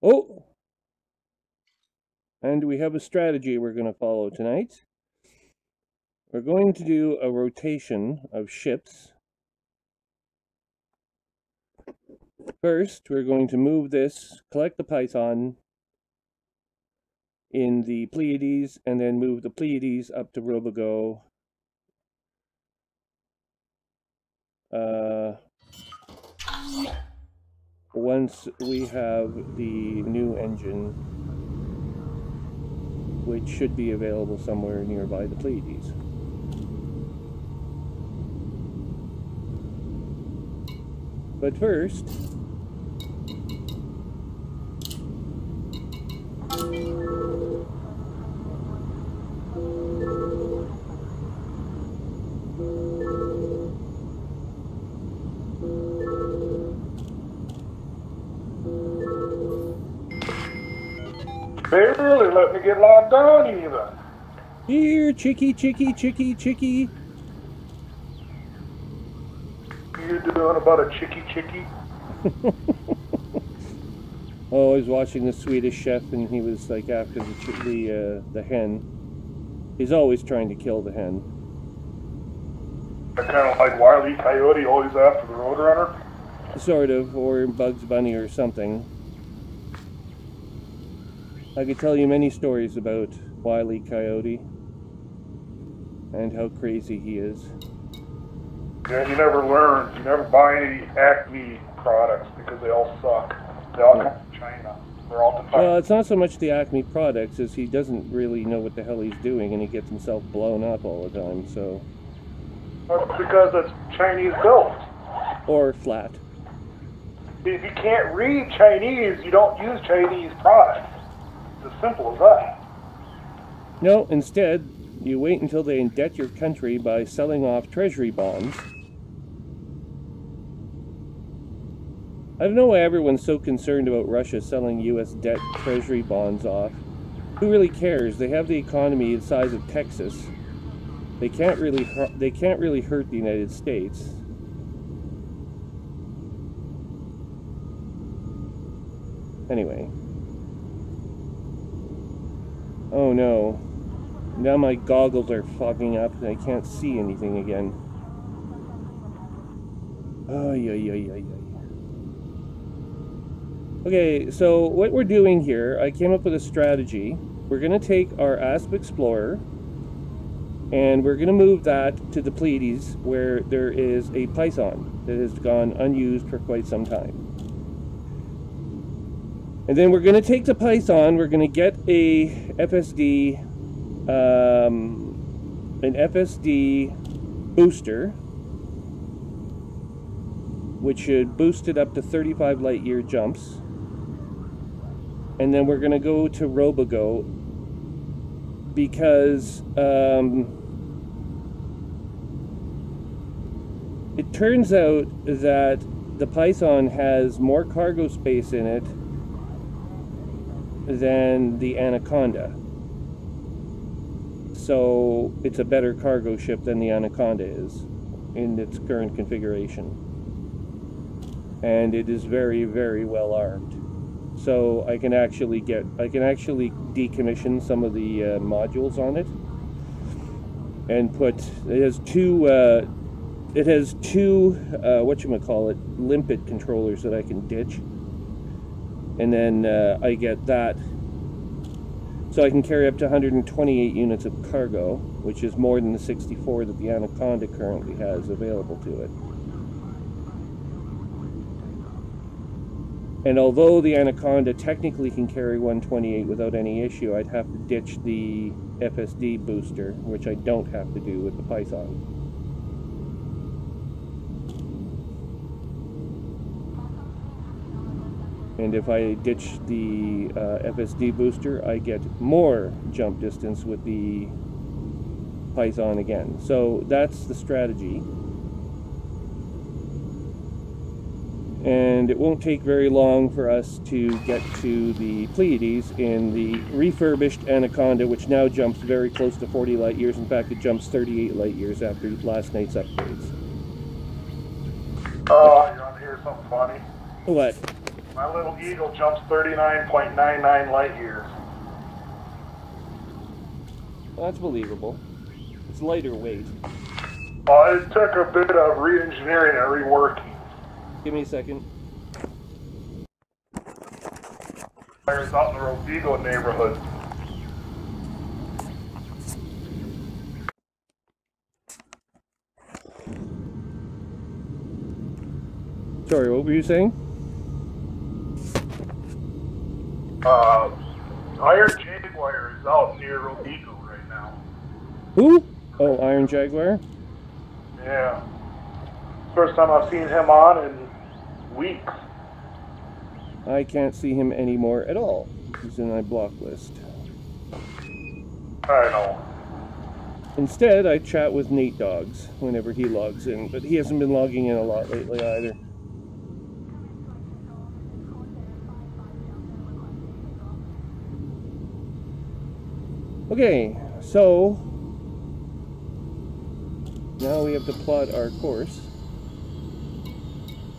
Oh! And we have a strategy we're going to follow tonight. We're going to do a rotation of ships. First, we're going to move this, collect the Python in the Pleiades, and then move the Pleiades up to Robogo. Once we have the new engine, which should be available somewhere nearby the Pleiades. But first, barely let me get locked on even. Here, chickie, chickie, chickie, chickie. What are you doing about a chickie? Oh, I was watching the Swedish Chef, and he was like after the hen. He's always trying to kill the hen. Kind of like Wile E. Coyote, always after the Roadrunner. Sort of, or Bugs Bunny or something. I could tell you many stories about Wile E. Coyote and how crazy he is. Yeah, you never learn. You never buy any Acme products because they all suck. They all come from China. They're all the time. Well, it's not so much the Acme products as he doesn't really know what the hell he's doing, and he gets himself blown up all the time. So. That's because it's Chinese built. Or flat. If you can't read Chinese, you don't use Chinese products. It's as simple as that. No, instead, you wait until they indebt your country by selling off treasury bonds. I don't know why everyone's so concerned about Russia selling U.S. debt treasury bonds off. Who really cares? They have the economy the size of Texas. They can't really hurt the United States. Anyway. Oh no. Now my goggles are fogging up and I can't see anything again. Oh, yeah. Okay, so what we're doing here, I came up with a strategy. We're going to take our Asp Explorer and we're going to move that to the Pleiades where there is a Python that has gone unused for quite some time. And then we're going to take the Python, we're going to get a FSD, an FSD booster, which should boost it up to 35 light-year jumps. And then we're going to go to Robogo because it turns out that the Python has more cargo space in it than the Anaconda. So it's a better cargo ship than the Anaconda is in its current configuration. And it is very, very well armed. So I can actually decommission some of the modules on it and put, it has two whatchamacallit, limpet controllers that I can ditch. And then I get that, so I can carry up to 128 units of cargo, which is more than the 64 that the Anaconda currently has available to it. And although the Anaconda technically can carry 128 without any issue, I'd have to ditch the FSD booster, which I don't have to do with the Python. And if I ditch the FSD booster, I get more jump distance with the Python again. So that's the strategy. And it won't take very long for us to get to the Pleiades in the refurbished Anaconda, which now jumps very close to 40 light years. In fact, it jumps 38 light years after last night's upgrades. Oh, you want to hear something funny? What? My little Eagle jumps 39.99 light years. Well, that's believable. It's lighter weight. It took a bit of re-engineering and reworking. Give me a second. Fires out in the Rovigo neighborhood. Sorry, what were you saying? Iron Jaguar is out near Rovigo right now. Who? Oh, Iron Jaguar? Yeah. First time I've seen him on in weeks. I can't see him anymore at all. He's in my block list. I know. Instead, I chat with Nate Dogs whenever he logs in, but he hasn't been logging in a lot lately either. Okay, so now we have to plot our course.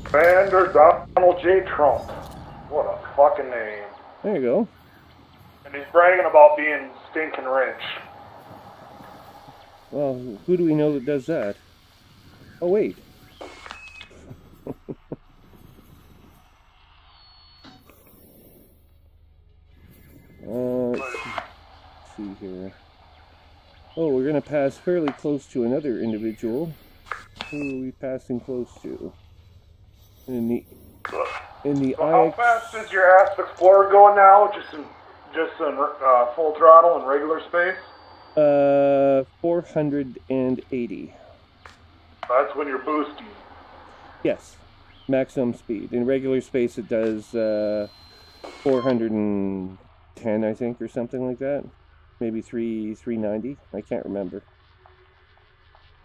Commander Donald J. Trump. What a fucking name. There you go. And he's bragging about being stinking rich. Well, who do we know that does that? Oh, wait. Let's see here. Oh, we're going to pass fairly close to another individual. Who are we passing close to? In the How fast is your Asp Explorer going now? Just in full throttle and regular space? 480. That's when you're boosting. Yes, maximum speed. In regular space, it does 410, I think, or something like that. Maybe 390. I can't remember.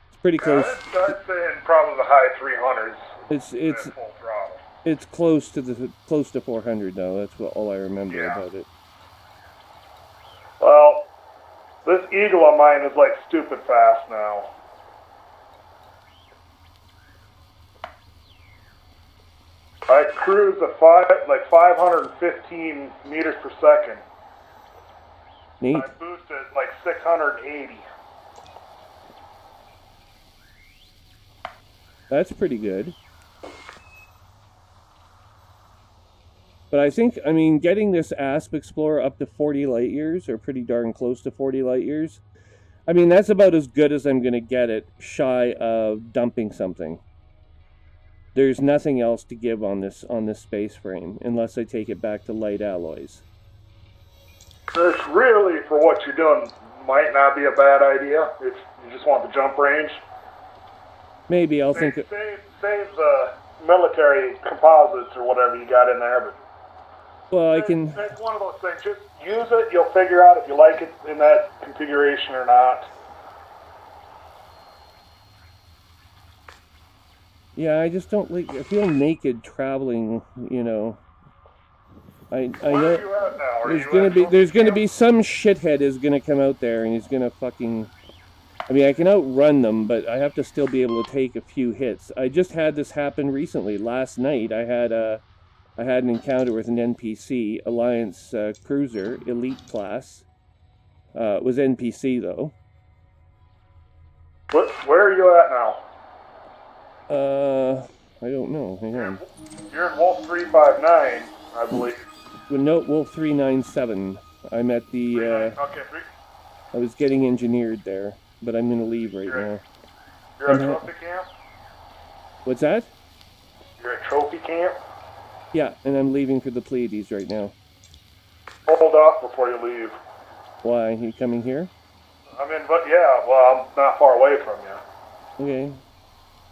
It's pretty close. I'd say in probably the high 300s. It's full throttle. It's close to 400 though. That's all I remember about it. Well, this Eagle of mine is like stupid fast now. I cruise at 515 meters per second. Neat. I boost at like 680. That's pretty good. But I think, I mean, getting this Asp Explorer up to 40 light years, or pretty darn close to 40 light years, I mean, that's about as good as I'm going to get it, shy of dumping something. There's nothing else to give on this space frame, unless I take it back to light alloys. This really, for what you're doing, might not be a bad idea if you just want the jump range. Maybe I'll think... Save the military composites or whatever you got in there, but... Well, I can... It's one of those things. Just use it. You'll figure out if you like it in that configuration or not. Yeah, I just don't like... I feel naked traveling, you know. I know... Where are you at now? There's gonna be some shithead is gonna come out there and he's gonna fucking... I mean, I can outrun them, but I have to still be able to take a few hits. I just had this happen recently. Last night, I had an encounter with an NPC, Alliance Cruiser, Elite Class. It was NPC, though. Where are you at now? I don't know. Hang on. You're in Wolf 359, I believe. Well, no, Wolf 397. I'm at the... Okay, I was getting engineered there, but I'm going to leave right now. You're at Trophy Camp? What's that? You're at Trophy Camp? Yeah, and I'm leaving for the Pleiades right now. Hold off before you leave. Why? You coming here? I'm not far away from you. Okay.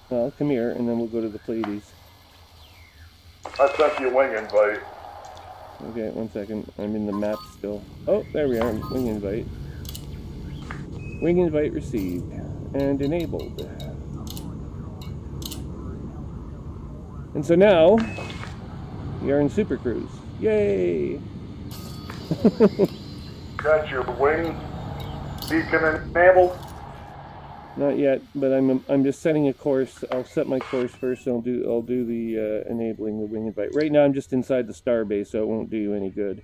Well, come here, and then we'll go to the Pleiades. I sent you a wing invite. Okay, 1 second. I'm in the map still. Oh, there we are. Wing invite. Wing invite received. And enabled. And so now... we are in Super Cruise. Yay! Got your wing beacon enabled? Not yet, but I'm just setting a course. I'll set my course first. And I'll do the enabling the wing invite. Right now I'm just inside the starbase, so it won't do you any good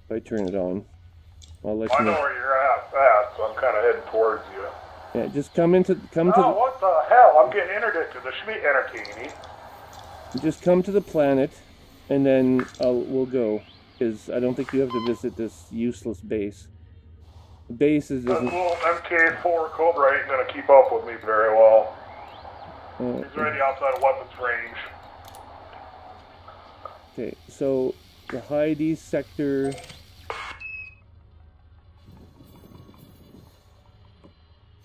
if I turn it on. I'll let you know. I know where you're at, so I'm kind of heading towards you. Yeah, just come to. Oh, what the hell! I'm getting interdicted. This should be entertaining. Just come to the planet, and then we'll go. Because I don't think you have to visit this useless base. The base is. This little MK4 Cobra ain't gonna keep up with me very well. He's already outside of weapons range. Okay, so the Hydes sector.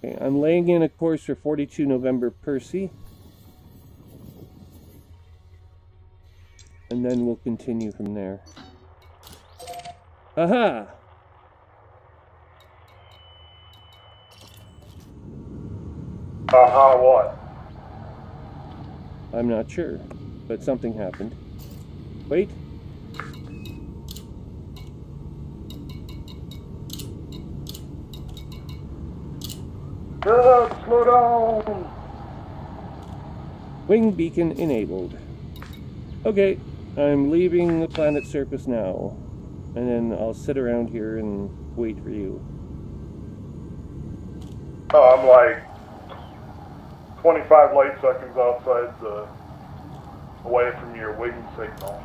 Okay, I'm laying in a course for 42 November Percy. And then we'll continue from there. Aha! What? I'm not sure, but something happened. Wait. Slow down! Wing beacon enabled. Okay, I'm leaving the planet's surface now. And then I'll sit around here and wait for you. Oh, I'm like 25 light seconds away from your wing signal.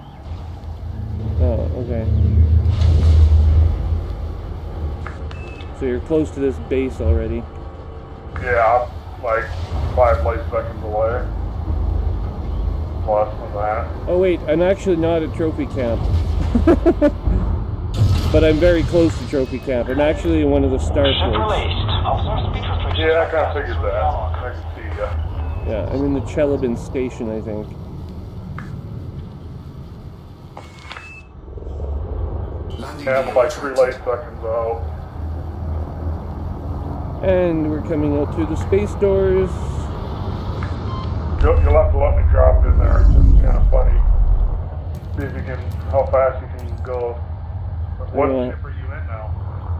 Oh, okay. So you're close to this base already. Yeah, I'm like 5 light seconds away. Less than that. Oh wait, I'm actually not at Trophy Camp. But I'm very close to Trophy Camp. I'm actually in one of the star ports. Yeah, I kind of figured that. I can see ya. Yeah, I'm in the Chelabin station, I think. Yeah, I'm like 3 light seconds out. And we're coming out through the space doors. You'll have to let me drop in there. It's kind of funny. See if you can, how fast you can go. What ship are you in now?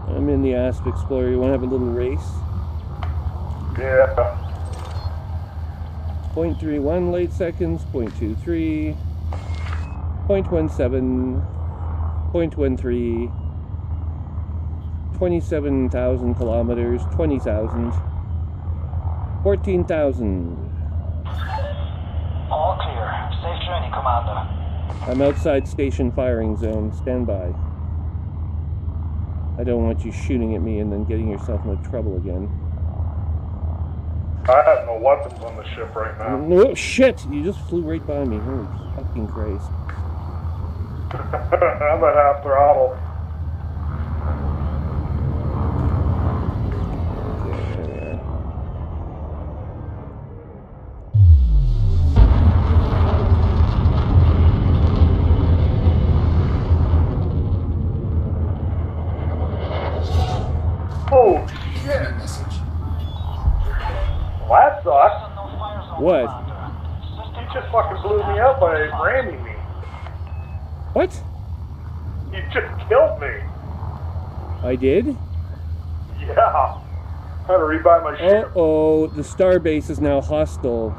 I'm in the Asp Explorer. You want to have a little race? Yeah. 0.31 light seconds, 0.23, 0.17, 0.13, 27,000 kilometers, 20,000, 14,000. All clear. Safe journey, Commander. I'm outside station firing zone. Stand by. I don't want you shooting at me and then getting yourself into trouble again. I have no weapons on the ship right now. No, shit! You just flew right by me. Holy fucking Christ. I'm at half throttle. Okay, there we are. Oh, shit. Well, that sucks. What? You just fucking blew me up by ramming me. What? You just killed me. I did? Yeah. I had to rebuy my ship. Uh-oh, the starbase is now hostile.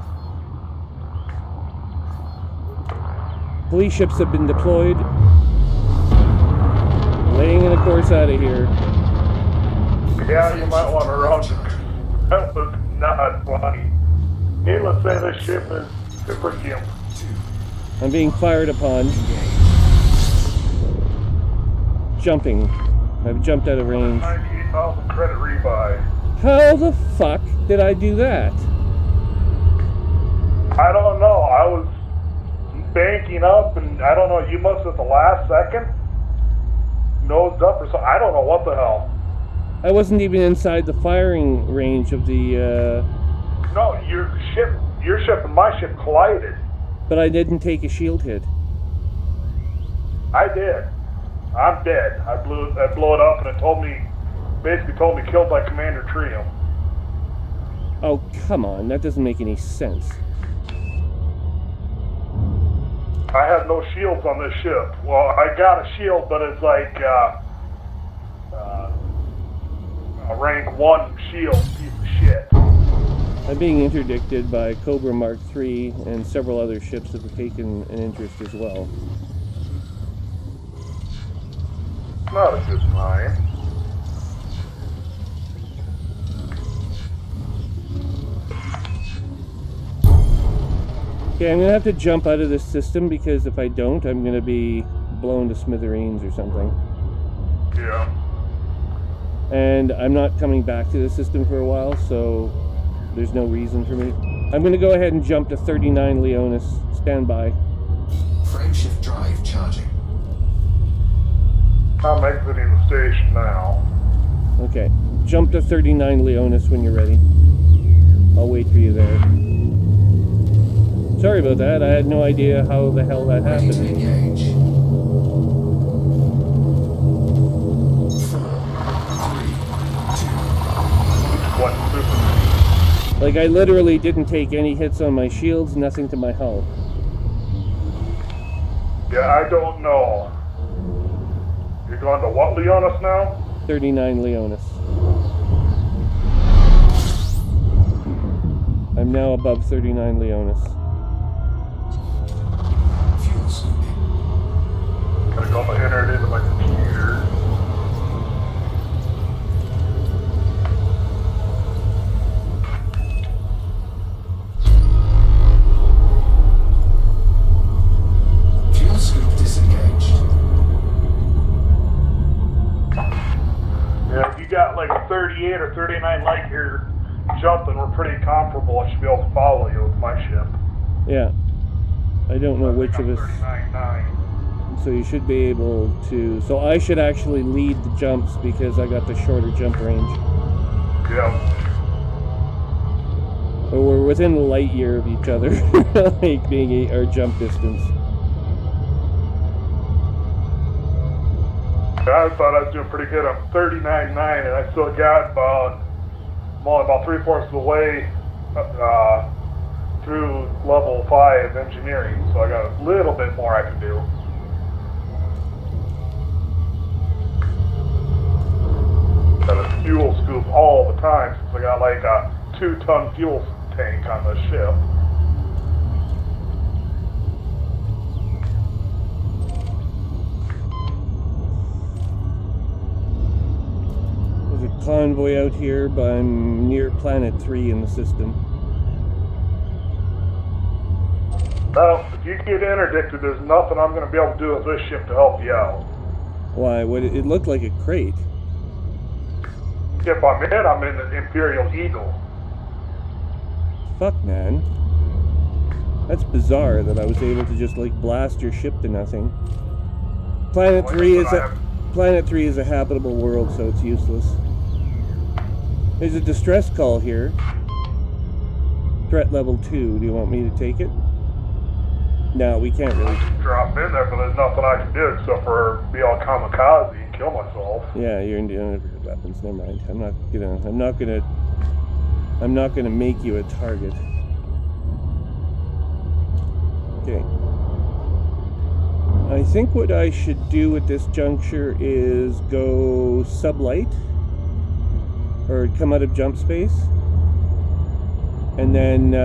Police ships have been deployed. Laying in a course out of here. Yeah, you might want to run. That was not funny. Needless to say, this ship is super cute. I'm being fired upon. Jumping. I've jumped out of range. 98,000 credit rebuy. How the fuck did I do that? I don't know. I was banking up, and I don't know. You must at the last second nosed up or something. I don't know what the hell. I wasn't even inside the firing range of the. No, your ship and my ship collided. But I didn't take a shield hit. I did. I'm dead. I blew it up, and it basically told me killed by Commander Trium. Oh, come on. That doesn't make any sense. I have no shields on this ship. Well, I got a shield, but it's like a rank 1 shield, piece of shit. I'm being interdicted by Cobra Mark III and several other ships that have taken an interest as well. Not a good sign. Okay, I'm gonna have to jump out of this system because if I don't, I'm gonna be blown to smithereens or something. Yeah. And I'm not coming back to the system for a while, so there's no reason for me. I'm gonna go ahead and jump to 39 Leonis. Stand by. Frameshift drive charging. I'm exiting the station now. Okay, jump to 39 Leonis when you're ready. I'll wait for you there. Sorry about that, I had no idea how the hell that Ready to happened. engage. 4, 3, 2. What system? Like, I literally didn't take any hits on my shields, nothing to my hull. Yeah, I don't know. You're going to what Leonis now? 39 Leonis. I'm now above 39 Leonis. Fuel scooping. Gotta go enter it into my computer. Fuel scoop disengaged. Yeah, if you got like a 38 or 39 light here jumping, we're pretty comparable. I should be able to follow you with my ship. Yeah. I don't know which of us. 39.9. So you should be able to... So I should actually lead the jumps because I got the shorter jump range. Yeah. But we're within a light year of each other. Like being our jump distance. I thought I was doing pretty good. I'm 39.9 and I still got about, I'm only about 3/4 of the way through level 5 engineering, so I got a little bit more I can do. Got a fuel scoop all the time since I got like a 2-ton fuel tank on the ship. There's a convoy out here, but I'm near Planet 3 in the system. Well, if you get interdicted, there's nothing I'm going to be able to do with this ship to help you out. Why? What? It looked like a crate. If I'm in the Imperial Eagle. Fuck, man. That's bizarre that I was able to just like blast your ship to nothing. Planet 3 is a habitable world, so it's useless. There's a distress call here. Threat level 2. Do you want me to take it? No, we can't really. Drop in there, but there's nothing I can do except for be all kamikaze and kill myself. Yeah, you're in unlimited weapons. Never mind. I'm not gonna make you a target. Okay. I think what I should do at this juncture is go sublight or come out of jump space, and then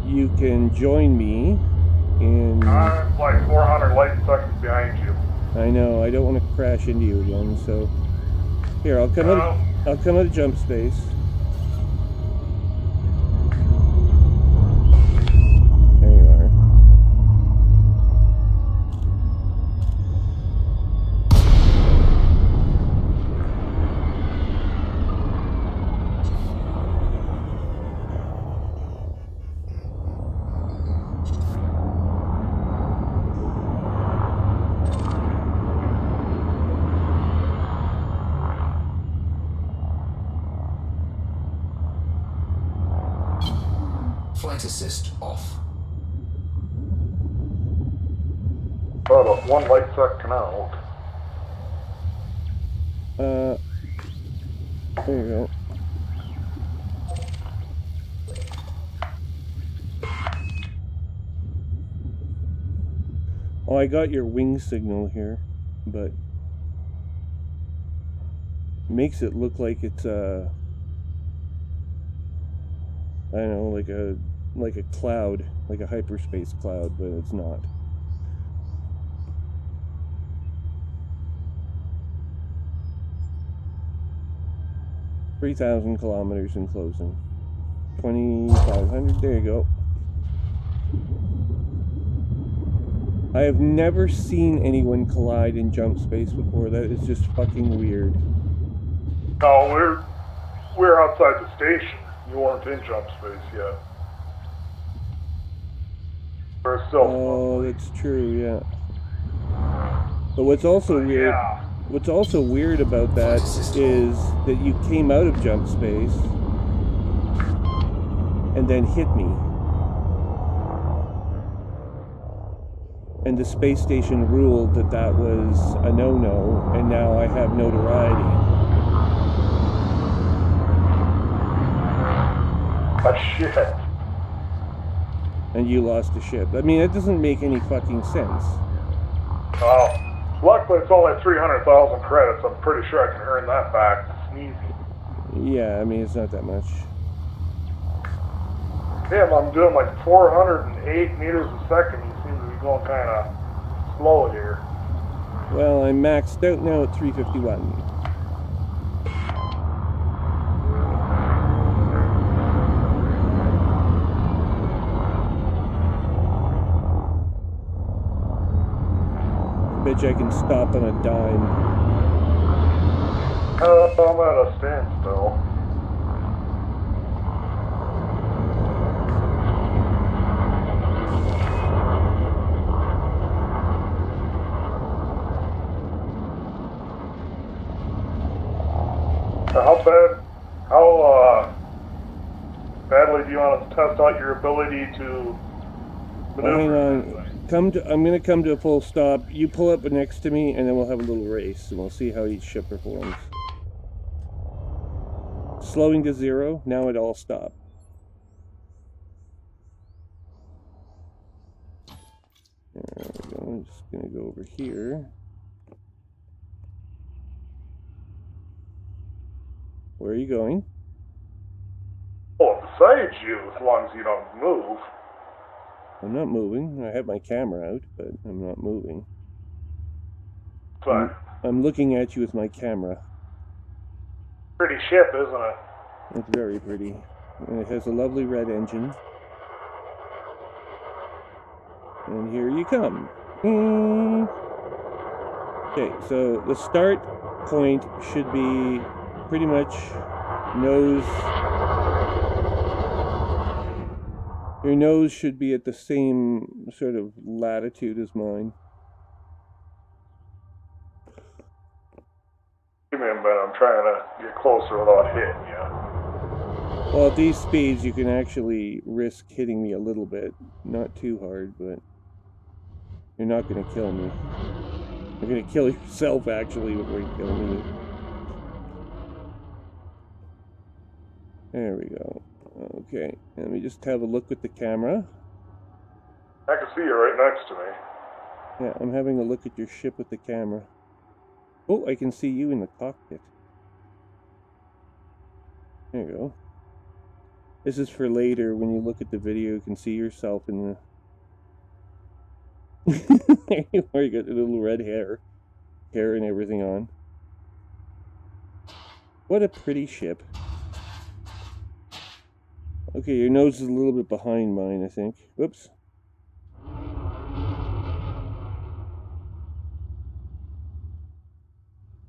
you can join me in... I'm like 400 light seconds behind you. I know, I don't want to crash into you again, so... Here, I'll come out of jump space. There you are. Flight assist off. About 1 light second out. There you go. Oh, I got your wing signal here, but makes it look like it's I don't know, like a cloud, like a hyperspace cloud, but it's not. $3,000 kilometers in closing. 2,500. There you go. I have never seen anyone collide in jump space before. That is just fucking weird. No, we're outside the station. You weren't in jump space yet. We're still. Oh, that's true. Yeah. But what's also weird. Yeah. What's also weird about that is that you came out of jump space and then hit me. And the space station ruled that that was a no-no, and now I have notoriety. Ah, shit. And you lost the ship. I mean, it doesn't make any fucking sense. Well, luckily it's only 300,000 credits. I'm pretty sure I can earn that back. It's easy. Yeah, I mean, it's not that much. Damn, I'm doing like 408 meters a second. You seem to be going kind of slow here. Well, I'm maxed out now at 351. Bet you I can stop on a dime. I'm at a standstill. How badly do you want to test out your ability to maneuver? Hang on. I'm going to come to a full stop. You pull up next to me, and then we'll have a little race, and we'll see how each ship performs. Slowing to 0. Now it all stopped. There we go. I'm just going to go over here. Where are you going? Oh, beside you, as long as you don't move. I'm not moving. I have my camera out, but I'm not moving. Fine. I'm looking at you with my camera. Pretty ship, isn't it? It's very pretty. And it has a lovely red engine. And here you come. Okay, so the start point should be pretty much nose. Your nose should be at the same sort of latitude as mine. Give me a minute, I'm trying to get closer without hitting you. Well, at these speeds, you can actually risk hitting me a little bit. Not too hard, but you're not going to kill me. You're going to kill yourself, actually, before you kill me. There we go. Okay, let me just have a look with the camera. I can see you right next to me. Yeah, I'm having a look at your ship with the camera. Oh, I can see you in the cockpit. There you go. This is for later. When you look at the video, you can see yourself in the... There you are, you got the little red hair and everything on. What a pretty ship. Okay, your nose is a little bit behind mine, I think. Whoops.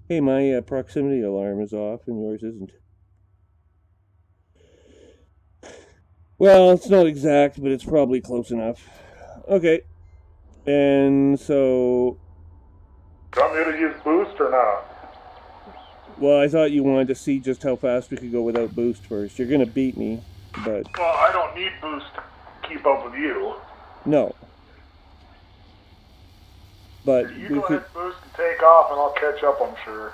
Hey, my proximity alarm is off and yours isn't. Well, it's not exact, but it's probably close enough. Okay. And so... Do you want me to use boost or not? Well, I thought you wanted to see just how fast we could go without boost first. You're going to beat me, but... Well, I don't need boost to keep up with you. No. But You we go could... ahead, boost and take off, and I'll catch up, I'm sure.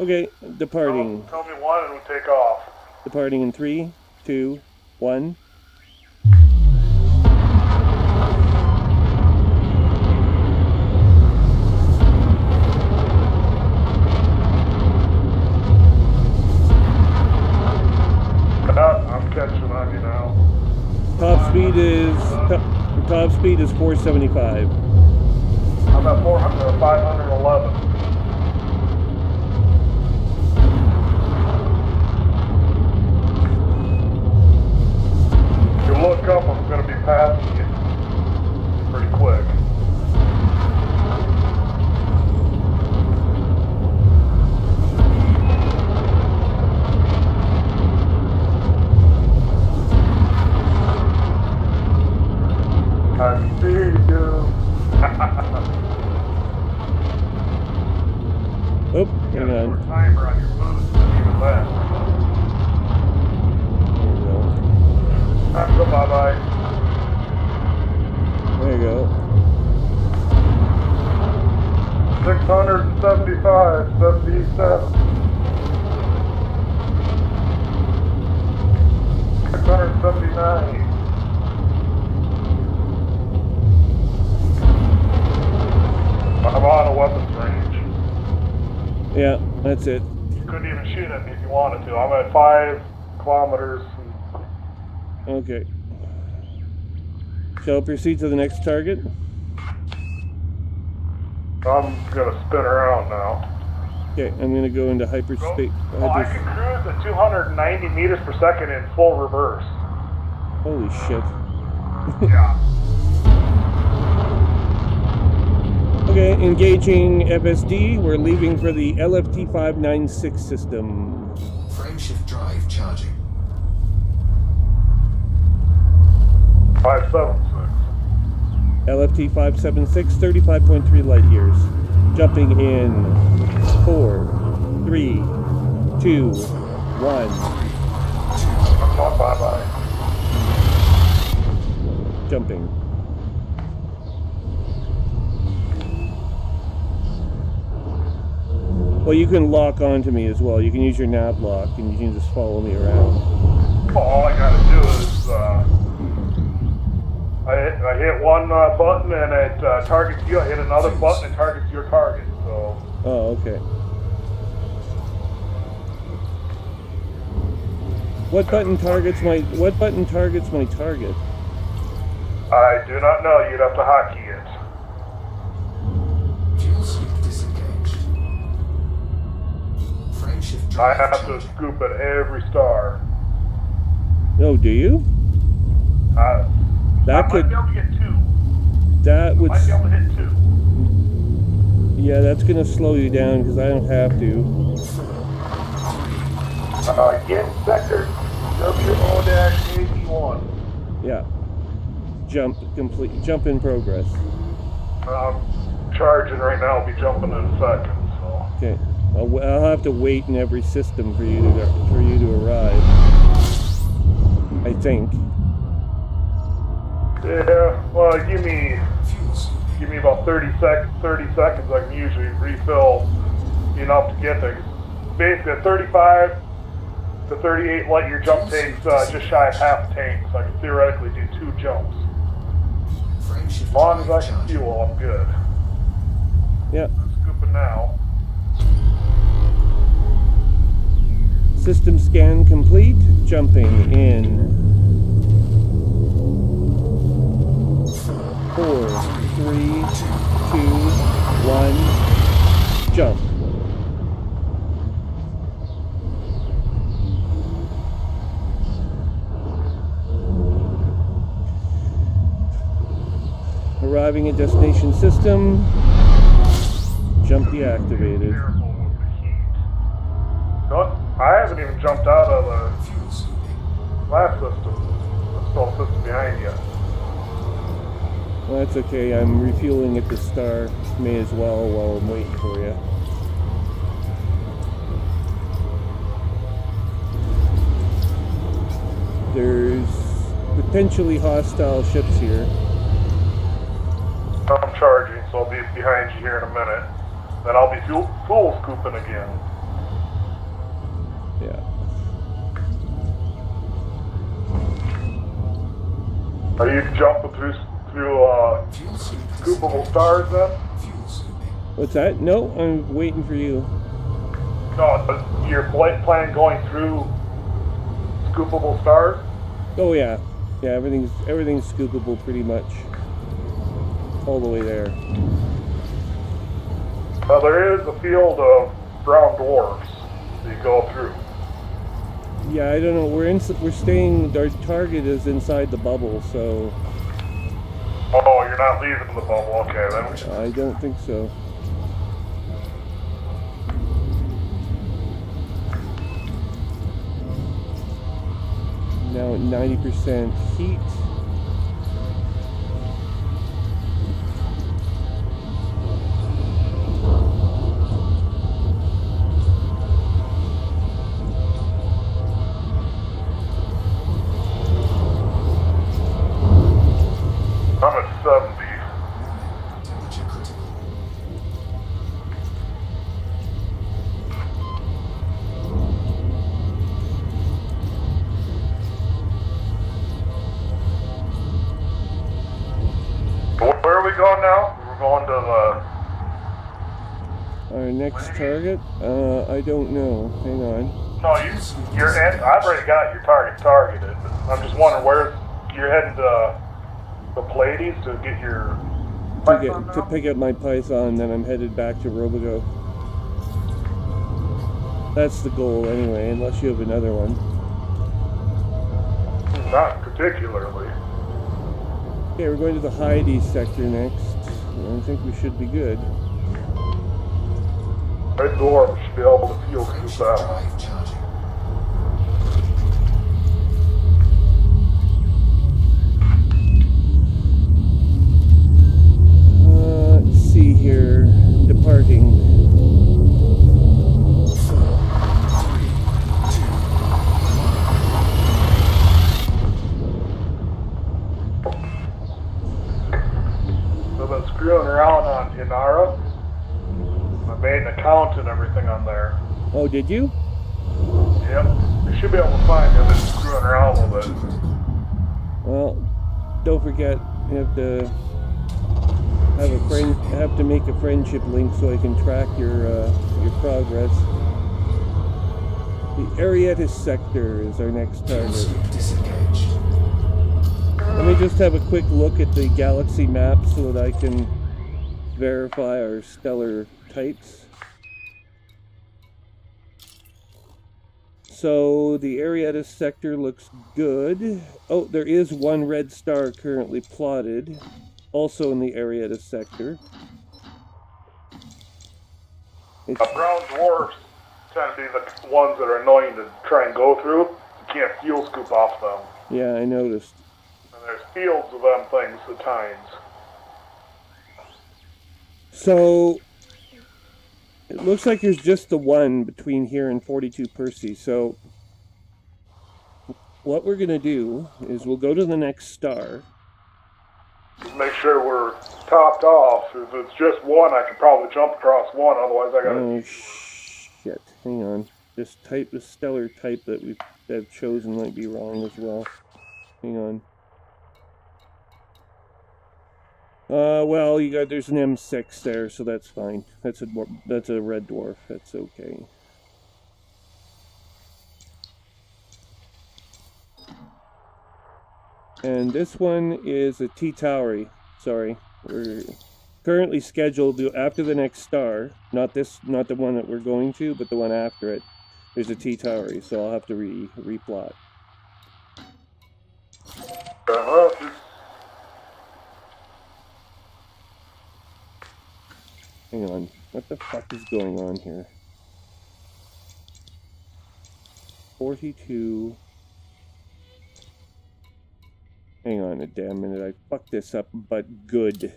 Okay, departing. Tell me one and we take off. Departing in 3, 2, 1. I'm catching on you now. speed is 475. I'm at 511. If you look up, I'm going to be passing you pretty quick. I see you. Oop, hang on. Timer on your boost, even that. There you go. Bye-bye. There you go. 675, 77. 679. I'm on a weapons range. Yeah, that's it. You couldn't even shoot at me if you wanted to. I'm at 5 kilometers. Okay. Shall I proceed to the next target? I'm gonna spin around now. Okay, I'm gonna go into hyperspace. Oh, I can cruise at 290 meters per second in full reverse. Holy shit. Yeah. Okay, engaging FSD. We're leaving for the LFT 596 system. Frameshift drive charging. 576. LFT 576, 35.3 light years. Jumping in 4, 3, 2, 1. Bye-bye. Jumping. Well, you can lock onto me as well. You can use your nav lock and you can just follow me around. Well, all I gotta do is, I hit one button and it targets you. I hit another button and targets your target. So. Oh, okay. What button targets my target? I do not know. You'd have to hotkey it. Fuel scoop disengaged. Frameshift I drive have to charging. scoop at every star. Oh, do you? I might be able to get 2. That would. Might be able to hit 2. Yeah, that's gonna slow you down because I don't have to. Get sector W0-81. Yeah. Jump complete. Jump in progress. I'm charging right now. I'll be jumping in a second. So. Okay. I'll have to wait in every system for you to arrive. I think. Yeah. Well, give me Fuel scooping. about 30 seconds. I can usually refill enough to get there. Basically, a 35 to 38 light year jump takes just shy of half a tank, so I can theoretically do 2 jumps. Frameshift As long as drive I can charging. fuel, I'm good. Yep. I'm scooping now. System scan complete. Jumping in 4, 3, 2, 1. Jump. Arriving at destination system. Jump deactivated. Careful with the heat. No, I haven't even jumped out of the Fuel scooping. last system. There's still a system behind you. Well, that's okay. I'm refueling at the star. May as well while I'm waiting for you. There's potentially hostile ships here. I'm charging, so I'll be behind you here in a minute. Then I'll be full scooping again. Yeah. Are you jumping through Fuel scoop scoopable disengaged. stars then? Fuel scooping. What's that? No, I'm waiting for you. No, but you're planning going through scoopable stars? Oh yeah. Yeah, everything's scoopable pretty much all the way there. There is a field of brown dwarfs that you go through. Yeah, I don't know. We're staying. Our target is inside the bubble, so Oh, you're not leaving the bubble. Okay, then we should. I don't think so. Now at 90% heat. I'm at 70. Temperature critical. Where are we going now? We're going to Our next target? I don't know. Hang on. you're in. I've already got your targeted. But I'm just wondering where you're heading to the Pleiades to get your. To pick up my Python, then I'm headed back to Robogo. That's the goal anyway, unless you have another one. Not particularly. Okay, we're going to the Hyades sector next. I think we should be good. Red Dwarf should be able to field scoop Frameshift that one. drive charging. Let's see here. Departing. 4, 3, 2, 1. So I've been screwing around on Inara. I made an account and everything on there. Oh, did you? Yep. You should be able to find it. I've been screwing around a little bit. Well, don't forget, you have to have to make a friendship link so I can track your progress. The Arietta sector is our next Fuel target. scoop disengaged. Let me just have a quick look at the galaxy map so that I can verify our stellar types. So the Arietta sector looks good. Oh, there is one red star currently plotted, also in the Arietta sector. It's, Brown dwarfs tend to be the ones that are annoying to try and go through. You can't fuel scoop off them. yeah, I noticed. And there's fields of them things at times. So it looks like there's just the one between here and 42 Percy. So what we're going to do is we'll go to the next star. Just make sure we're topped off. If it's just one, I could probably jump across one. Otherwise, I gotta. Oh shit! Hang on. This type, the stellar type that I've chosen might be wrong as well. Hang on. Well, there's an M6 there, so that's fine. That's a red dwarf. That's okay. And this one is a T Towery. Sorry, we're currently scheduled after the next star. Not the one that we're going to, but the one after it. There's a T Towery, so I'll have to replot. Hang on, what the fuck is going on here? 42. Hang on a damn minute, I fucked this up, but good.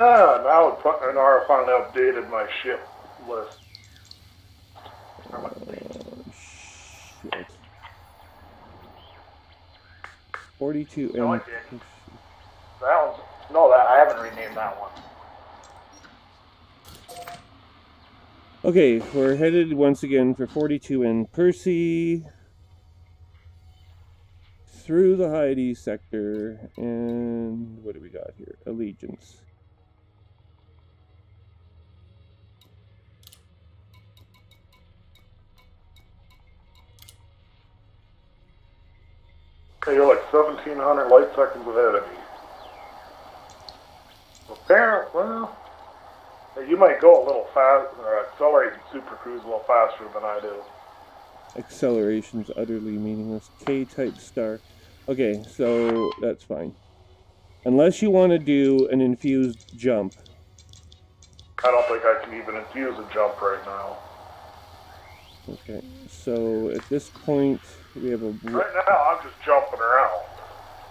Now Inara finally updated my ship list. Shit. 42 No, I and... didn't. That one's... No, I haven't renamed that one. Okay, we're headed once again for 42 and Percy. Through the Hyades sector, and what do we got here? Allegiance. Hey, you're like 1,700 light seconds ahead of me. Apparently, well, you might go a little fast, or accelerate in Super Cruise a little faster than I do. Acceleration's utterly meaningless. K-type star. Okay, so that's fine. Unless you want to do an infused jump. I don't think I can even infuse a jump right now. Okay, so at this point, we have a... Right now, I'm just jumping around.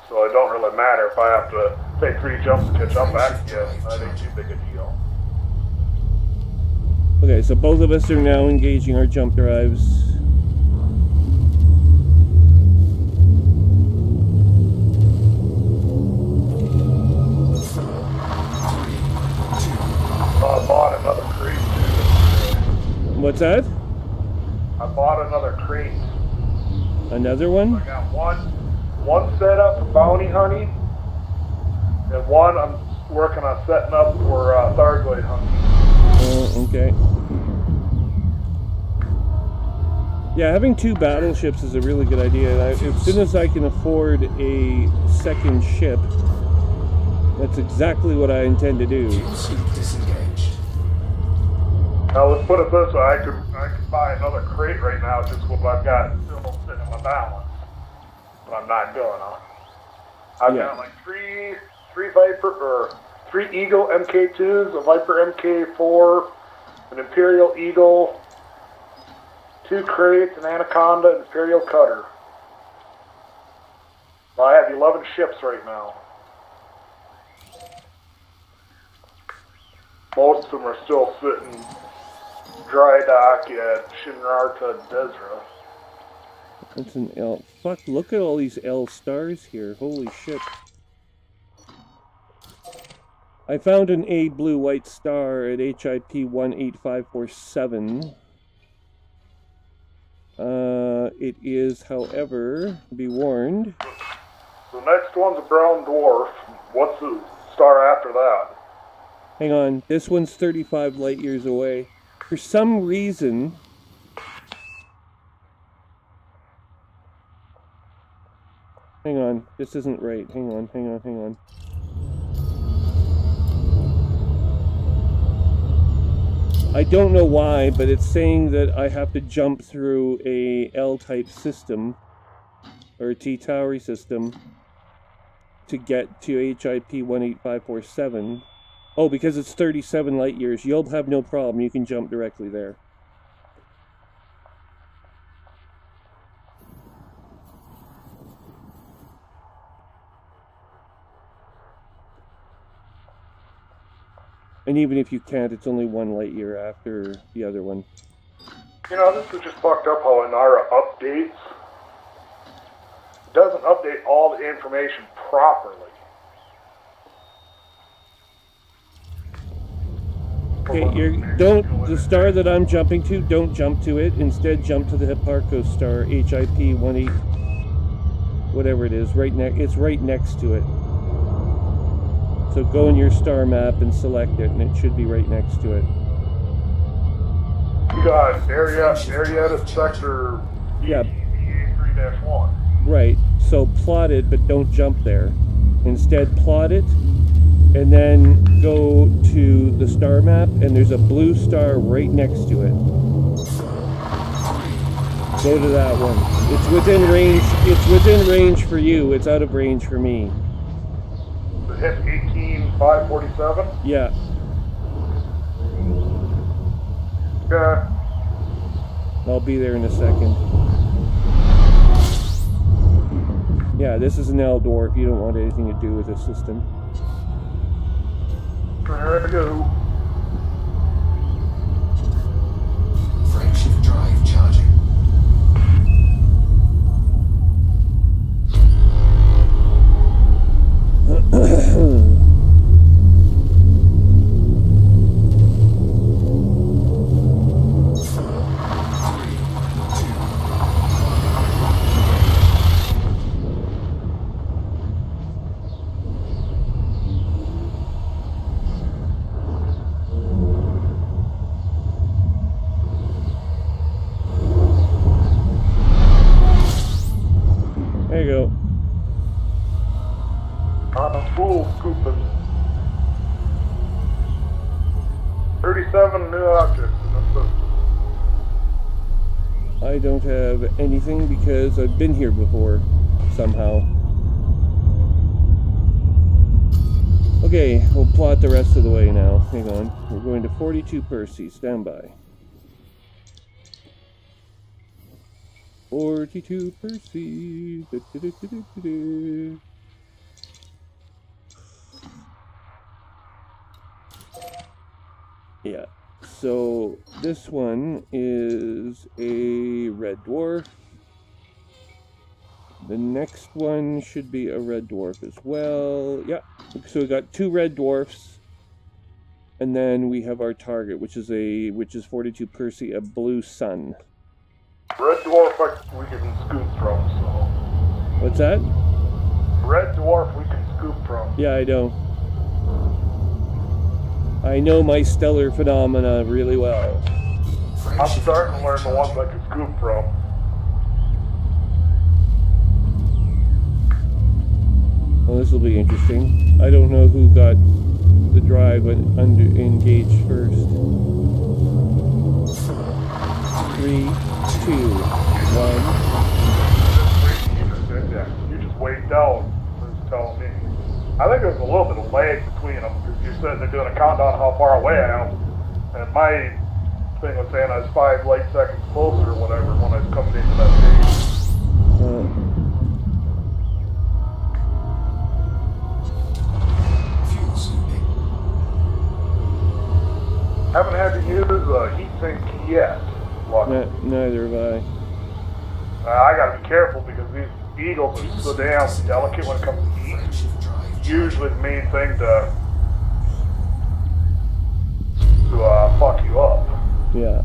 So it don't really matter if I have to take 3 jumps to catch up back again. That ain't too big a deal. Okay, so both of us are now engaging our jump drives. I bought another crate. What's that? I bought another crate. Another one? I got one set up for bounty hunting, and one I'm working on setting up for Thargoid hunting. Oh, okay. Yeah, having 2 battleships is a really good idea. As soon as I can afford a second ship, that's exactly what I intend to do. Disengaged. Now let's put it this way: I could buy another crate right now just what I've got still sitting in my balance, but I'm not doing it. I've got like three Viper or 3 Eagle MK2s, a Viper MK4, an Imperial Eagle, 2 crates, an Anaconda, an Imperial Cutter. I have 11 ships right now. Most of them are still sitting dry dock at Shinrarta Desra. That's an L. Fuck, look at all these L stars here. Holy shit. I found an A blue-white star at HIP 18547. It is, however, be warned. The next one's a brown dwarf. What's the star after that? Hang on, this one's 35 light years away. For some reason... Hang on, this isn't right. Hang on. I don't know why, but it's saying that I have to jump through a L-type system, or a T-Tauri system, to get to HIP 18547. Oh, because it's 37 light years. You'll have no problem. You can jump directly there. And even if you can't, it's only 1 light year after the other one. You know, this is just fucked up how Inara updates. It doesn't update all the information properly. Okay, the star that I'm jumping to, don't jump to it. Instead, jump to the Hipparco star, HIP 18, whatever it is, it's right next to it. So go in your star map and select it, and it should be right next to it. You got Arietta Sector DA3-1. Right, so plot it, but don't jump there. Instead, plot it, and then go to the star map, and there's a blue star right next to it. Go to that one. It's within range for you, it's out of range for me. The HIP 18547? Yeah. Okay. I'll be there in a second. Yeah, this is an L dwarf. You don't want anything to do with the system. There I go. Frameshift drive charging. 37 new objects in the system. I don't have anything because I've been here before, somehow. Okay, we'll plot the rest of the way now. Hang on. We're going to 42 Percy. Stand by. 42 Percy. Da, da, da, da, da, da. Yeah. So this one is a red dwarf. The next one should be a red dwarf as well. Yeah. So we got 2 red dwarfs, and then we have our target, which is 42 Percy, a blue sun. Red dwarf we can scoop from, so. What's that? Red dwarf we can scoop from. Yeah, I know. I know my stellar phenomena really well. I'm starting to learn the ones I can scoop from. Well, this will be interesting. I don't know who got the drive when engaged first. 3, 2, 1. You just wait down. Who's telling me? I think there's a little bit of lag between them because you said they're doing a countdown of how far away I am, and my thing was saying I was 5 light seconds closer or whatever when I was coming into that stage. Fuel scooping. Haven't had to use a heat sink yet. Neither have I. I gotta be careful because these eagles are so damn delicate when it comes to heat. Usually the main thing to fuck you up. Yeah.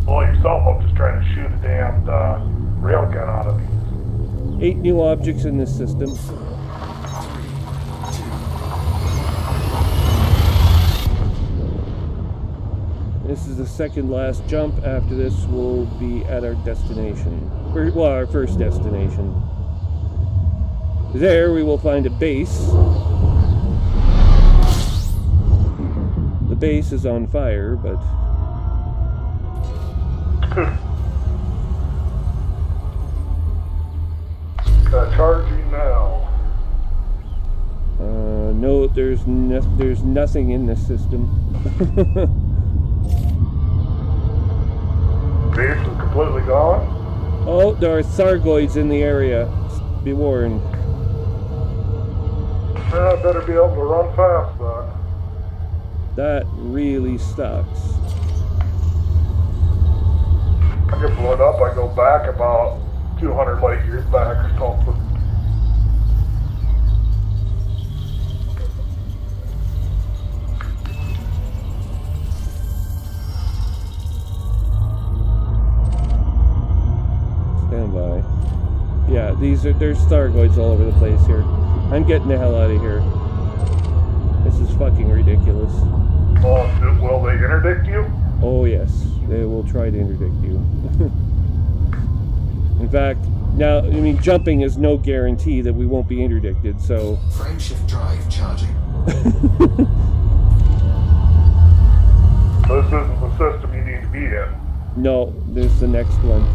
Blow yourself up just trying to shoot a damn railgun out of these. 8 new objects in this system. This is the second last jump. After this, we'll be at our destination. Well, our first destination. There, we will find a base. The base is on fire, but... Charging now. No, there's nothing in this system. Base is completely gone. Oh, there are Thargoids in the area. Be warned. I better be able to run fast then. That really sucks. I get blown up, I go back about 200 light years back or something. Stand by. Yeah, there's Thargoids all over the place here. I'm getting the hell out of here. This is fucking ridiculous. Oh, will they interdict you? Oh yes, they will try to interdict you. In fact, now, I mean, jumping is no guarantee that we won't be interdicted, so... Frameshift drive charging. This isn't the system you need to be in. No, there's the next one.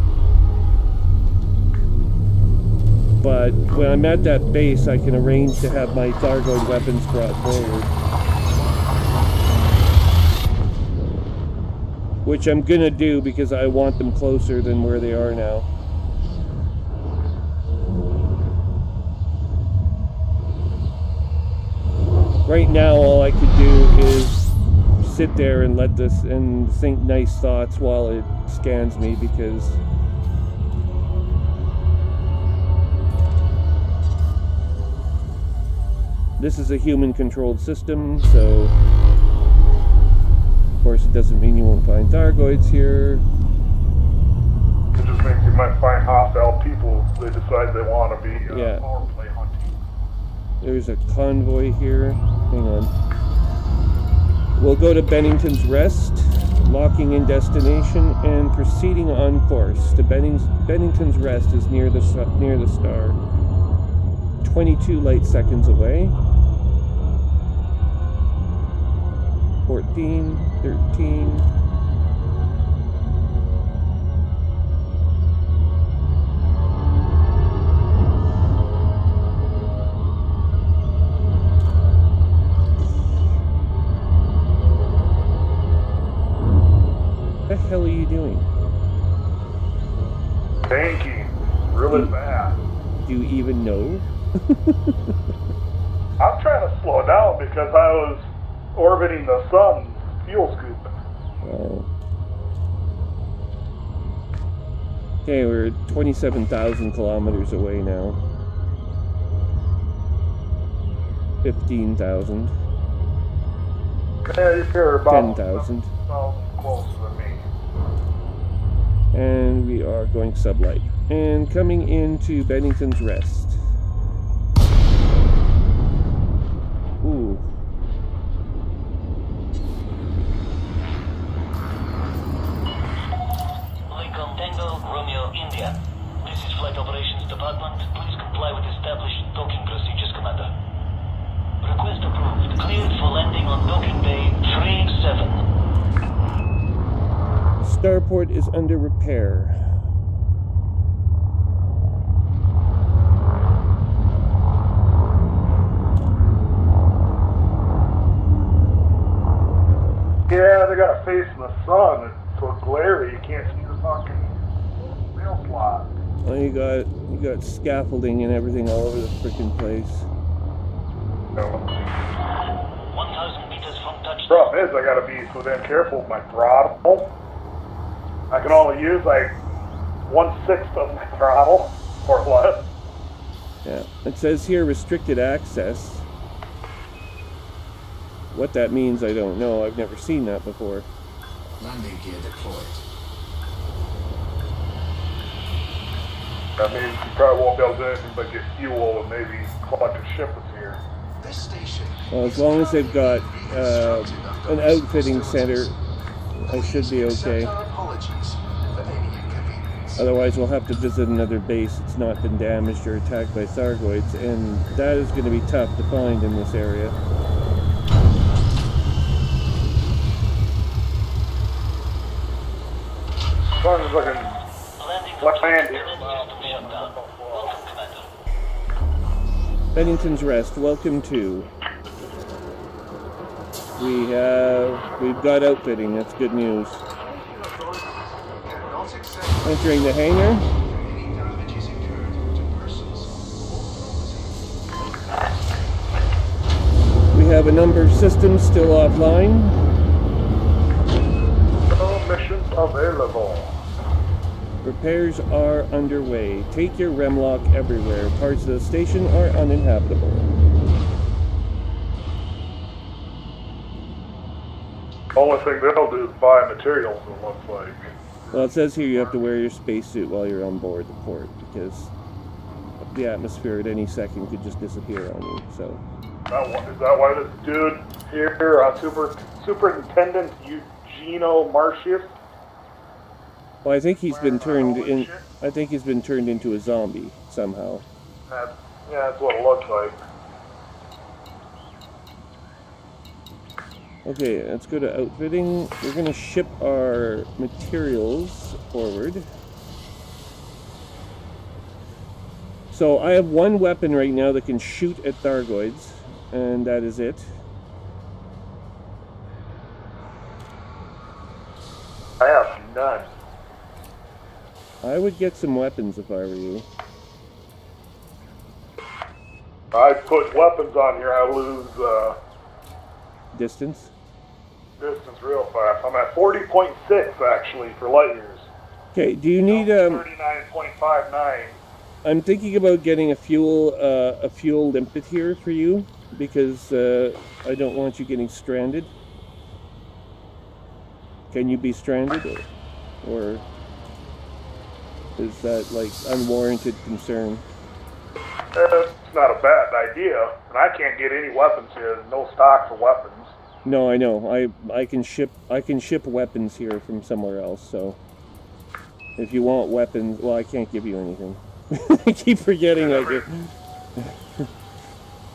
But when I'm at that base, I can arrange to have my Thargoid weapons brought forward. Which I'm gonna do because I want them closer than where they are now. Right now, all I could do is sit there and let this and think nice thoughts while it scans me because this is a human-controlled system, so of course it doesn't mean you won't find Thargoids here. It just means you might find hostile people if they decide they want to be Yeah. power play hunting. There's a convoy here. Hang on. We'll go to Bennington's Rest, locking in destination, and proceeding on course. To Bennington's Rest is near the star. 22 light seconds away. 14, 13. What the hell are you doing? Banking. Really fast. Do you even know? I'm trying to slow down because I was orbiting the sun, fuel scooping. Oh. Okay, we're 27,000 kilometers away now. 15,000. Yeah, you're about 10,000. 7,000 closer than me. And we are going sublight. And coming into Bennington's Rest. Ooh. Lincoln Tango, Romeo, India. This is Flight Operations Department. Please comply with established docking procedures, Commander. Request approved. Cleared for landing on docking bay 37. Starport is under repair. Yeah, they got a face in the sun. It's so glary you can't see the fucking mail slot. Oh, you got scaffolding and everything all over the freaking place. No. 1,000 meters from touchdown. Problem is, I gotta be so damn careful with my throttle. I can only use like 1/6 of my throttle or less. Yeah. It says here restricted access. What that means, I don't know. I've never seen that before. Landing gear deployed. That means you probably won't be able to do anything but get fuel and maybe collect a ship that's here. This station. Well, as long as they've got an outfitting center, I should be okay. Our apologies for any inconvenience. Otherwise, we'll have to visit another base that's not been damaged or attacked by Thargoids, and that is going to be tough to find in this area. As long as I can let land here. Welcome, Commander. Bennington's Rest, welcome to. We've got outfitting, that's good news. Entering the hangar. Any damages incurred to persons. We have a number of systems still offline. No missions available. Repairs are underway. Take your remlock everywhere. Parts of the station are uninhabitable. Only thing they'll do is buy materials, it looks like. Well, it says here you have to wear your spacesuit while you're on board the port because the atmosphere at any second could just disappear on you. So, Is that why this dude here, Superintendent Eugenio Marcius? well, I think he's been turned in. I think he's been turned into a zombie somehow. Yeah, that's what it looks like. Okay, let's go to outfitting. We're going to ship our materials forward. So I have one weapon right now that can shoot at Thargoids, and that is it. I have none. I would get some weapons if I were you. I put weapons on here, I lose Distance? distance real fast. I'm at 40.6 actually for light years. Okay, do you need 39.59. I'm thinking about getting a fuel limpet here for you because I don't want you getting stranded. Can you be stranded, or is that like unwarranted concern? It's not a bad idea, and I can't get any weapons here. There's no stock for weapons. No, I know. I can ship weapons here from somewhere else. So if you want weapons, well, I can't give you anything. I keep forgetting. I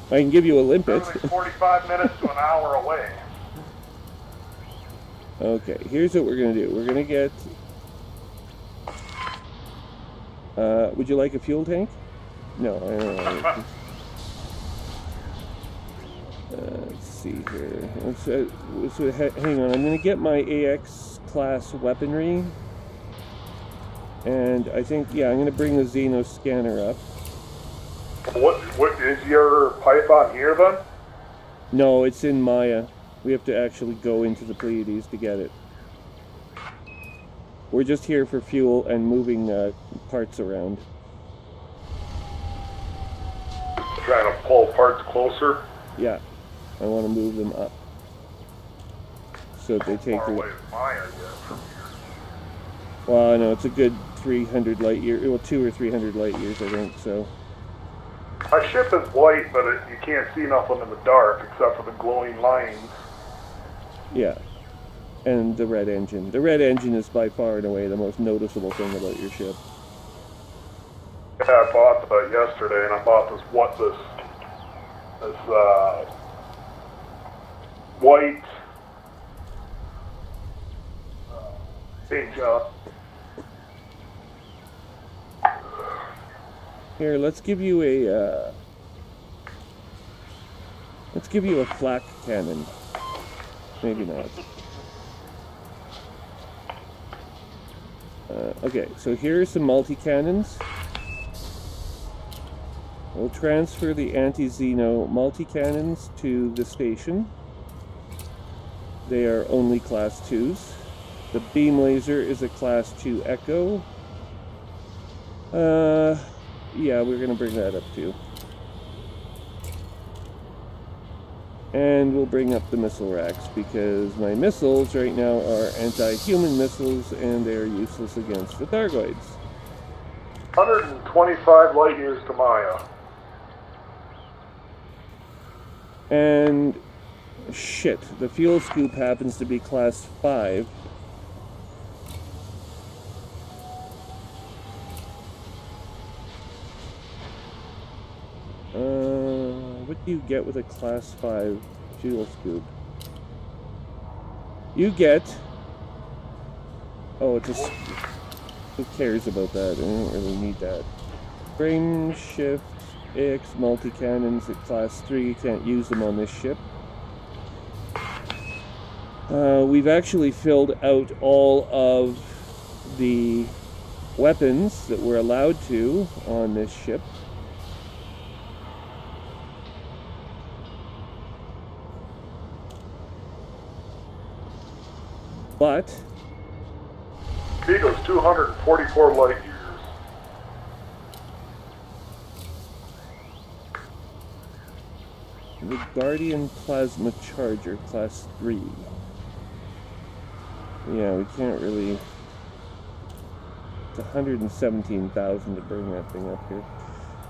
can give you a limpet. It's 45 minutes to an hour away. Okay, here's what we're gonna do. We're gonna get... would you like a fuel tank? No, I don't know. Let's see here. Hang on, I'm gonna get my AX class weaponry. And I think, yeah, I'm gonna bring the Xeno scanner up. What is your Python here then? No, it's in Maya. We have to actually go into the Pleiades to get it. We're just here for fuel and moving parts around. Trying to pull parts closer? Yeah, I want to move them up. So that they take Far the... away is Maya yet from here. Well, I know, it's a good 300 light years, well, 200 or 300 light years, I think, so... My ship is light, but you can't see nothing in the dark except for the glowing lines. Yeah, and the red engine. The red engine is by far and away the most noticeable thing about your ship. Yeah, I bought that yesterday, and I bought this white paint job. Here, let's give you a flak cannon. Maybe not. Okay, so here are some multi-cannons. We'll transfer the anti-Xeno multi-cannons to the station. They are only class 2s. The beam laser is a class 2 Echo. Yeah, we're gonna bring that up too. And we'll bring up the missile racks, because my missiles right now are anti-human missiles, and they're useless against the Thargoids. 125 light years to Maya. And shit, the fuel scoop happens to be class 5. What do you get with a class 5 fuel scoop? You get... Oh, it's a... Who cares about that? I don't really need that. Frame shift, AX multi-cannons at class 3. You can't use them on this ship. We've actually filled out all of the weapons that we're allowed to on this ship. But Beagle's 244 light years. the Guardian Plasma Charger, class 3. Yeah, we can't really... It's 117,000 to bring that thing up here.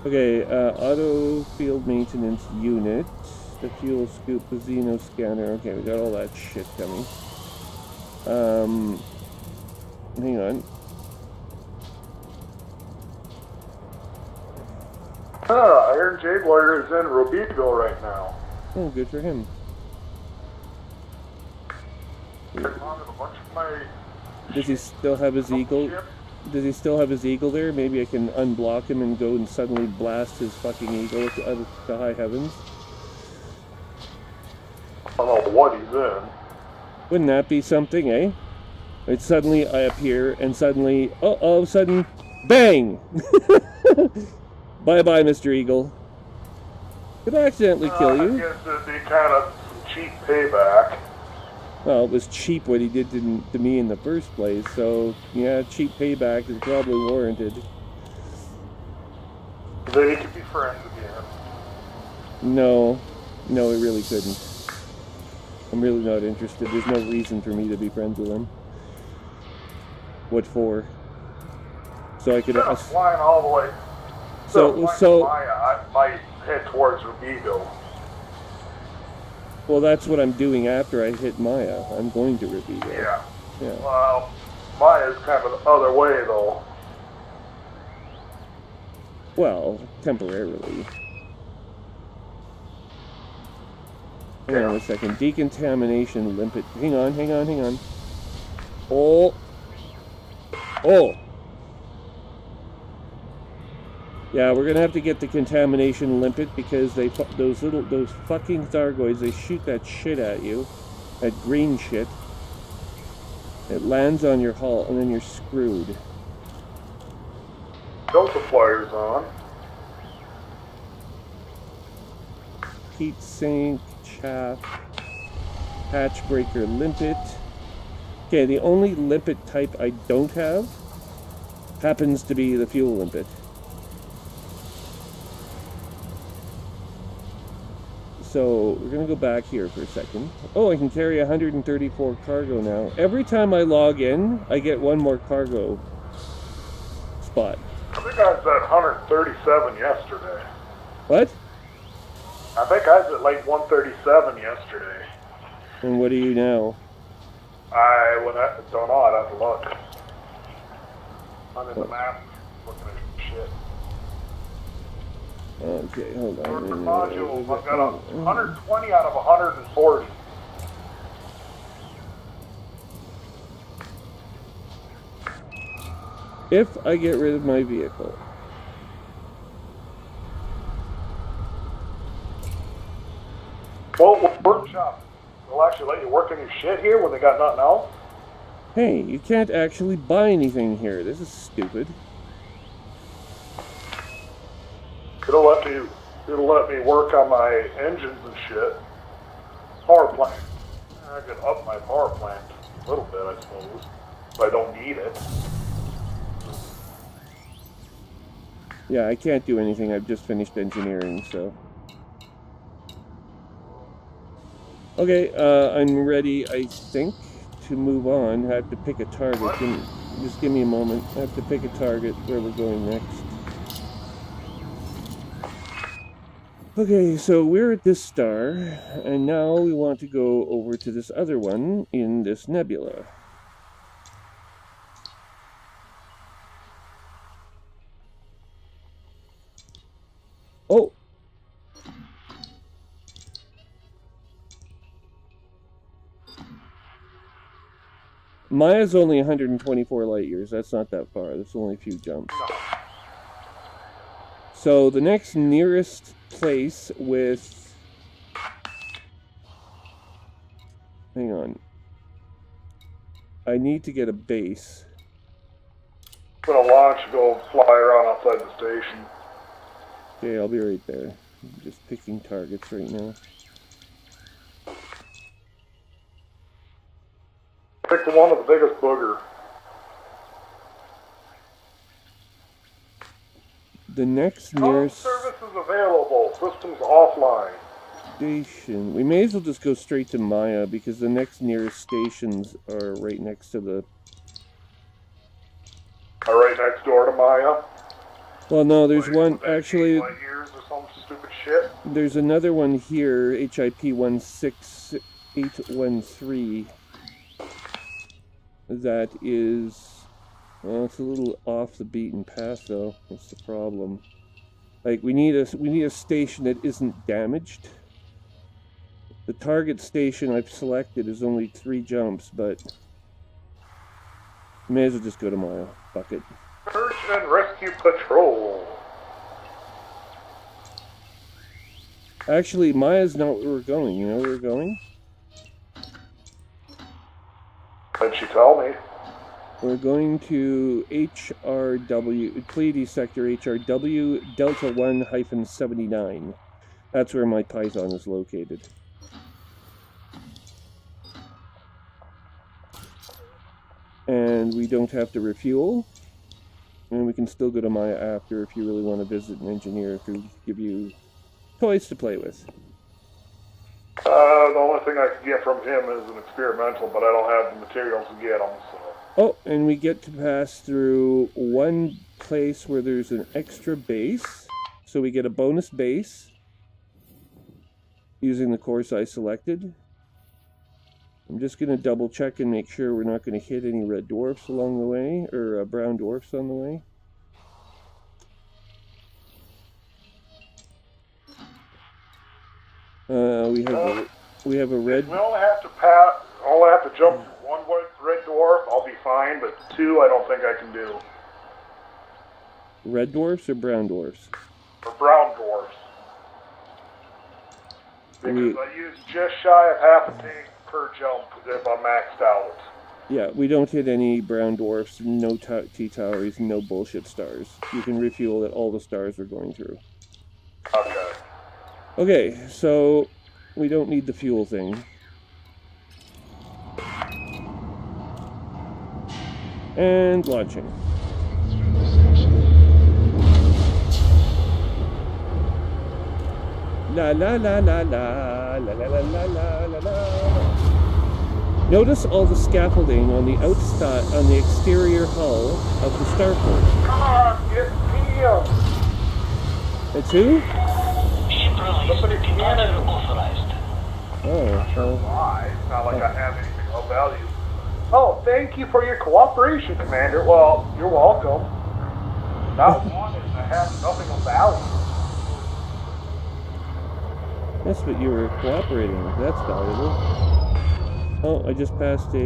Okay, auto field maintenance unit, the fuel scoop, the Xeno scanner. Okay, we got all that shit coming. Hang on. Iron Jade Warrior is in Robigo right now. Oh, good for him. I'm on a bunch of my Does he still have his eagle? ship. Does he still have his eagle there? Maybe I can unblock him and go and suddenly blast his fucking eagle out of the high heavens. I don't know what he's in. Wouldn't that be something, eh? It's suddenly I appear, and suddenly, all of a sudden, bang! Bye-bye, Mr. Eagle. Could I accidentally kill I you? guess it'd be kind of some cheap payback. Well, it was cheap what he did to me in the first place, so, yeah, cheap payback is probably warranted. Then he could be friends again. No, it really couldn't. I'm really not interested. There's no reason for me to be friends with him. What for? So I could... Instead of flying all the way. So Maya, I might head towards Robigo. well, that's what I'm doing after I hit Maya. I'm going to Robigo. Yeah. Yeah. Well, Maya's kind of the other way, though. Well, temporarily. Hang on a second. Decontamination limpet. Hang on. Oh. Oh. Yeah, we're gonna have to get the contamination limpet because those fucking Thargoids, they shoot that shit at you. That green shit. It lands on your hull and then you're screwed. Delta flyers on. Heat sink, chaff, hatch breaker limpet. Okay, the only limpet type I don't have happens to be the fuel limpet. So we're gonna go back here for a second. Oh, I can carry 134 cargo now. Every time I log in, I get one more cargo spot. I think I was at 137 yesterday. What? I think I was at like 137 yesterday. And what are you now? Don't know, I'd have to look. I'm in the map, looking at shit. Okay, hold on. Northern module, I've got 120 out of 140. If I get rid of my vehicle. Well, workshop. They'll actually let you work on your shit here when they got nothing else? Hey, you can't actually buy anything here. This is stupid. It'll let me work on my engines and shit. Power plant. I could up my power plant a little bit, I suppose. But I don't need it. Yeah, I can't do anything. I've just finished engineering, so. Okay, I'm ready, I think, to move on. I have to pick a target. Just give me a moment. I have to pick a target where we're going next. Okay, so we're at this star, and now we want to go over to this other one in this nebula. Oh! Maya's only 124 light years. That's not that far. That's only a few jumps. So the next nearest place with... Hang on. I need to get a base. I'm gonna launch and go fly around outside the station. Okay, I'll be right there. I'm just picking targets right now. Pick the one with the biggest booger. The next Phone nearest services available. Systems offline. station. We may as well just go straight to Maya because the next nearest stations are right next to the... Right next door to Maya. Well, no, there's one, actually, Light years or some stupid shit. there's another one here, HIP 16813, that is, well, it's a little off the beaten path, though. That's the problem. Like, we need a station that isn't damaged. The target station I've selected is only 3 jumps, but may as well just go to Maya. Fuck it. Search and rescue patrol. Actually, Maya's not where we're going. You know where we're going? Did she tell me? We're going to HRW, Pleiades Sector HRW Delta 1-79. That's where my Python is located. And we don't have to refuel. And we can still go to Maya after if you really want to visit an engineer who give you toys to play with. The only thing I can get from him is an experimental, but I don't have the materials to get them, so... Oh, and we get to pass through one place where there's an extra base. So we get a bonus base using the course I selected. I'm just going to double check and make sure we're not going to hit any red dwarfs along the way, or brown dwarfs on the way. We We have a red... only have to jump one red dwarf, I'll be fine, but 2, I don't think I can do. Red dwarfs or brown dwarfs? Or brown dwarfs. Because I use just shy of half a tank per jump if I'm maxed out. Yeah, we don't hit any brown dwarfs, no T-towers, no bullshit stars. You can refuel at all the stars we're going through. Okay. Okay, so we don't need the fuel thing. And launching. La la la la la la la la la la la. Notice all the scaffolding on the outside, on the exterior hull of the starport. Come on, get PM! It's who? Ship release. Departure authorized. Oh, well. Why? It's not like I have anything of value. Oh, thank you for your cooperation, Commander. Well, you're welcome. Not one is I have nothing of value. That's what you were cooperating with. That's valuable. Oh, I just passed a,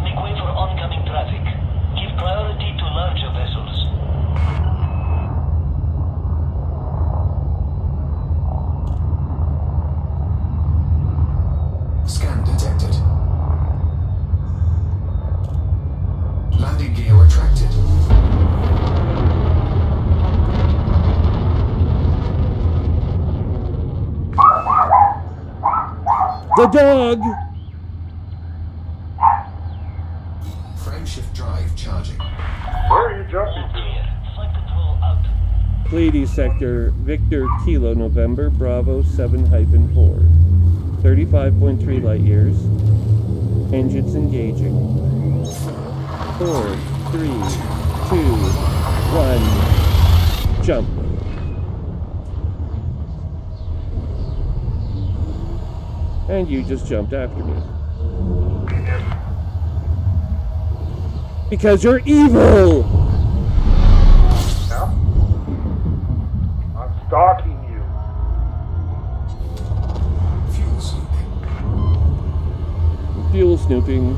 Make way for oncoming traffic. Give priority to larger vessels. Scan detected. Landing gear retracted. The dog! Frameshift drive charging. Where are you jumping All to? clear. Flight control out. Pleiades Sector, Victor Kilo November, Bravo 7-4. 35.3 light years. Engines engaging. 4, 3, 2, 1. Jump. And you just jumped after me. Because you're evil! Yeah? I'm stalking you. Fuel snooping. Fuel snooping.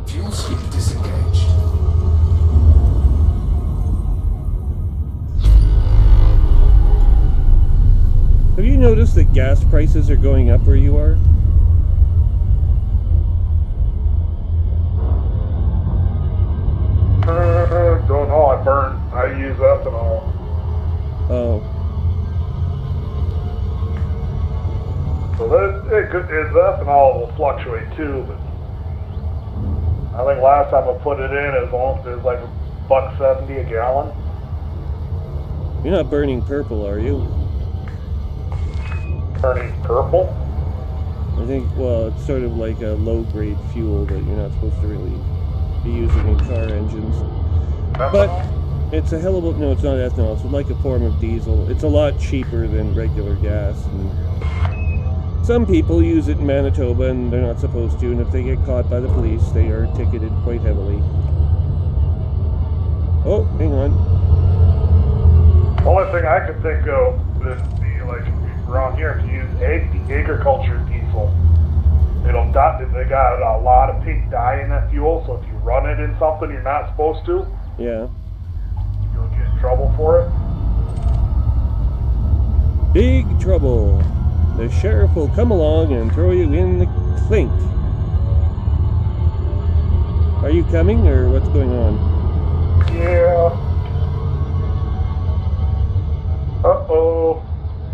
Fuel sweep disengaged. Have you noticed that gas prices are going up where you are? Don't know, I burn. I use ethanol. Oh. So ethanol will fluctuate too, but I think last time I put it in, it was like $1.70 a gallon. You're not burning purple, are you? Turning purple. I think, well, it's sort of like a low-grade fuel that you're not supposed to really be using in car engines. But it's a hell of a... No, it's not ethanol. It's like a form of diesel. It's a lot cheaper than regular gas. And some people use it in Manitoba, and they're not supposed to. And if they get caught by the police, they are ticketed quite heavily. Oh, hang on. The only thing I could think of is like around here to use agriculture diesel. They got a lot of pink dye in that fuel, so if you run it in something you're not supposed to, Yeah. you'll get in trouble for it. Big trouble. The sheriff will come along and throw you in the clink. Are you coming, or what's going on? Yeah. Uh-oh.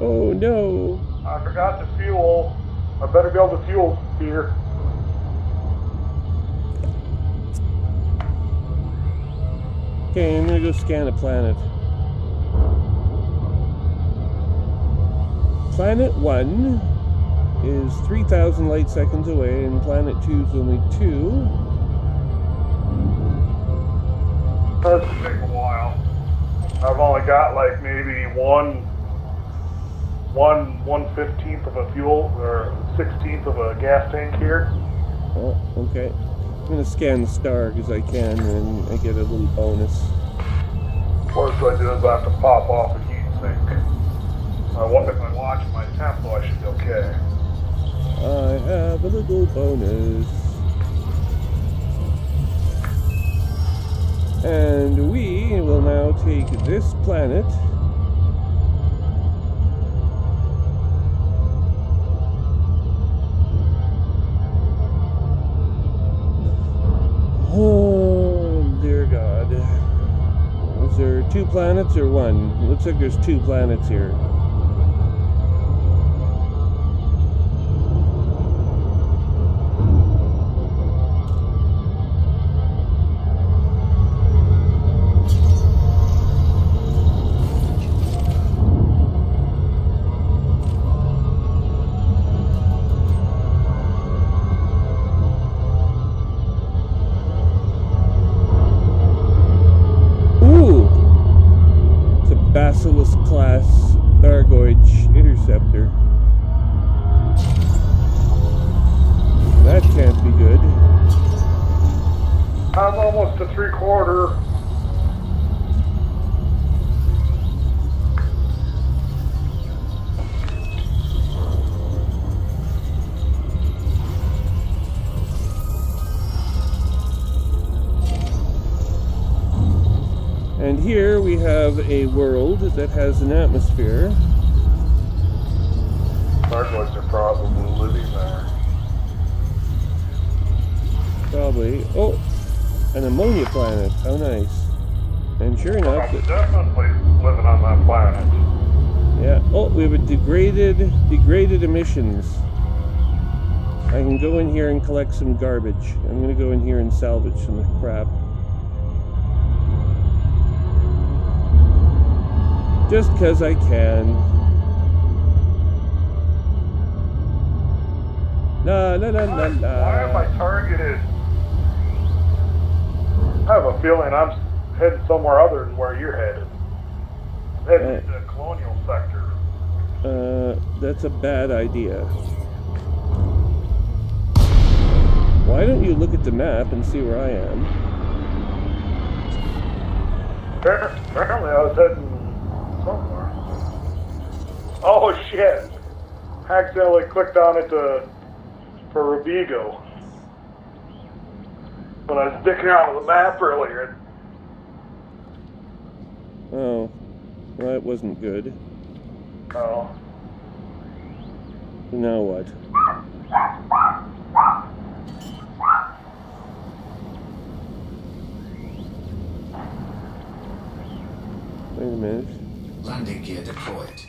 Oh, no. I forgot the fuel. I better be able to fuel here. Okay, I'm gonna go scan a planet. Planet 1 is 3,000 light seconds away, and Planet 2 is only 2. That's gonna take a while. I've only got like maybe one 1/15th of a fuel or 1/16th of a gas tank here. Oh, okay. I'm gonna scan the star because I can, and I get a little bonus. Worst I do is I have to pop off a heat sink. If I watch my tempo, I should be okay. I have a little bonus. And we will now take this planet. Oh, dear God. Is there 2 planets or 1? It looks like there's 2 planets here. Class Thargoid interceptor. That can't be good. I'm almost to 3/4. And here we have a world that has an atmosphere. Thargoids are probably living there. Probably. Oh, an ammonia planet. How nice. And sure enough, I'm definitely living on that planet. yeah. Oh, we have a degraded emissions. I can go in here and collect some garbage. I'm gonna go in here and salvage some crap. Just because I can. La la la la la. Why am I targeted? I have a feeling I'm heading somewhere other than where you're headed. I'm heading to the colonial sector. That's a bad idea. Why don't you look at the map and see where I am? Apparently I was heading somewhere. Oh shit! I accidentally clicked on it for Rubigo. When I was sticking out of the map earlier. Oh, well, that wasn't good. Oh. Now what? Wait a minute. Landing gear deployed.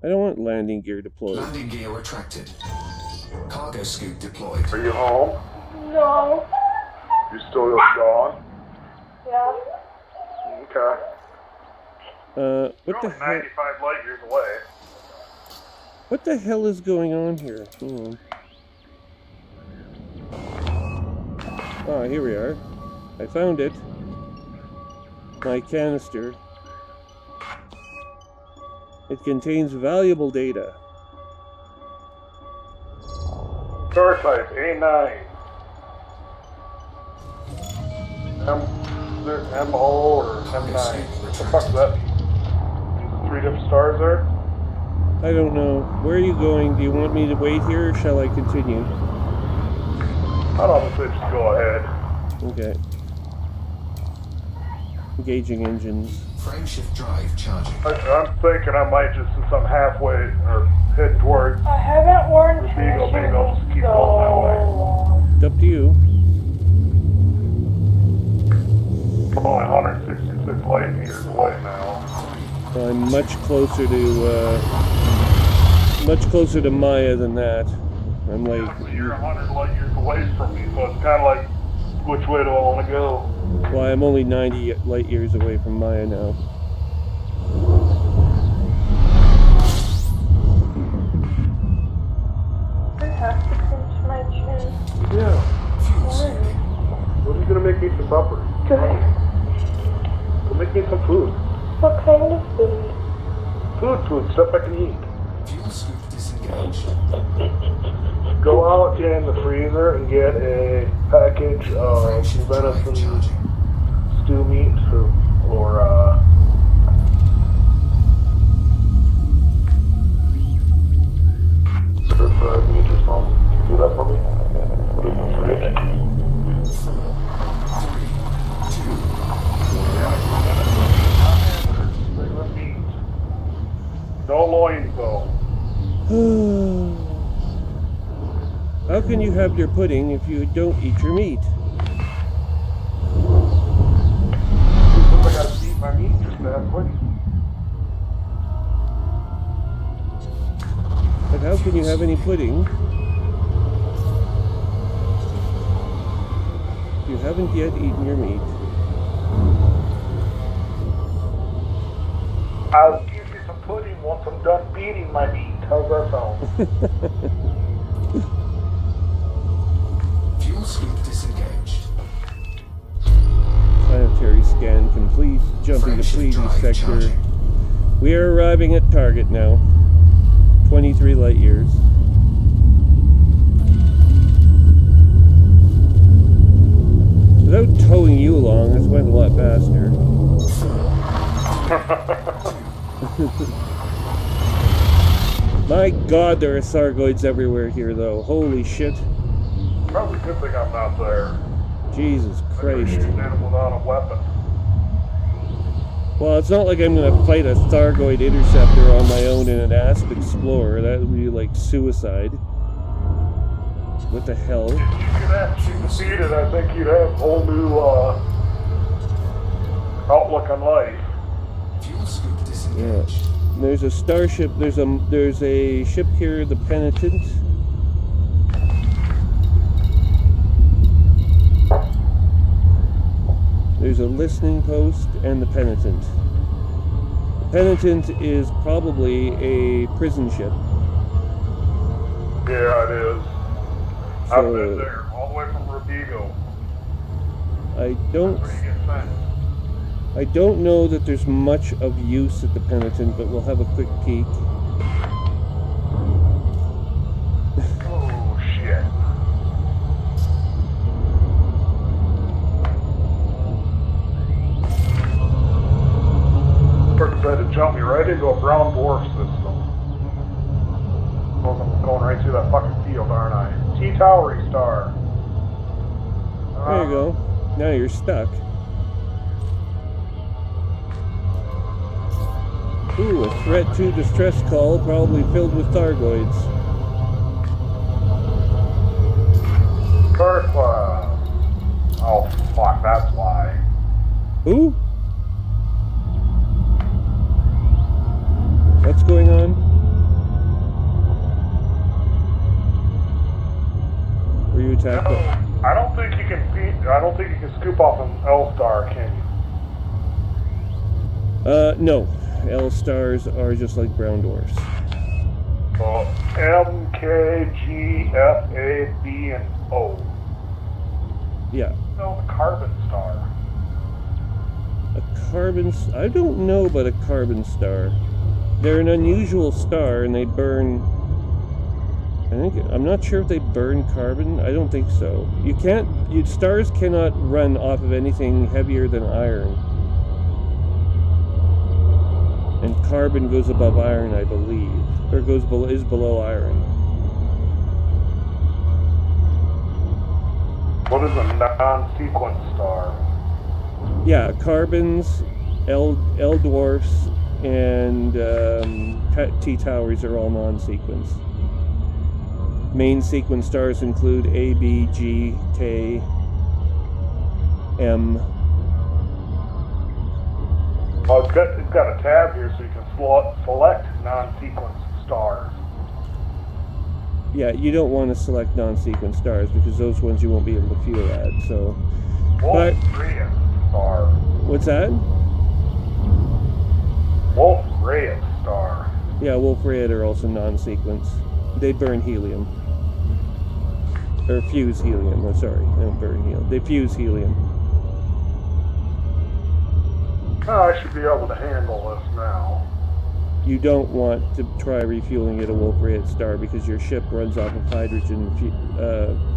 I don't want landing gear deployed. Landing gear retracted. Cargo scoop deployed. Are you home? No. You still gone? Yeah. Okay. What You're the only hell? 95 light years away. What the hell is going on here? Oh, here we are. I found it. My canister. It contains valuable data. Star type A9. MO or M9. What the fuck does that mean? 3 different stars there? I don't know. Where are you going? Do you want me to wait here, or shall I continue? I'd obviously just go ahead. Okay. Engaging engines. Frameshift drive charging. I'm thinking I might just, since I'm halfway, or heading towards I haven't worn Rubigo, maybe I'll just keep so going that way. long. It's up to you. I'm only 166 light years away now. I'm much closer to Maya than that. I'm like, But you're 100 light years away from me, so it's kind of like, which way do I want to go? well, I'm only 90 light years away from Maya now. I have to pinch my chin. Yeah. Fuel sweeping. What are you going to make me for supper? Good. Go make me some food. What kind of food? Food, stuff I can eat. Fuel scoop disengaged. Go out in the freezer and get a package of venison stew meat or stir-fried meat or something. Can you do that for me? Put it in the fridge. Regular meat. No loins though. How can you have your pudding if you don't eat your meat? Because I gotta eat my meat just to have pudding. But how can you have any pudding? You haven't yet eaten your meat. I'll give you some pudding once I'm done beating my meat. How's that sound? Fuel scoop disengaged. Planetary scan complete. Jumping to Friendship Pleiades drive sector. charging. We are arriving at target now. 23 light years. Without towing you along, this went a lot faster. My god, there are Sargoids everywhere here, though. Holy shit. Probably a good thing I'm not there. Jesus Christ. Shooting at him without a weapon. Well, it's not like I'm gonna fight a Sargoid interceptor on my own in an Asp Explorer. That would be like suicide. What the hell? If you could actually defeat it, I think you'd have a whole new outlook on life. Fuel scoop Yeah. disengaged. There's a starship. There's a ship here, the Penitent. There's a listening post and the Penitent. The Penitent is probably a prison ship. Yeah, it is. I've So- been there, all the way from Robigo. I don't Where you get sent. I don't know that there's much of use at the Penitent, but we'll have a quick peek. Oh, shit. Person tried to jump me right into a brown dwarf system. Suppose I'm going right through that fucking field, aren't I? T-Towery star. There you go. Now you're stuck. Ooh, a threat to distress call, probably filled with Thargoids. Curse class. Oh, fuck, that's why. Who? What's going on? Were you attacked? No, I don't think you can beat. I don't think you can scoop off an L-star, can you? No. L-stars are just like brown dwarfs. So M, K, G, F, A, B, and O. Yeah. No, the carbon star. A carbon... I don't know about a carbon star. They're an unusual star and they burn... I'm not sure if they burn carbon. I don't think so. You can't... Stars cannot run off of anything heavier than iron. And carbon goes above iron, I believe. Or is below iron. What is a non-sequence star? Yeah, carbons, L dwarfs, and T-towers are all non-sequence. Main sequence stars include A, B, G, K, M. Oh, it's got a tab here so you can select non-sequence stars. Yeah, you don't want to select non-sequence stars because those ones you won't be able to fuel at. So, Wolf-Rayet star. what's that? Wolf-Rayet star. Yeah, Wolf-Rayet are also non-sequence. They burn helium. Or fuse helium. Oh, sorry, they don't burn helium. They fuse helium. Oh, I should be able to handle this now. you don't want to try refueling at a Wolf Rayet star because your ship runs off of hydrogen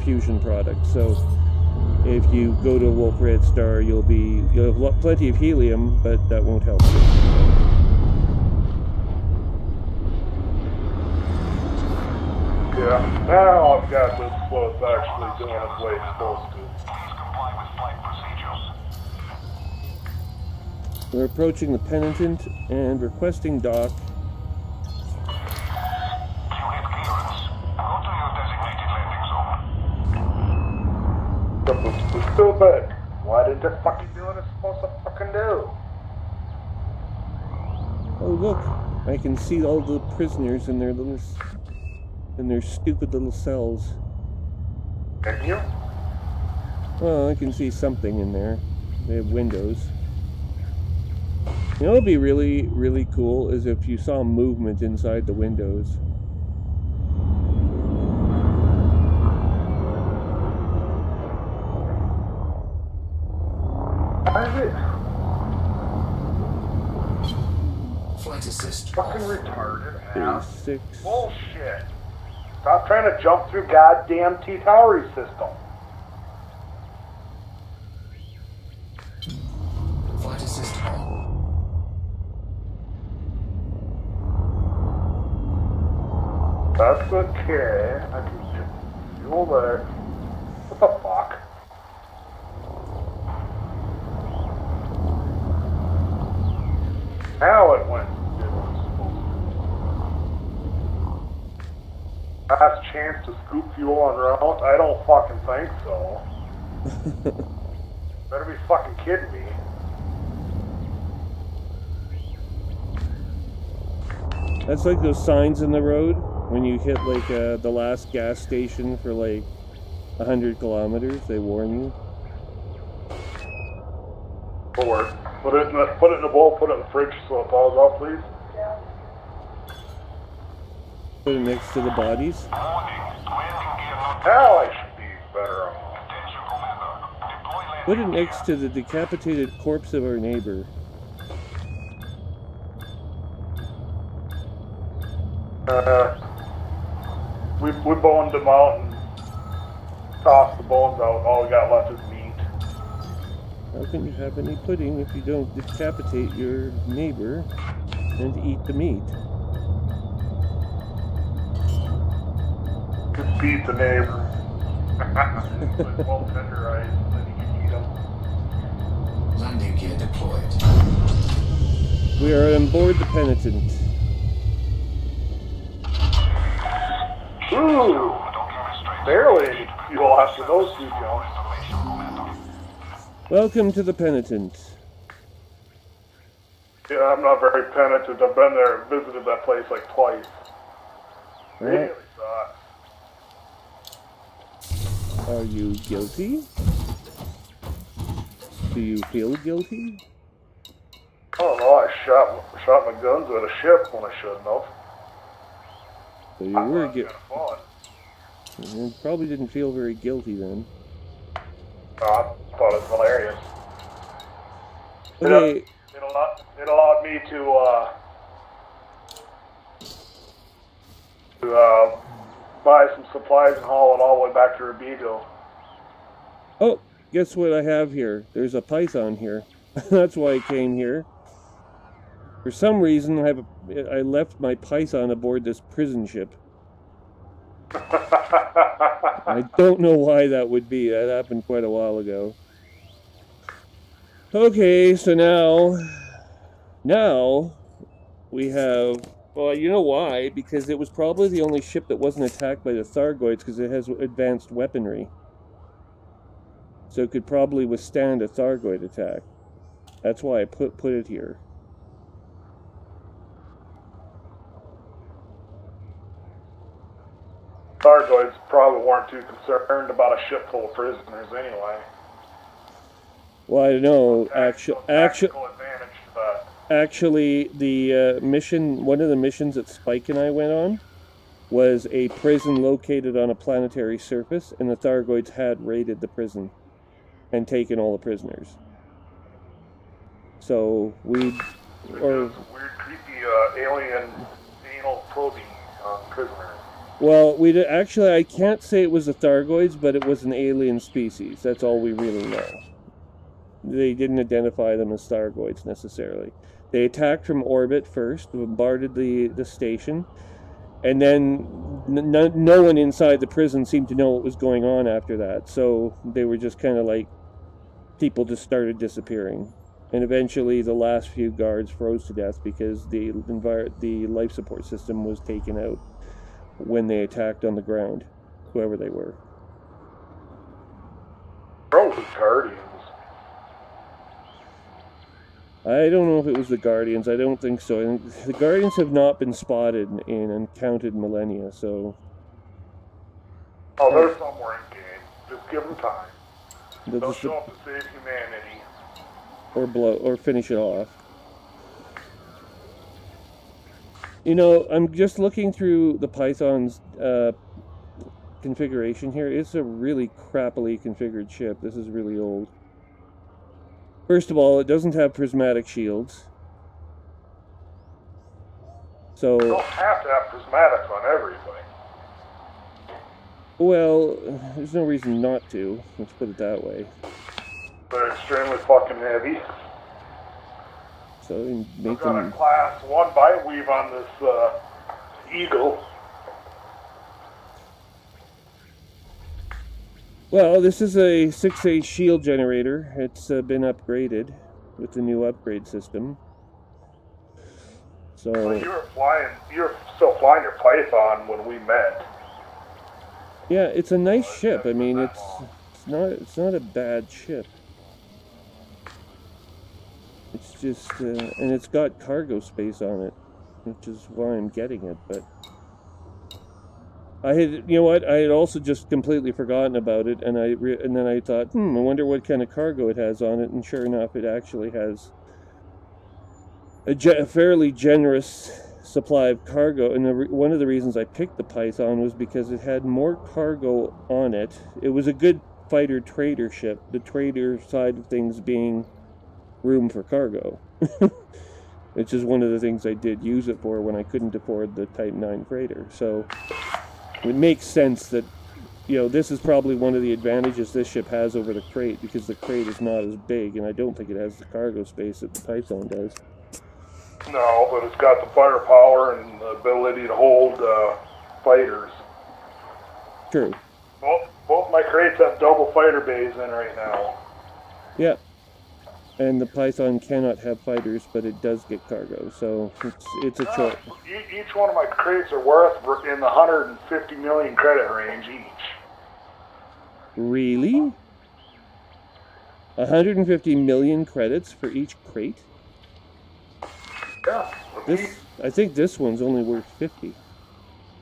fusion products. So if you go to a Wolf Rayet star, you'll have plenty of helium, but that won't help you. Yeah, now I've got this what's actually doing its way it's supposed to. Please comply with flight procedures. We're approaching the Penitent and requesting dock. You get clearance. Go to your designated landing zone. It's stupid. Why did they fucking do what it's supposed to fucking do? Oh look, I can see all the prisoners in their stupid little cells. Can you? Well, I can see something in there. They have windows. You know what would be really, really cool is if you saw movement inside the windows. Flight assist. Fucking retarded ass. 36. Bullshit. Stop trying to jump through goddamn T-Towery system. Flight assist on. That's okay. I can just fuel there. What the fuck? Now it went. Last chance to scoop fuel on route? I don't fucking think so. Better be fucking kidding me. That's like those signs in the road when you hit like the last gas station for like 100 kilometers. They warn you. Forward. Put it in the bowl. Put it in the fridge so it thaws out, please. Yeah. Put it next to the bodies. Now I should be better off. Put it next to the decapitated corpse of our neighbor. We boned them out and tossed the bones out. All we got left is meat. How can you have any pudding if you don't decapitate your neighbor and eat the meat? Just beat the neighbor. But well tenderized, and then you can eat them. Landing gear deployed. We are on board the Penitent. Ooh! Barely fuel after those two jumps. Welcome to the Penitent. Yeah, I'm not very penitent. I've been there, visited that place like twice. Really sucks. Are you guilty? Do you feel guilty? I don't know, I shot my guns at a ship when I shouldn't have. So you were Kind of fun. You probably didn't feel very guilty then. I thought it was hilarious. Okay. It allowed me to buy some supplies and haul it all the way back to Rubigo. Oh, guess what I have here? There's a python here. That's why I came here. For some reason, I left my python aboard this prison ship. I don't know why that would be. That happened quite a while ago. Okay, so now we have, well, you know why? Because it was probably the only ship that wasn't attacked by the Thargoids because it has advanced weaponry. So it could probably withstand a Thargoid attack. That's why I put it here. Thargoids probably weren't too concerned about a ship full of prisoners anyway. Well, I don't know. Tactical advantage to that. Actually, the mission, one of the missions that Spike and I went on, was a prison located on a planetary surface, and the Thargoids had raided the prison and taken all the prisoners. So we, There's some weird creepy alien anal probing prisoner. Well, actually, I can't say it was the Thargoids, but it was an alien species. That's all we really know. They didn't identify them as Thargoids necessarily. They attacked from orbit first, bombarded the station, and then no one inside the prison seemed to know what was going on after that. So they were just kind of like, people just started disappearing. And eventually the last few guards froze to death because the life support system was taken out when they attacked on the ground, whoever they were. Probably Guardians. I don't know if it was the Guardians. I don't think so. The Guardians have not been spotted in uncounted millennia, so... Oh, they're somewhere in game. Just give them time. They'll They'll show up to save humanity. Or finish it off. You know, I'm just looking through the Python's configuration here. It's a really crappily configured ship. This is really old. First of all, it doesn't have prismatic shields. So... You don't have to have prismatics on everything. Well, there's no reason not to. Let's put it that way. They're extremely fucking heavy. So you We've make got them... a class 1 Bitewave on this Eagle. Well, this is a 6A shield generator. It's been upgraded with the new upgrade system. So You were still flying your Python when we met. yeah, it's a nice ship. I mean, it's not a bad ship. It's just and it's got cargo space on it, which is why I'm getting it. But I had also just completely forgotten about it, and then I thought, I wonder what kind of cargo it has on it, and sure enough, it actually has a fairly generous supply of cargo. And one of the reasons I picked the Python was because it had more cargo on it. It was a good fighter trader ship, the trader side of things being room for cargo. Which is one of the things I did use it for when I couldn't afford the Type 9 freighter. So it makes sense that, this is probably one of the advantages this ship has over the crate, because the crate is not as big, and I don't think it has the cargo space that the Python does. No, but it's got the firepower and the ability to hold fighters. True. Both my crates have double fighter bays in right now. Yeah. And the Python cannot have fighters, but it does get cargo, so it's a choice. Each one of my crates are worth in the 150 million credit range each. Really? 150 million credits for each crate? Yeah. I think this one's only worth 50.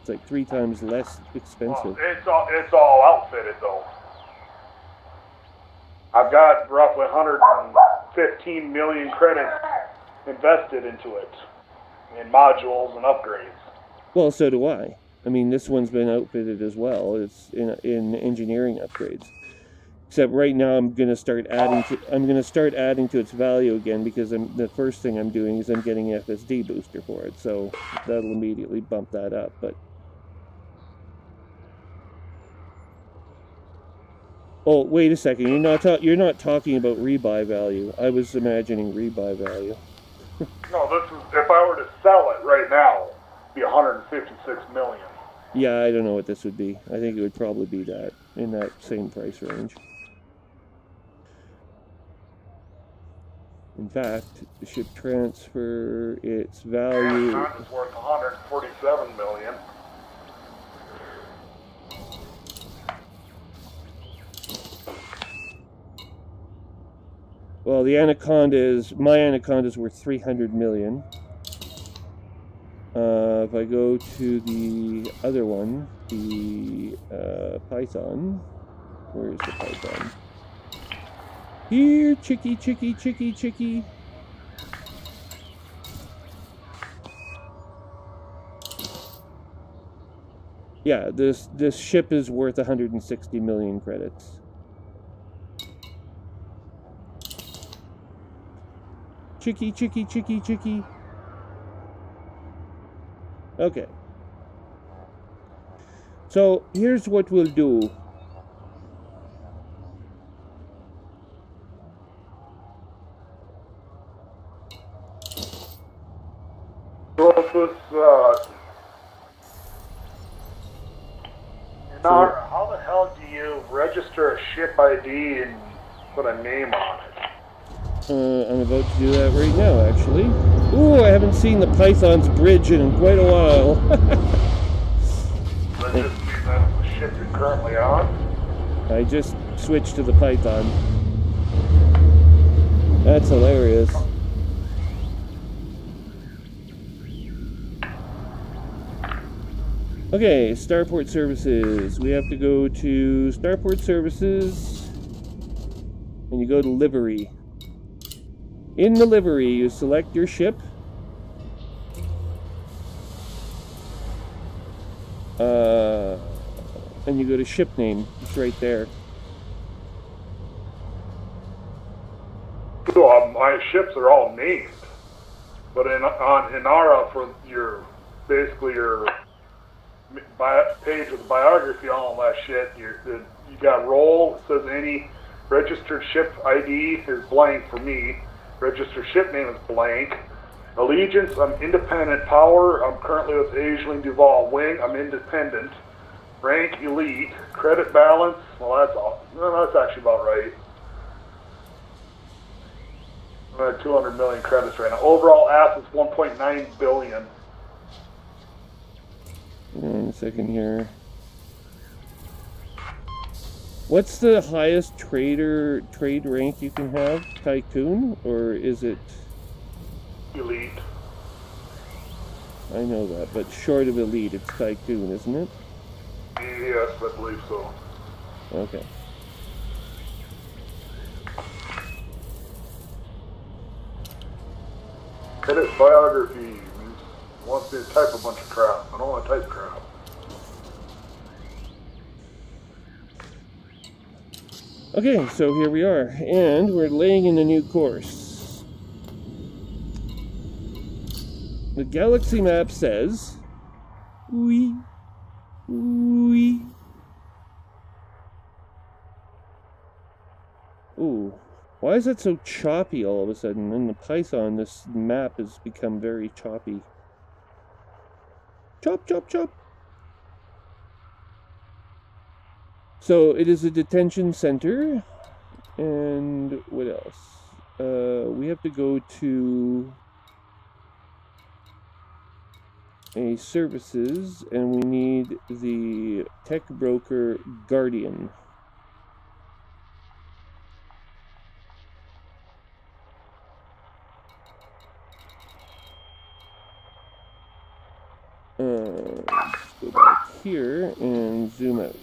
It's like 3 times less expensive. Well, it's all outfitted though. I've got roughly 115 million credits invested into it in modules and upgrades. Well, so do I. I mean, this one's been outfitted as well. It's in engineering upgrades. Except right now, I'm going to start adding to its value again, because the first thing I'm doing is I'm getting an FSD booster for it. So that'll immediately bump that up. But oh, wait a second. You're not talking about rebuy value. I was imagining rebuy value. No, this is, if I were to sell it right now, it'd be 156 million. Yeah, I don't know what this would be. I think it would probably be that, in that same price range. In fact, it should transfer its value. Anaconda is worth 147 million. Well, my Anaconda's worth 300 million. If I go to the other one, the Python, where is the Python? Here, chickie, chickie, chickie, chickie. Yeah, this ship is worth 160 million credits. Chickie, chickie, chickie, chickie. Okay. So here's what we'll do. So if this, Inara, how the hell do you register a ship ID and put a name on it? I'm about to do that right now, actually. Ooh, I haven't seen the Python's bridge in quite a while. Does that just mean that's the ship you're currently on? I just switched to the Python. That's hilarious. Okay, Starport Services. We have to go to Starport Services, and you go to Livery. In the livery, you select your ship. And you go to ship name. It's right there. So my ships are all named, but on Inara for your basically your page with the biography, all that shit, you got role. It says any registered ship ID is blank for me. Registered ship name is blank. Allegiance, I'm independent. Power, I'm currently with Aisling Duval. Wing, I'm independent. Rank, elite. Credit balance, well, that's all. No, that's actually about right. I'm at 200 million credits right now. Overall assets, 1.9 billion. One second here. What's the highest trade rank you can have? Tycoon, or is it Elite? I know that, but short of elite, it's Tycoon, isn't it? Yes, I believe so. Okay. Credit biography means wants me to type a bunch of crap. I don't want to type crap. Okay, so here we are, and we're laying in a new course. The galaxy map says, wee, wee. Ooh, why is that so choppy all of a sudden? In the Python, this map has become very choppy. Chop, chop, chop. So it is a detention center, and what else? We have to go to a services, and we need the tech broker Guardian. Let's go back here and zoom out.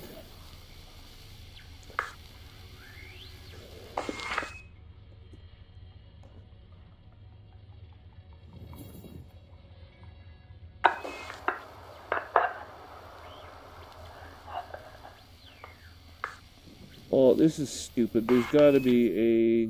Oh, this is stupid. There's got to be a...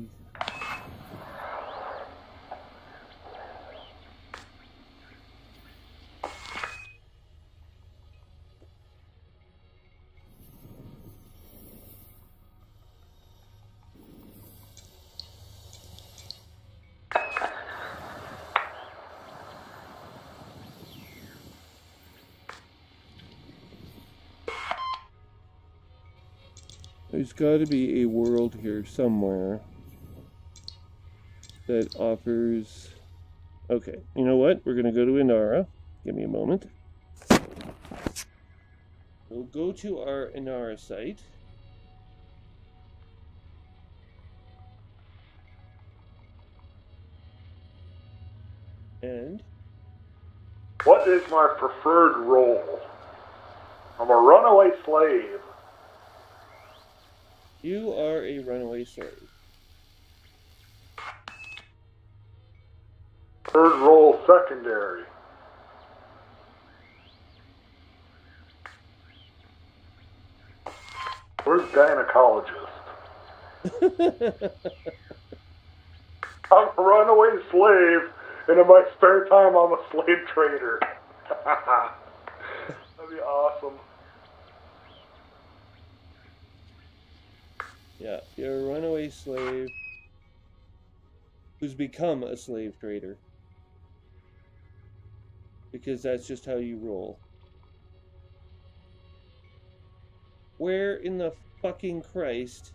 There's got to be a world here somewhere that offers... Okay, you know what? We're going to go to Inara. Give me a moment. We'll go to our Inara site. And... What is my preferred role? I'm a runaway slave. You are a runaway slave. Third role, secondary. Where's gynecologist? I'm a runaway slave, and in my spare time, I'm a slave trader. That'd be awesome. Yeah, you're a runaway slave who's become a slave trader. Because that's just how you roll. Where in the fucking Christ?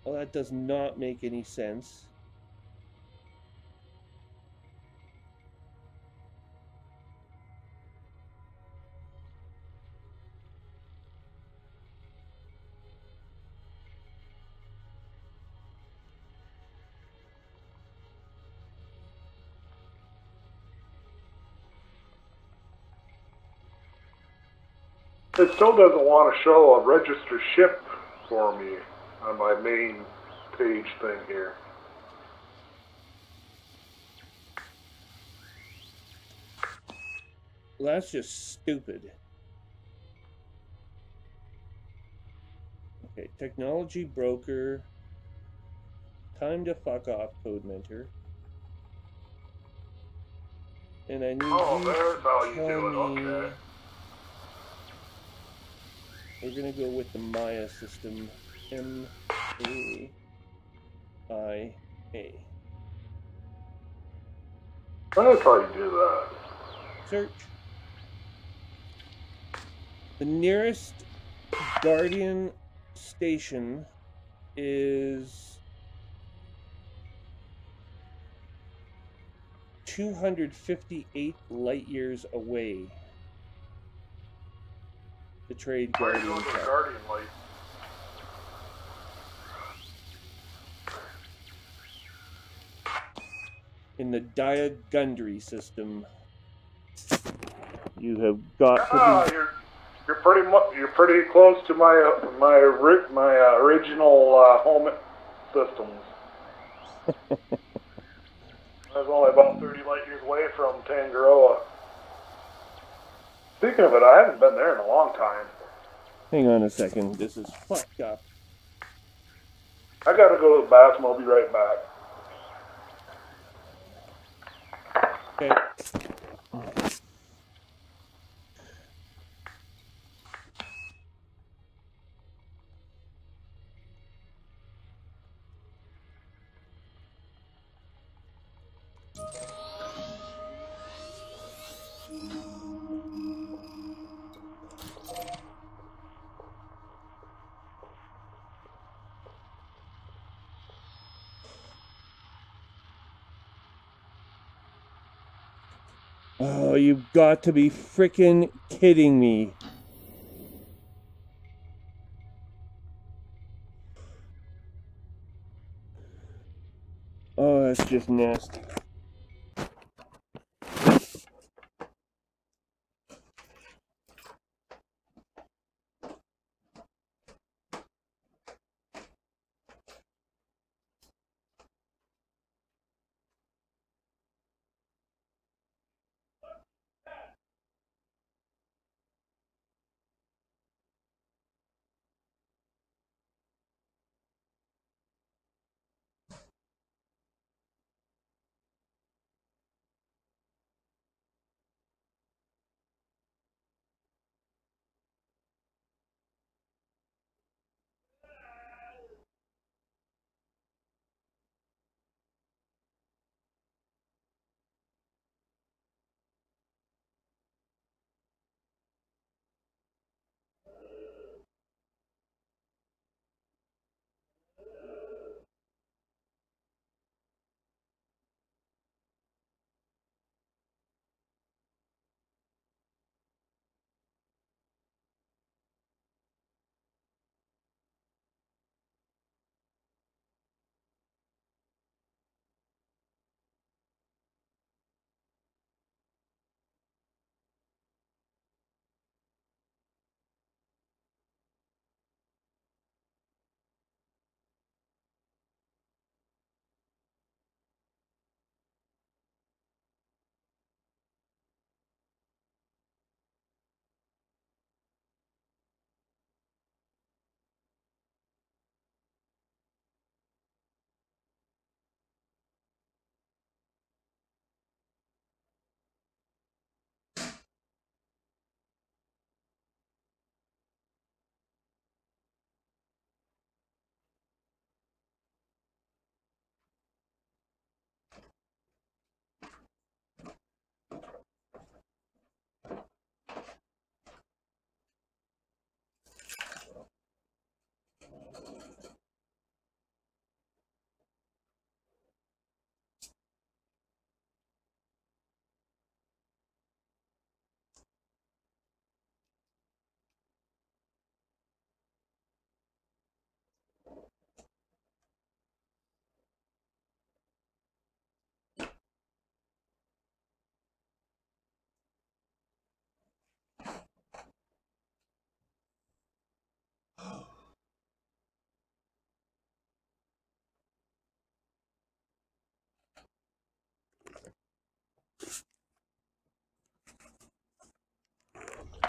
Well, that does not make any sense. It still doesn't want to show a register ship for me on my main page thing here. Well, that's just stupid. Okay, technology broker. Time to fuck off, Code Mentor. And I need you there's how you to tell do it, me... okay. We're gonna go with the Maya system. M-A-I-A. That's how you do that. Search. The nearest Guardian station is 258 light years away. The trade Why are you Guardian going to the tech. Guardian light? In the Diagundry system. You have got Ah, to be... you're pretty close to my original home systems. I was only about 30 light years away from Tangaroa. Speaking of it, I haven't been there in a long time. Hang on a second. This is fucked up. I gotta go to the bathroom. I'll be right back. Okay. Oh, you've got to be freaking kidding me. Oh, that's just nasty.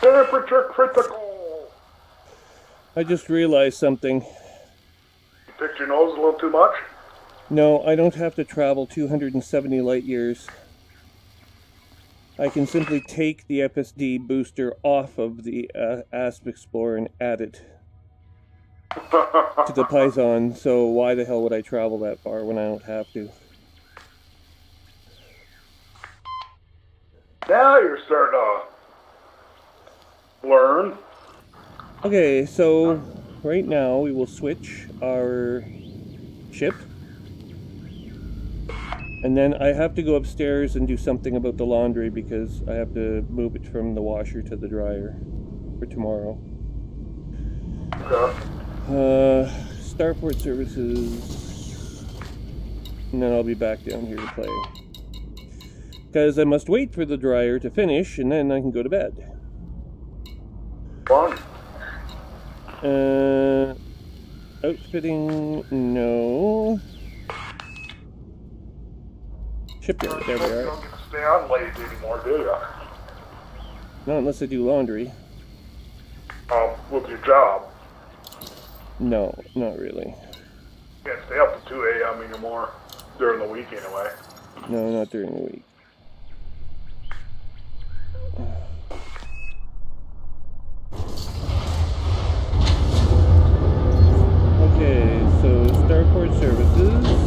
Temperature critical. I just realized something. You picked your nose a little too much? No, I don't have to travel 270 light years. I can simply take the FSD booster off of the Asp Explorer and add it to the Python, so why the hell would I travel that far when I don't have to? Now you're starting to learn. Okay, so right now we will switch our ship. And then I have to go upstairs and do something about the laundry because I have to move it from the washer to the dryer for tomorrow. Okay. Starport services. And then I'll be back down here to play. Because I must wait for the dryer to finish and then I can go to bed. Fun. Outfitting, no. Shipyard, there we You are. don't get to stay on late anymore, do you? Not unless I do laundry. With your job. No, not really. You can't stay up to 2 a.m. anymore. During the week, anyway. No, not during the week. Okay, so Starport services.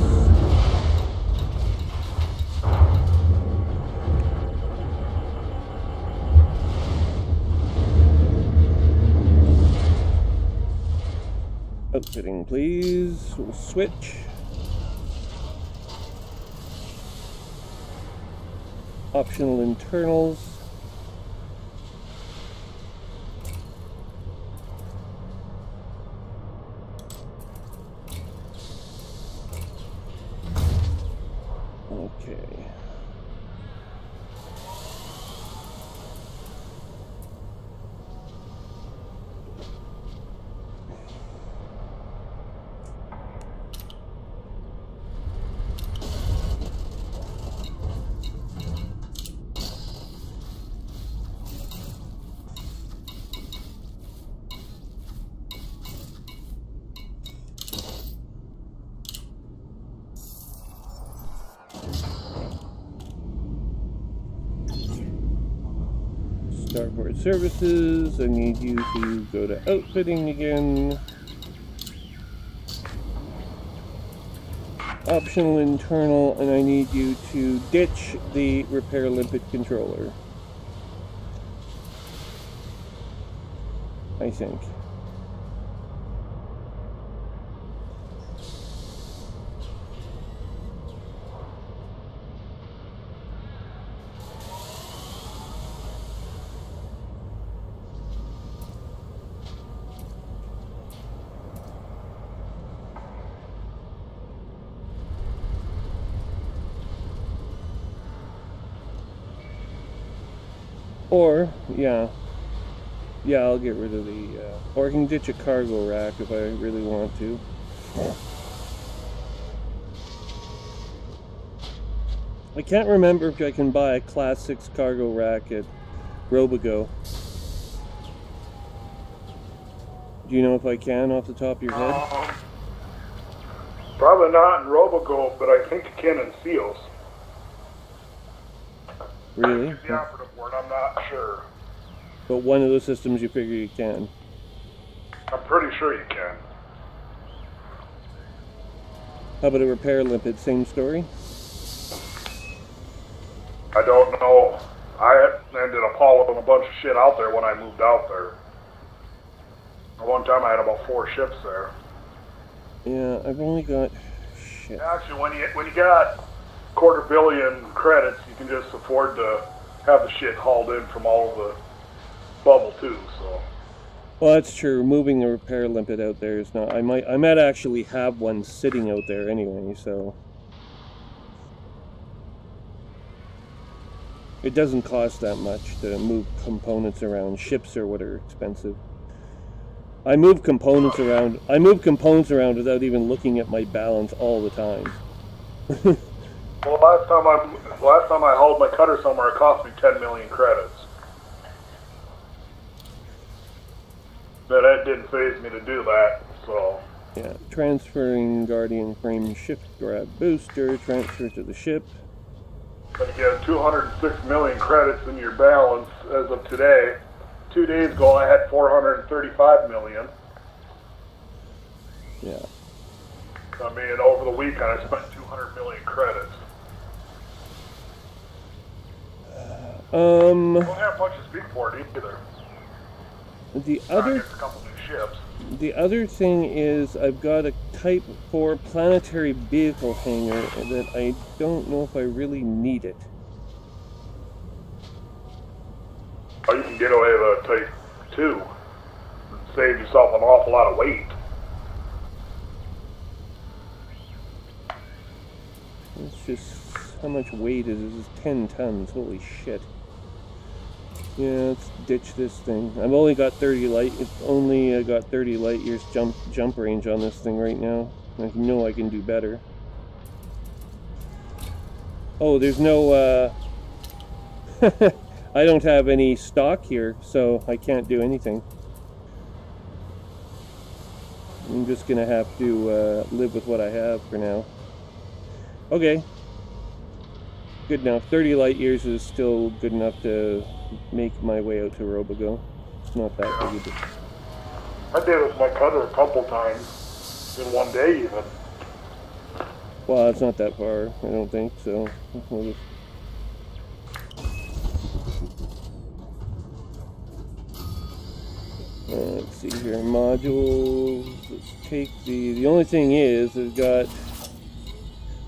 Outfitting, please. We'll switch. Optional internals. Okay. Starport services, I need you to go to outfitting again. Optional internal, and I need you to ditch the repair limpet controller. I think. Or, yeah, I'll get rid of the, or I can ditch a cargo rack if I really want to. I can't remember if I can buy a Class 6 cargo rack at Robogo. Do you know if I can off the top of your head? Probably not in Robogo, but I think you can in Seals. Really? The operative word, I'm not sure. But one of those systems you figure you can. I'm pretty sure you can. How about a repair limpet? Same story? I don't know. I ended up hauling a bunch of shit out there when I moved out there. At one time I had about 4 ships there. Yeah, I've only got... shit. Actually, when you got $250 million credits, you can just afford to have the shit hauled in from all of the bubble too, so. Well, that's true. Moving the repair limpet out there is not... I might actually have one sitting out there anyway, so... It doesn't cost that much to move components around. Ships are what are expensive. I move components around without even looking at my balance all the time. Well, last time I hauled my cutter somewhere, it cost me 10 million credits. But it didn't faze me to do that, so. Yeah, transferring Guardian frame shift grab booster, transfer to the ship. And again, 206 million credits in your balance as of today. 2 days ago, I had 435 million. Yeah. I mean, over the weekend, I spent 200 million credits. I don't have much to speak for it either. The Trying to other. get a couple new ships. The other thing is I've got a Type 4 planetary vehicle hangar that I don't know if I really need it. Oh, you can get away with a Type 2 and save yourself an awful lot of weight. It's just, how much weight is it? It's 10 tons, holy shit. Yeah, let's ditch this thing. I've only got 30 light. It's only got 30 light years jump range on this thing right now. I know I can do better. Oh, there's no. I don't have any stock here, so I can't do anything. I'm just gonna have to live with what I have for now. Okay. Good enough. 30 light years is still good enough to make my way out to Robogo. It's not that big a deal. I did it with my cutter a couple times in one day even. Well, it's not that far, I don't think, so we'll just... let's see here, modules, let's take the only thing is, we've got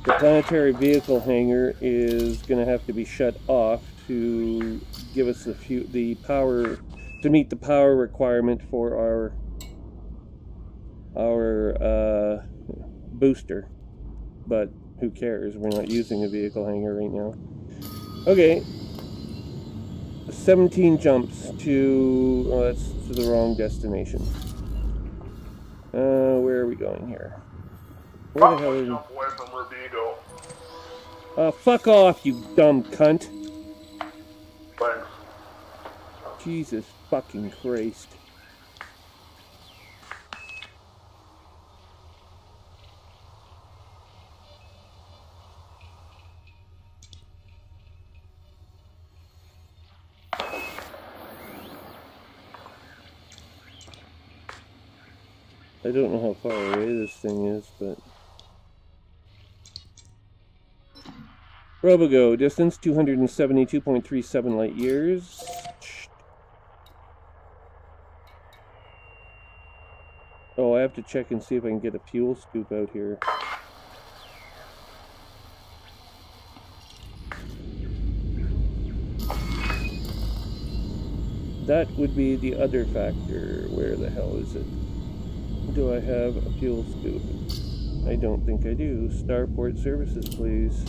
the planetary vehicle hangar is going to have to be shut off to give us the power, to meet the power requirement for our booster. But who cares? We're not using a vehicle hangar right now. Okay. 17 jumps to... oh, that's to the wrong destination. Where are we going here? Where the hell is... jump away from Robigo. Fuck off, you dumb cunt. Thanks. Jesus fucking Christ. I don't know how far away this thing is, but... Robogo, distance 272.37 light years. Oh, I have to check and see if I can get a fuel scoop out here. That would be the other factor. Where the hell is it? Do I have a fuel scoop? I don't think I do. Starport services, please.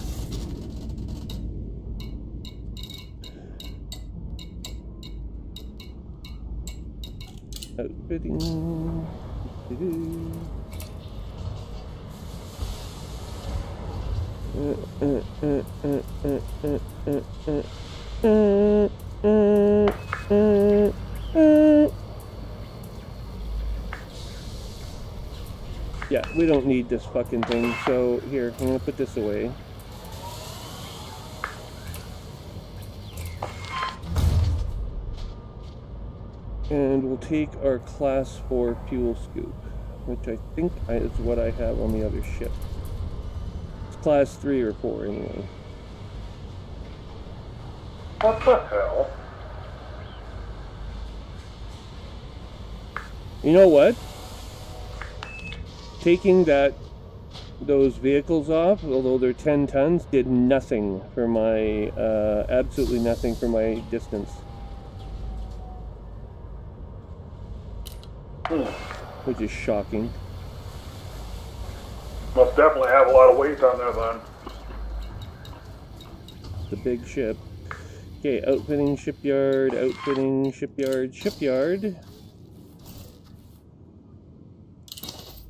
Outfitting. Yeah, we don't need this fucking thing, so here, I'm gonna put this away. And we'll take our class 4 fuel scoop, which I think is what I have on the other ship. It's class 3 or 4 anyway. What the hell? You know what? Taking those vehicles off, although they're 10 tons, did nothing for my, absolutely nothing for my distance. Which is shocking. Must definitely have a lot of weight on there then. The big ship. Okay, outfitting shipyard, outfitting shipyard, shipyard.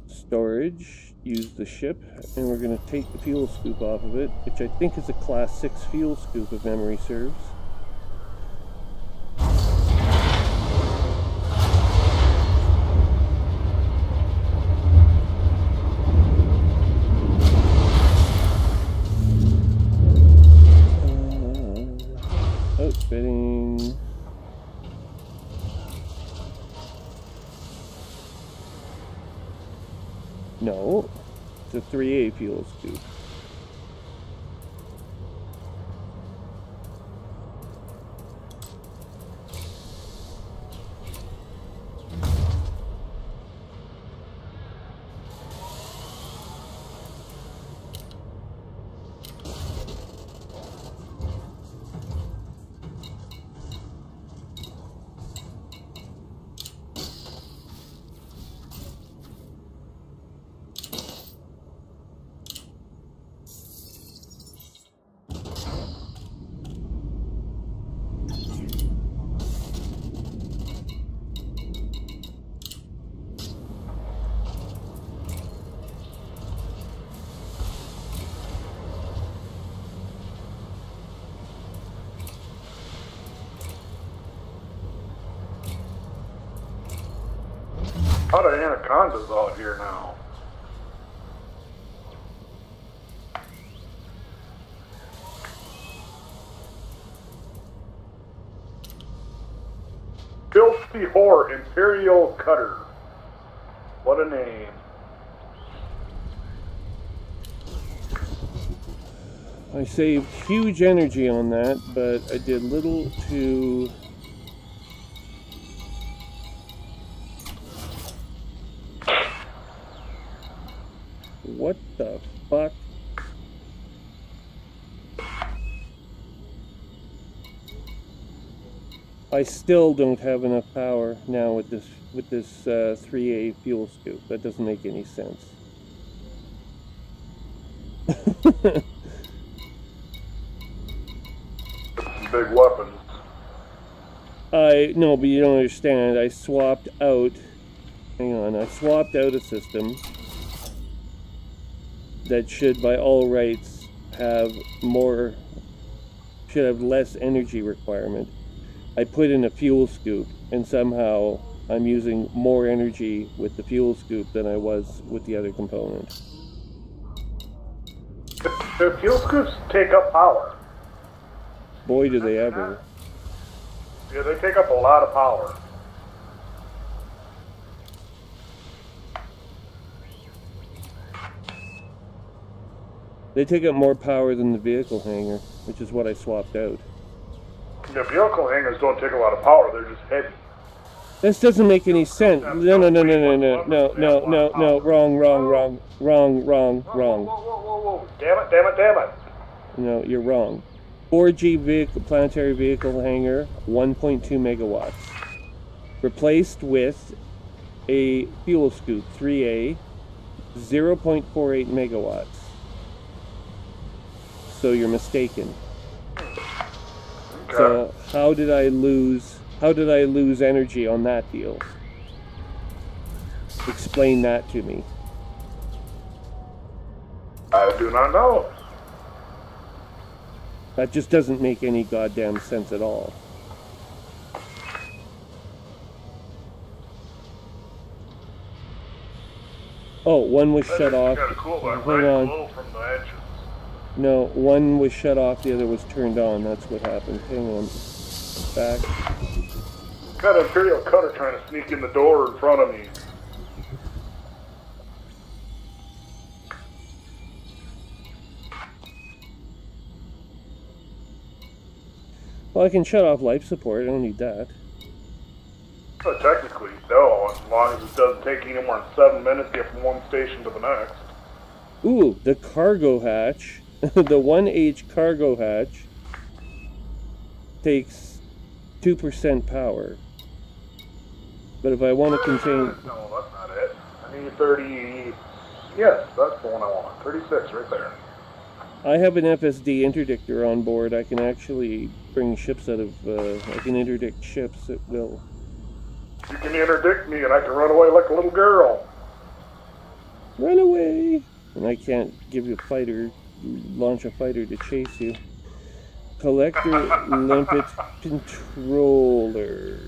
Storage, use the ship, and we're going to take the fuel scoop off of it, which I think is a class 6 fuel scoop if memory serves. No, it's a 3A fuel scoop. A lot of anacondas out here now. Filthy Whore Imperial Cutter. What a name. I saved huge energy on that, but I did little to... What the fuck? I still don't have enough power now with this 3A fuel scoop. That doesn't make any sense. Big weapons. No, but you don't understand. I swapped out. Hang on. I swapped out a system that should, by all rights, have less energy requirement. I put in a fuel scoop, and somehow I'm using more energy with the fuel scoop than I was with the other component. The fuel scoops take up power. Boy, do they ever. Yeah, they take up a lot of power. They take up more power than the vehicle hangar, which is what I swapped out. The vehicle hangers don't take a lot of power, they're just heavy. This doesn't make any sense. No, wrong. Whoa. Damn it. No, you're wrong. 4G vehicle, planetary vehicle hangar, 1.2 megawatts. Replaced with a fuel scoop, 3A, 0.48 megawatts. So you're mistaken. Okay. So how did I lose energy on that deal? Explain that to me. I do not know. That just doesn't make any goddamn sense at all. Oh, one was shut off. Cool, Hang on. from the edges. No, one was shut off, the other was turned on. That's what happened. Hang on. Back. Got an Imperial Cutter trying to sneak in the door in front of me. Well, I can shut off life support. I don't need that. Well, technically, no, as long as it doesn't take any more than 7 minutes to get from one station to the next. Ooh, the cargo hatch. The 1H cargo hatch takes 2% power. But if I want to contain... No, that's not it. I need 30... Yes, that's the one I want. 36, right there. I have an FSD interdictor on board. I can actually bring ships out of... I can interdict ships at will. You can interdict me and I can run away like a little girl. Run away! And I can't give you a fighter... launch a fighter to chase you. Collector limpet controller.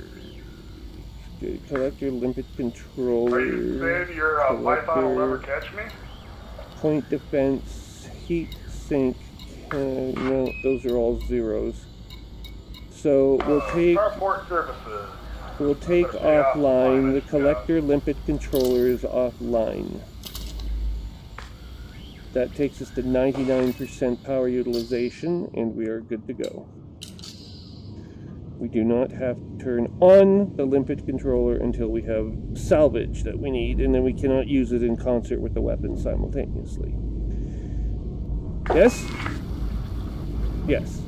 Collector limpet controller. Are you saying your Python will never catch me? Point defense, heat sink. No, those are all zeros. So we'll take. Starport services. We'll take offline. The collector limpet controller is offline. That takes us to 99% power utilization, and we are good to go. We do not have to turn on the limpet controller until we have salvage that we need, and then we cannot use it in concert with the weapon simultaneously. Yes? Yes.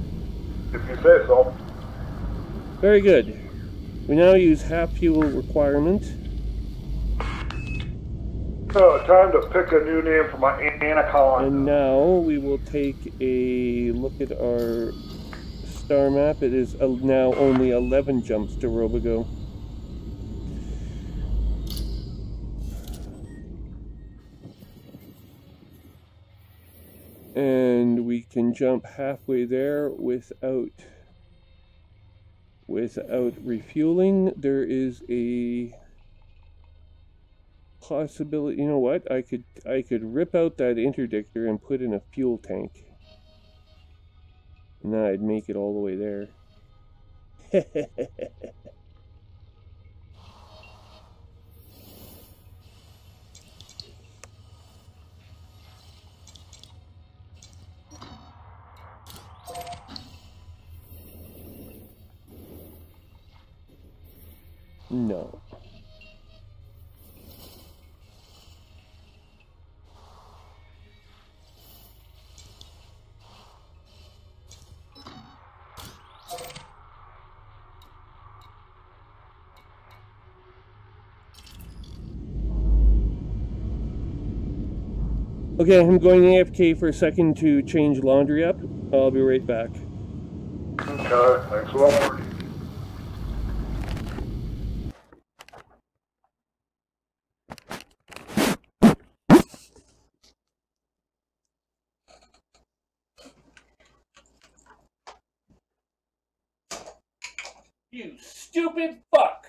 If you say so. Very good. We now use half fuel requirement. So, time to pick a new name for my Anaconda. And now we will take a look at our star map. It is now only 11 jumps to Robigo. And we can jump halfway there without refueling. There is a possibility. You know what? I could rip out that interdictor and put in a fuel tank. And then I'd make it all the way there. No. Okay, I'm going AFK for a second to change laundry up. I'll be right back. Okay, thanks a lot. You stupid fuck!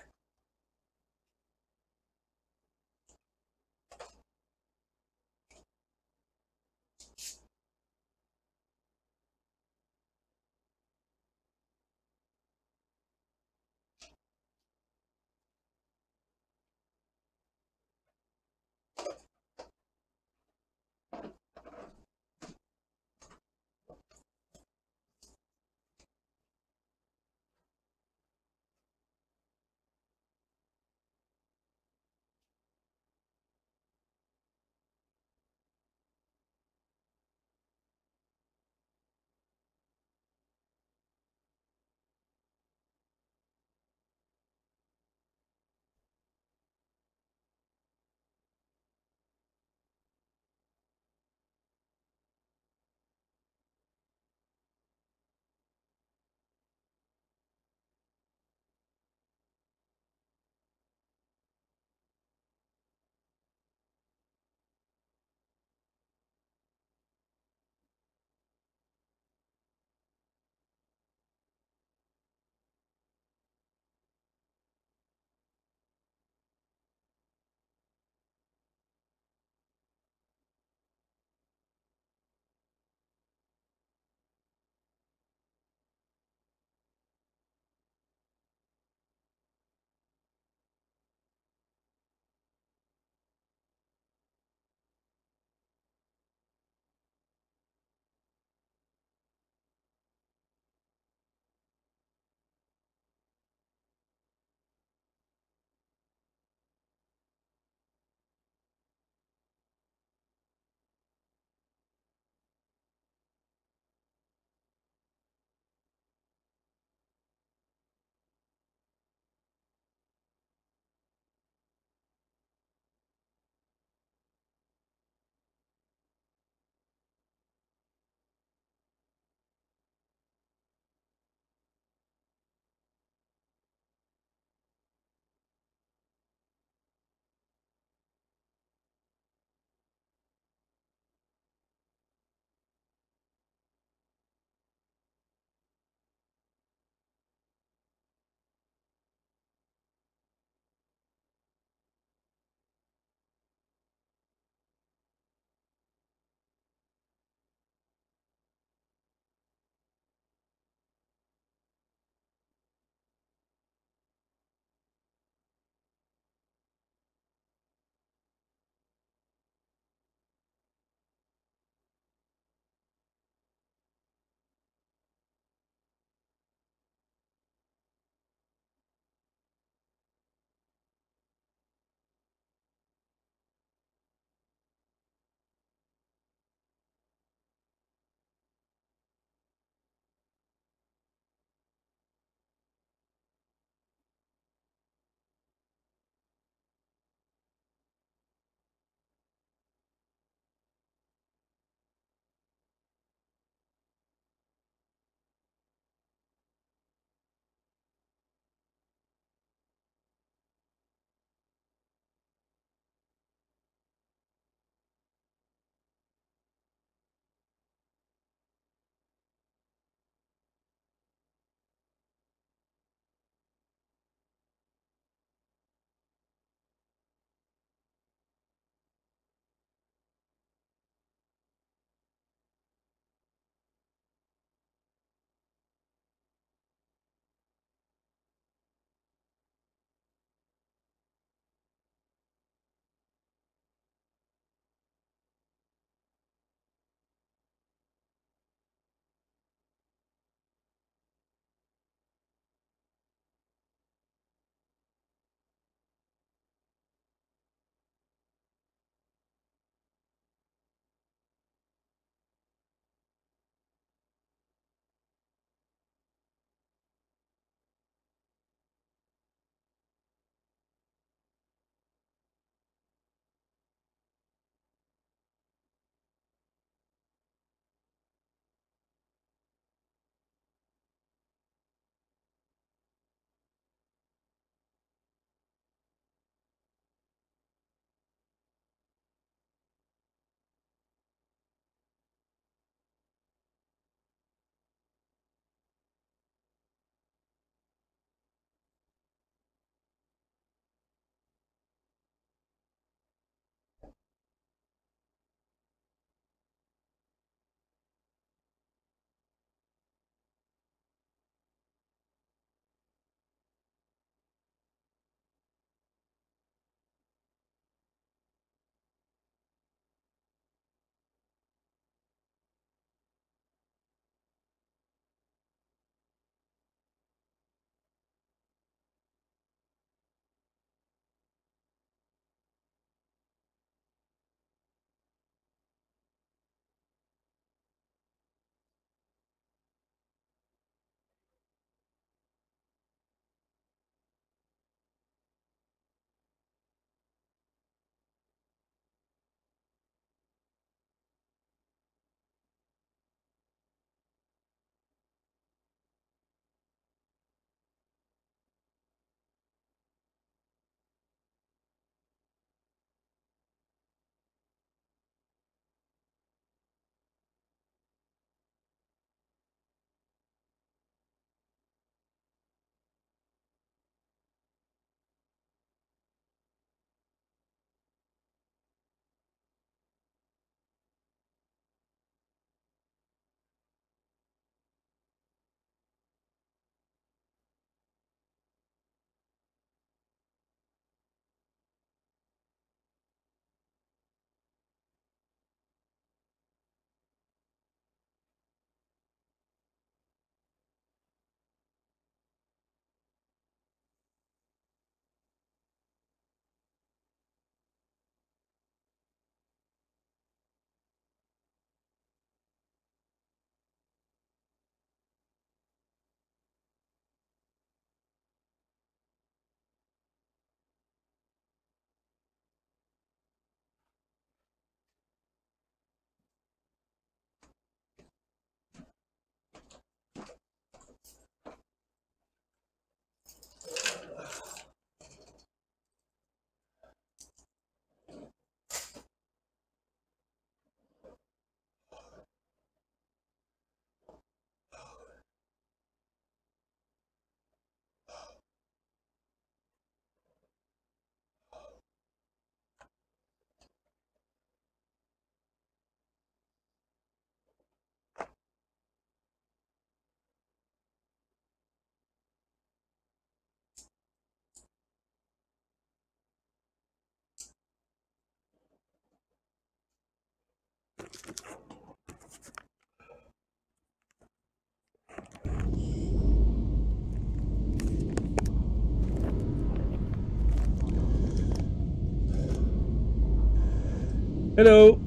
Hello.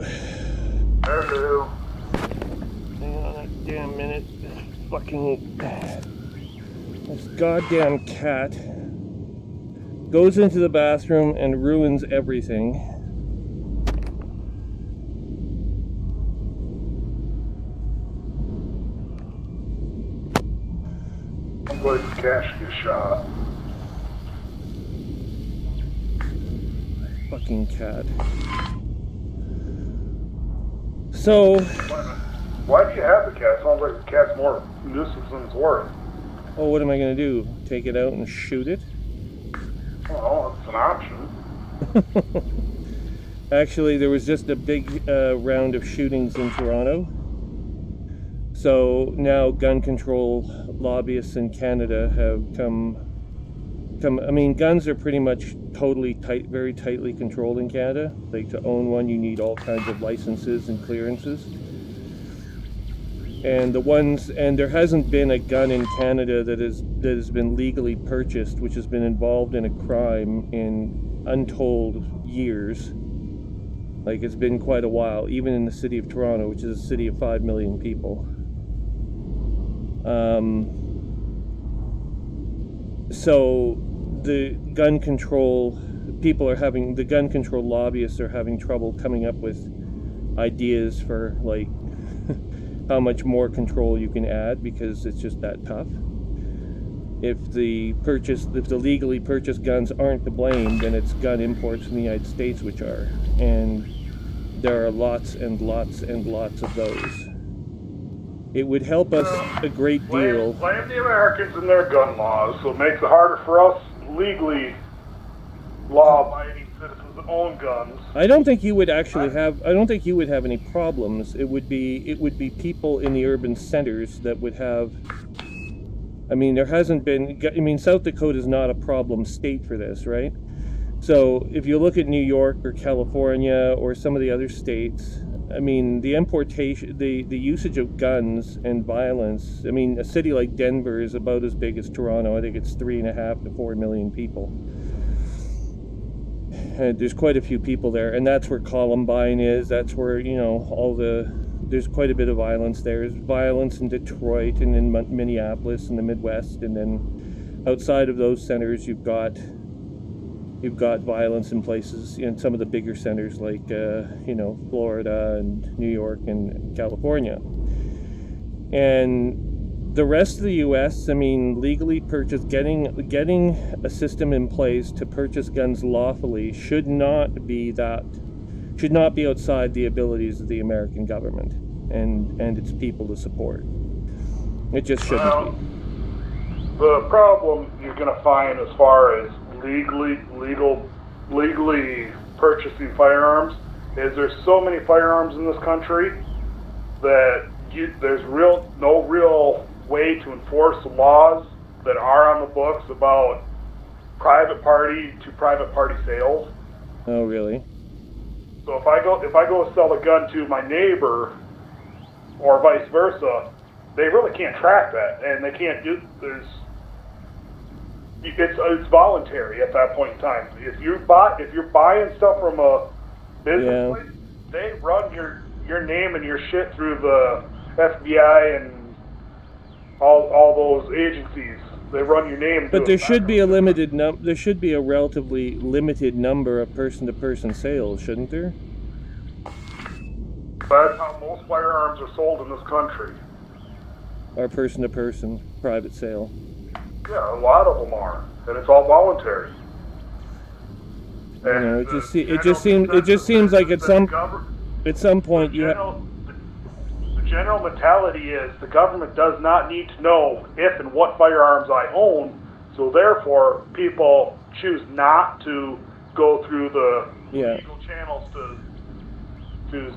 Hello. Hang on a damn minute. This goddamn cat goes into the bathroom and ruins everything. I'm going to cash get shot. Fucking cat. So, Why do you have the cat? Sounds like the cat's more nuisance than it's worth. oh, what am I gonna do? Take it out and shoot it? Well, it's an option. Actually, there was just a big round of shootings in Toronto. So now gun control lobbyists in Canada have come. I mean, guns are pretty much totally very tightly controlled in Canada. Like, to own one, you need all kinds of licenses and clearances. And there hasn't been a gun in Canada that has been legally purchased, which has been involved in a crime, in untold years. Like, it's been quite a while, even in the city of Toronto, which is a city of 5 million people. So the gun control lobbyists are having trouble coming up with ideas for, like, how much more control you can add, because it's just that tough. If the legally purchased guns aren't to blame, then it's gun imports from the United States which are, and there are lots and lots and lots of those. It would help us a great deal. Blame the Americans and their gun laws, so it makes it harder for us legally law-abiding citizens that own guns. I don't think you would actually have. I don't think you would have any problems. It would be people in the urban centers that would have. I mean, there hasn't been. I mean, South Dakota is not a problem state for this, right? So if you look at New York or California or some of the other states, I mean, the importation, the usage of guns and violence. I mean, a city like Denver is about as big as Toronto. I think it's 3.5 to 4 million people. And there's quite a few people there, and that's where Columbine is. That's where, you know, there's quite a bit of violence there. There's violence in Detroit and in Minneapolis and the Midwest, and then outside of those centers, you've got violence in places in some of the bigger centers like you know, Florida and New York and California. And the rest of the U.S., I mean, legally purchased, getting a system in place to purchase guns lawfully should not be outside the abilities of the American government and its people to support. It just shouldn't be. The problem you're going to find as far as legally purchasing firearms is there's so many firearms in this country that there's no real way to enforce the laws that are on the books about private party to private party sales. Oh, really? So if I go sell a gun to my neighbor or vice versa, they really can't track that, and they can't do. It's voluntary at that point in time. If you're buying stuff from a business place, they run your name and your shit through the FBI and all those agencies. They run your name. But there should be a there should be a relatively limited number of person-to-person sales, shouldn't there? That's how most firearms are sold in this country. Or person-to-person private sale. Yeah, a lot of them are, and it's all voluntary. You know, it just seems like at some point you have. The general mentality is the government does not need to know if and what firearms I own, so therefore people choose not to go through the legal channels to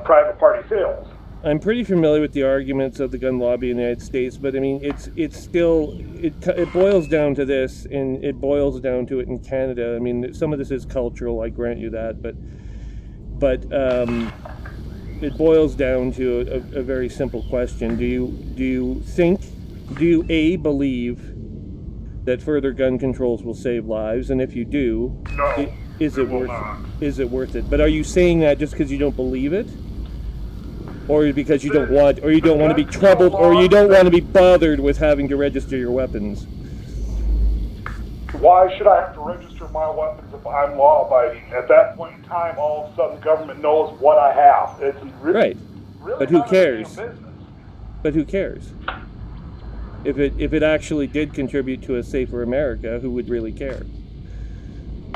private party sales. I'm pretty familiar with the arguments of the gun lobby in the United States, but I mean, it boils down to this, and it boils down to it in Canada. I mean, some of this is cultural, I grant you that, but it boils down to a very simple question. Do you A, believe that further gun controls will save lives, and if you do, No, is it will worth not. is it worth it? But are you saying that just because you don't believe it, or because you don't want, or you don't want to be troubled, or you don't want to be bothered with having to register your weapons? Why should I have to register my weapons if I'm law-abiding? At that point in time, all of a sudden, the government knows what I have. It's really, Right. really But who none of their cares? damn business. But who cares? If it actually did contribute to a safer America, who would really care?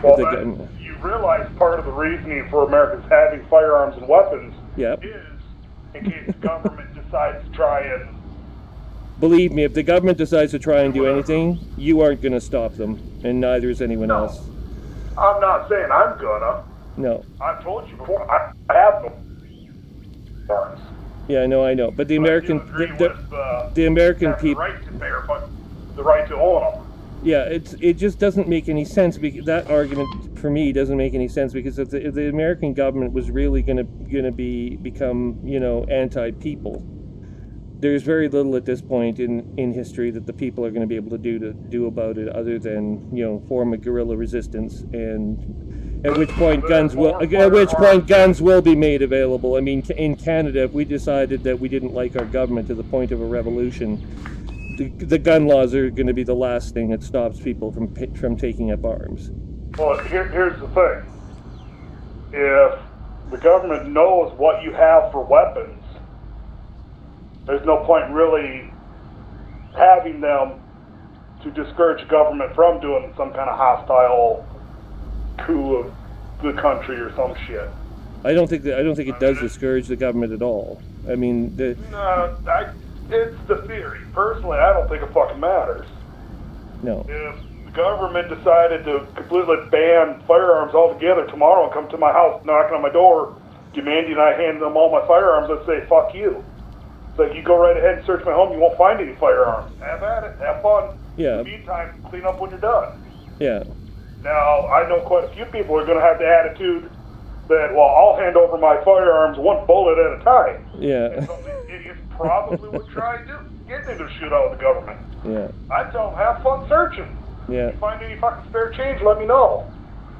Well, If the gun- you realize part of the reasoning for Americans having firearms and weapons Yep. is in case the government decides to try and... Believe me, if the government decides to try and do anything, you aren't going to stop them, and neither is anyone No. else. I'm not saying I'm gonna. No. I've told you before, I have no firearms. Yeah, I know. But the American, I do agree with, the American having people, the right to bear, but the right to own them. yeah, it just doesn't make any sense. Because that argument for me doesn't make any sense, because if the American government was really gonna become anti-people, there's very little at this point in history that the people are going to be able to do about it, other than form a guerrilla resistance, and at which point guns will be made available. I mean, in Canada, if we decided that we didn't like our government to the point of a revolution, the gun laws are going to be the last thing that stops people from taking up arms. Well, here's the thing. If the government knows what you have for weapons, there's no point in really having them to discourage government from doing some kind of hostile coup of the country or some shit. I don't think it does discourage the government at all. I mean, it's the theory. Personally, I don't think it fucking matters. No. If the government decided to completely ban firearms altogether tomorrow and come to my house knocking on my door demanding I hand them all my firearms, I'd say, fuck you. It's like, you go right ahead and search my home, you won't find any firearms. Have at it, have fun. Yeah. In the meantime, clean up when you're done. Yeah. Now, I know quite a few people are going to have the attitude that, well, I'll hand over my firearms one bullet at a time. Yeah. And some of these idiots probably would try to get into a shootout with the government. Yeah. I'd tell them, have fun searching. Yeah. If you find any fucking spare change, let me know.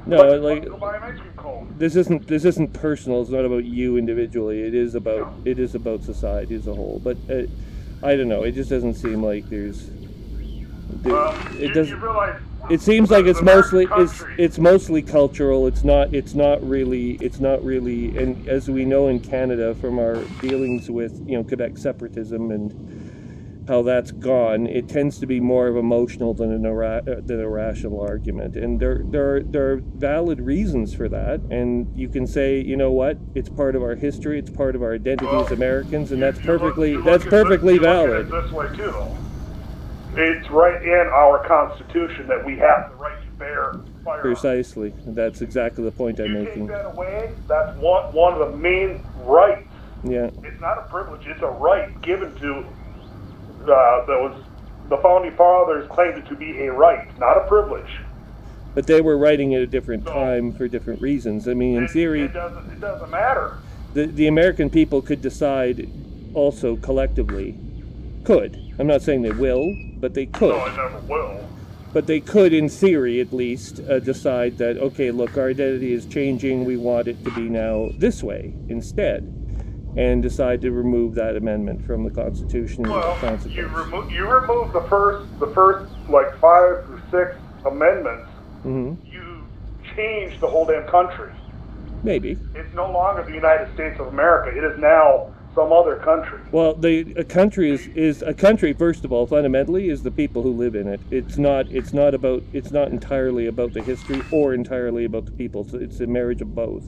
No, like, go buy an ice cream cone. this isn't personal. It's not about you individually. It is about society as a whole. But I don't know. It just doesn't seem like there's. It doesn't. You realize It seems like it's mostly country. it's mostly cultural. It's not really. And as we know in Canada from our dealings with Quebec separatism and how that's gone, it tends to be more of emotional than a rational argument. And there are valid reasons for that. And you can say, you know what, it's part of our history. It's part of our identity as Americans, and that's perfectly valid. Look at it this way too, though. It's right in our Constitution that we have the right to bear firearms. Precisely. That's exactly the point I'm making. You take that away, that's one of the main rights. Yeah. It's not a privilege, it's a right given to, the Founding Fathers claimed it to be a right, not a privilege. But they were writing at a different time for different reasons. I mean, in theory, it doesn't matter. the American people could decide also collectively. Could. I'm not saying they will, but they could. No, it never will. But they could, in theory at least, decide that, okay, look, our identity is changing, we want it to be now this way instead, and decide to remove that amendment from the Constitution. Well, as a consequence. you remove the first like 5 or 6 amendments, you change the whole damn country. Maybe. It's no longer the United States of America. It is now some other country. Well, a country is a country. First of all, fundamentally, is the people who live in it. It's not entirely about the history or entirely about the people. So it's a marriage of both.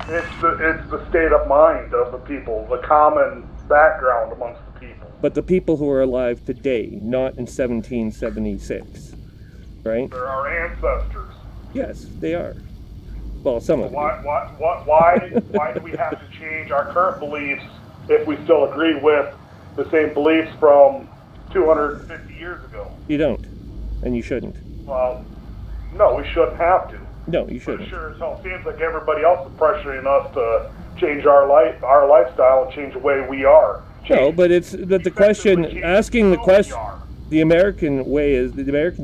It's the state of mind of the people, the common background amongst the people. But the people who are alive today, not in 1776, right? They're our ancestors. Yes, they are. Well, some of them. Why do we have to change our current beliefs if we still agree with the same beliefs from 250 years ago? You don't, and you shouldn't. Well, no, we shouldn't have to. No, you But shouldn't. it sure as hell seems like everybody else is pressuring us to change our lifestyle, and change the way we are. No, but the question, asking the question, the American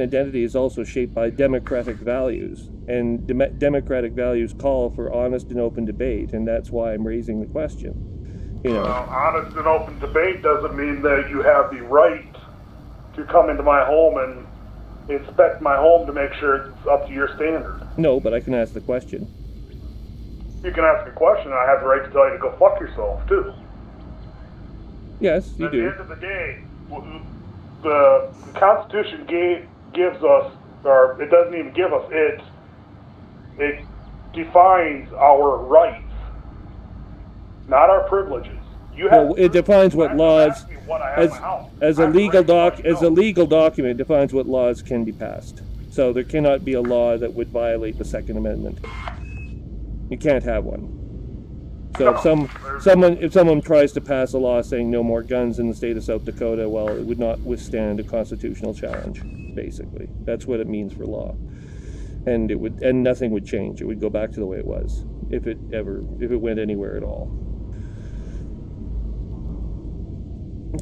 identity is also shaped by democratic values, and democratic values call for honest and open debate, and that's why I'm raising the question. You know, honest and open debate doesn't mean that you have the right to come into my home and inspect my home to make sure it's up to your standard. No, but I can ask the question. You can ask a question, and I have the right to tell you to go fuck yourself, too. Yes, you do. At the end of the day, the Constitution gives us, or it doesn't even give us, it defines our rights, not our privileges. It defines what laws, as a legal document, defines what laws can be passed. So there cannot be a law that would violate the Second Amendment. You can't have one. So if someone tries to pass a law saying no more guns in the state of South Dakota, well, it would not withstand a constitutional challenge. Basically, that's what it means for law, and nothing would change. It would go back to the way it was if it went anywhere at all.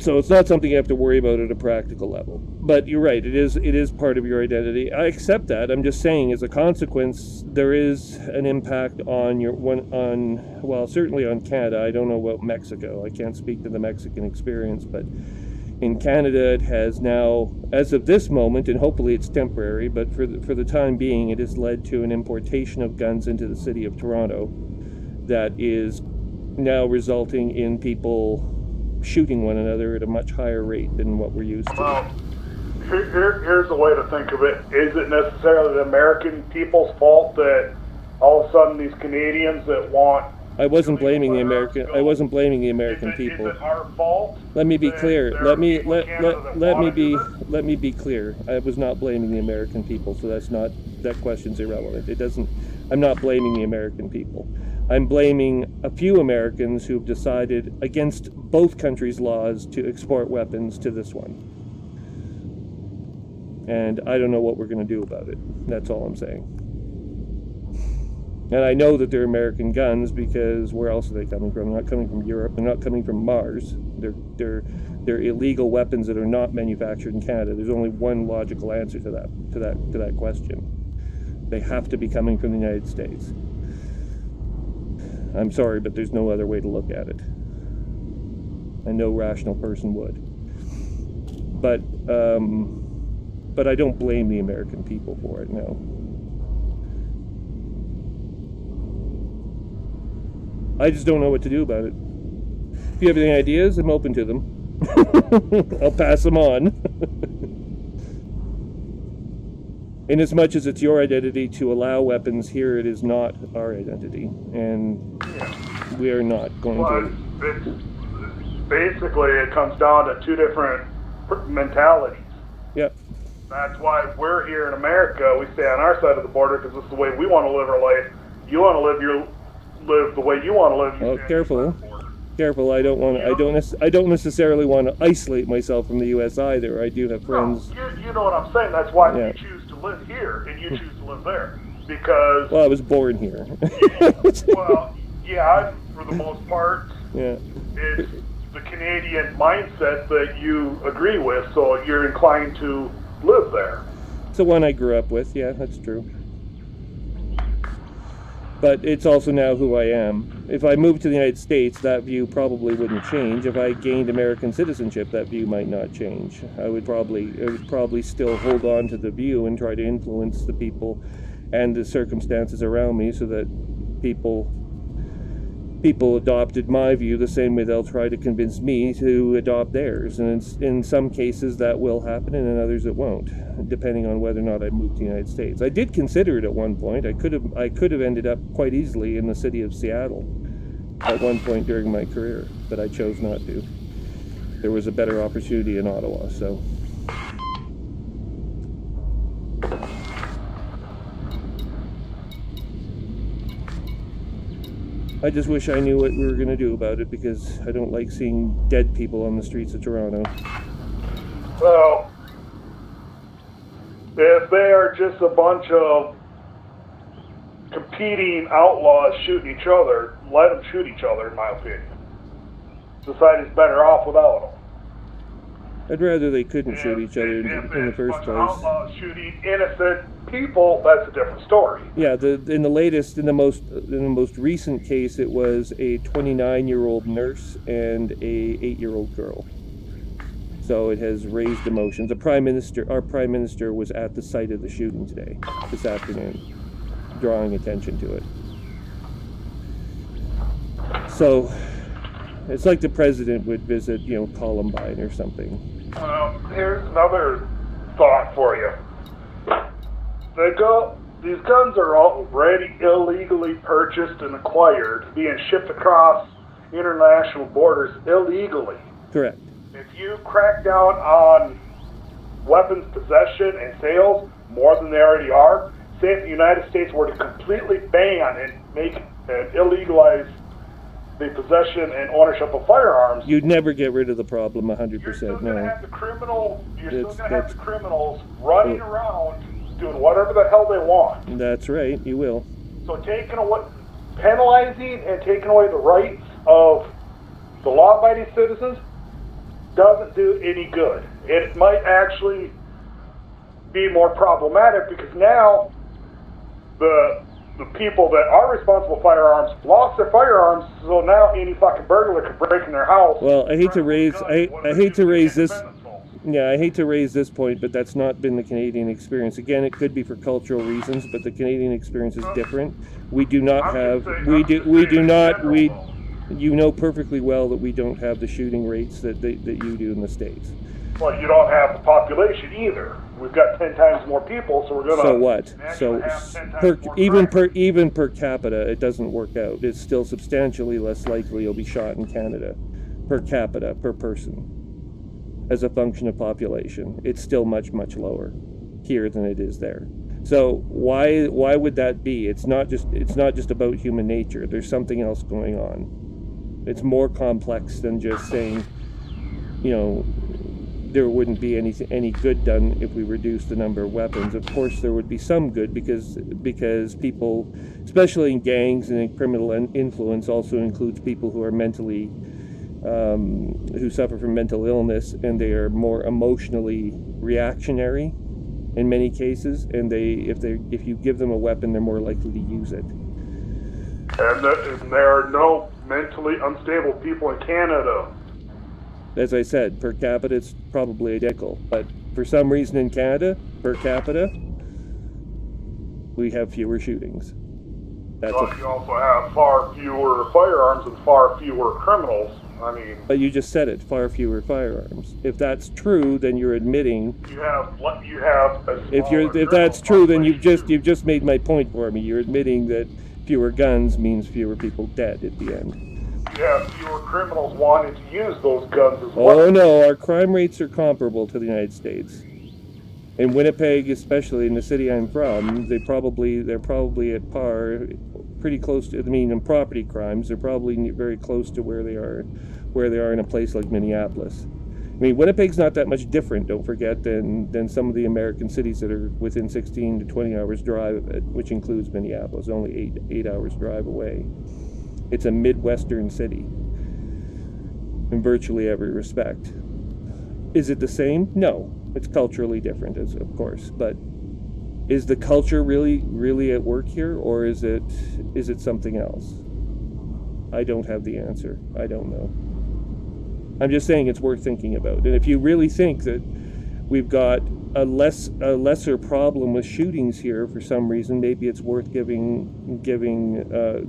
So it's not something you have to worry about at a practical level. But you're right, it is part of your identity. I accept that. I'm just saying, as a consequence, there is an impact on certainly on Canada. I don't know about Mexico. I can't speak to the Mexican experience, but in Canada it has now, as of this moment, and hopefully it's temporary, but for the time being, it has led to an importation of guns into the city of Toronto that is now resulting in people shooting one another at a much higher rate than what we're used to. Well, here's the way to think of it. Is it necessarily the American people's fault that all of a sudden these Canadians that want... I wasn't blaming the American people. Is it our fault? Let me be clear. Let me be clear. I was not blaming the American people, so that question's irrelevant. I'm not blaming the American people. I'm blaming a few Americans who've decided against both countries' laws to export weapons to this one. And I don't know what we're going to do about it. That's all I'm saying. And I know that they're American guns because where else are they coming from? They're not coming from Europe. They're not coming from Mars. They're illegal weapons that are not manufactured in Canada. There's only one logical answer to that question. They have to be coming from the United States. I'm sorry, but there's no other way to look at it. And no rational person would. But I don't blame the American people for it, no. I just don't know what to do about it. If you have any ideas, I'm open to them. I'll pass them on. In as much as it's your identity to allow weapons here, it is not our identity, and we are not going to. Basically, it comes down to two different mentalities. Yep. That's why we're here in America. We stay on our side of the border because this is the way we want to live our life. You want to live the way you want to live. Oh, careful. Careful, I don't necessarily want to isolate myself from the U.S. either. I do have friends. No, you know what I'm saying. That's why you choose to live here and you choose to live there. Because... Well, I was born here. Well, yeah, for the most part. Yeah. It's the Canadian mindset that you agree with, so you're inclined to live there. It's the one I grew up with, yeah, that's true. But it's also now who I am. If I moved to the United States, that view probably wouldn't change. If I gained American citizenship, that view might not change. I would probably still hold on to the view and try to influence the people and the circumstances around me so that people adopted my view the same way they'll try to convince me to adopt theirs. And in some cases that will happen, and in others it won't, depending on whether or not I move to the United States. I did consider it at one point. I could have ended up quite easily in the city of Seattle at one point during my career, but I chose not to. There was a better opportunity in Ottawa, so... I just wish I knew what we were going to do about it, because I don't like seeing dead people on the streets of Toronto. Well, if they are just a bunch of competing outlaws shooting each other, let them shoot each other, in my opinion. Society's better off without them. I'd rather they couldn't shoot each other in the first place. Outlaws shooting innocent people, that's a different story. Yeah, in the most recent case, it was a 29-year-old nurse and a 8-year-old girl. So it has raised emotions. Our prime minister was at the site of the shooting today, this afternoon, drawing attention to it. So it's like the president would visit, Columbine or something. Here's another thought for you. These guns are already illegally purchased and acquired, being shipped across international borders illegally. Correct. If you crack down on weapons possession and sales more than they already are, say if the United States were to completely ban and make and illegalize the possession and ownership of firearms, you'd never get rid of the problem 100%. You're still No. going to have the criminals running around doing whatever the hell they want. That's right, you will. So penalizing and taking away the rights of the law-abiding citizens doesn't do any good. It might actually be more problematic because now the people that are responsible for firearms lost their firearms, so now any fucking burglar could break in their house. Well, I hate to raise this. Yeah, I hate to raise this point, but that's not been the Canadian experience. Again, it could be for cultural reasons, but the Canadian experience is different. We do not have. You know perfectly well that we don't have the shooting rates that you do in the States. Well, you don't have the population either. We've got 10 times more people, so we're going to... So what? So even per capita, it doesn't work out. It's still substantially less likely you'll be shot in Canada. Per capita, per person. As a function of population. It's still much, much lower here than it is there. So why would that be? It's not just about human nature. There's something else going on. It's more complex than just saying, there wouldn't be any good done if we reduced the number of weapons. Of course, there would be some good because people, especially in gangs and in criminal influence, also includes people who are mentally, who suffer from mental illness, and they are more emotionally reactionary in many cases. And if you give them a weapon, they're more likely to use it. And there are no mentally unstable people in Canada. As I said, per capita, it's probably identical. But for some reason in Canada, per capita, we have fewer shootings. You also have far fewer firearms and far fewer criminals. I mean... But you just said it, far fewer firearms. If that's true, then you're admitting... You have If that's true, then you've just made my point for me. You're admitting that fewer guns means fewer people dead at the end. You have fewer criminals wanting to use those guns as well. Oh no, our crime rates are comparable to the United States. In Winnipeg, especially in the city I'm from, they're probably at par, pretty close to. I mean, in property crimes, they're probably very close to where they are in a place like Minneapolis. I mean, Winnipeg's not that much different, don't forget, than some of the American cities that are within 16 to 20 hours drive of it, which includes Minneapolis, only 8 hours drive away. It's a Midwestern city in virtually every respect. Is it the same? No. It's culturally different, of course, but is the culture really at work here, or is it something else? I don't have the answer. I don't know. I'm just saying it's worth thinking about. And if you really think that we've got a lesser problem with shootings here for some reason, maybe it's worth giving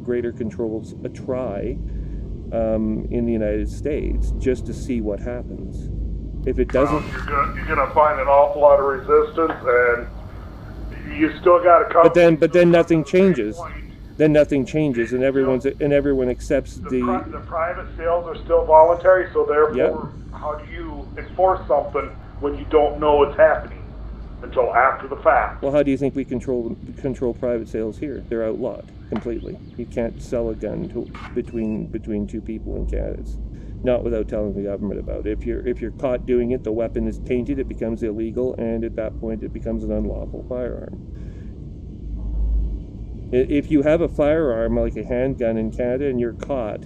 greater controls a try in the United States just to see what happens. If it doesn't, you're gonna find an awful lot of resistance, and you still got to come. But then nothing changes. Then nothing changes, and everyone accepts the private sales are still voluntary. So therefore, How do you enforce something when you don't know what's happening until after the fact? Well, how do you think we control private sales here? They're outlawed completely. You can't sell a gun between two people in Canada. Not without telling the government about it. If you're caught doing it, the weapon is tainted, it becomes illegal, and at that point it becomes an unlawful firearm. If you have a firearm like a handgun in Canada and you're caught,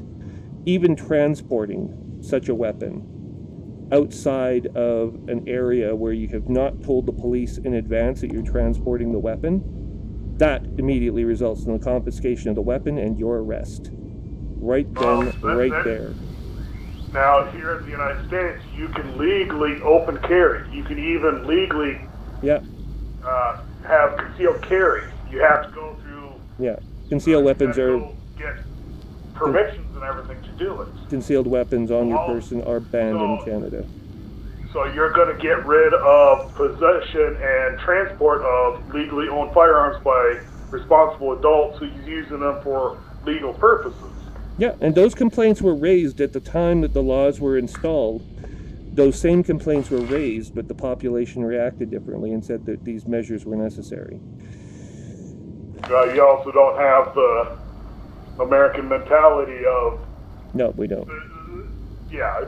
even transporting such a weapon outside of an area where you have not told the police in advance that you're transporting the weapon, that immediately results in the confiscation of the weapon and your arrest. Right then, right there. Now, here in the United States, you can legally open carry. You can even legally have concealed carry. You have to go through... Yeah, concealed weapons are... get permissions and everything to do it. Concealed weapons on your person are banned in Canada. So you're going to get rid of possession and transport of legally owned firearms by responsible adults who's using them for legal purposes. Yeah, and those complaints were raised at the time that the laws were installed. Those same complaints were raised, but the population reacted differently and said that these measures were necessary. You also don't have the American mentality of... No, we don't. Yeah,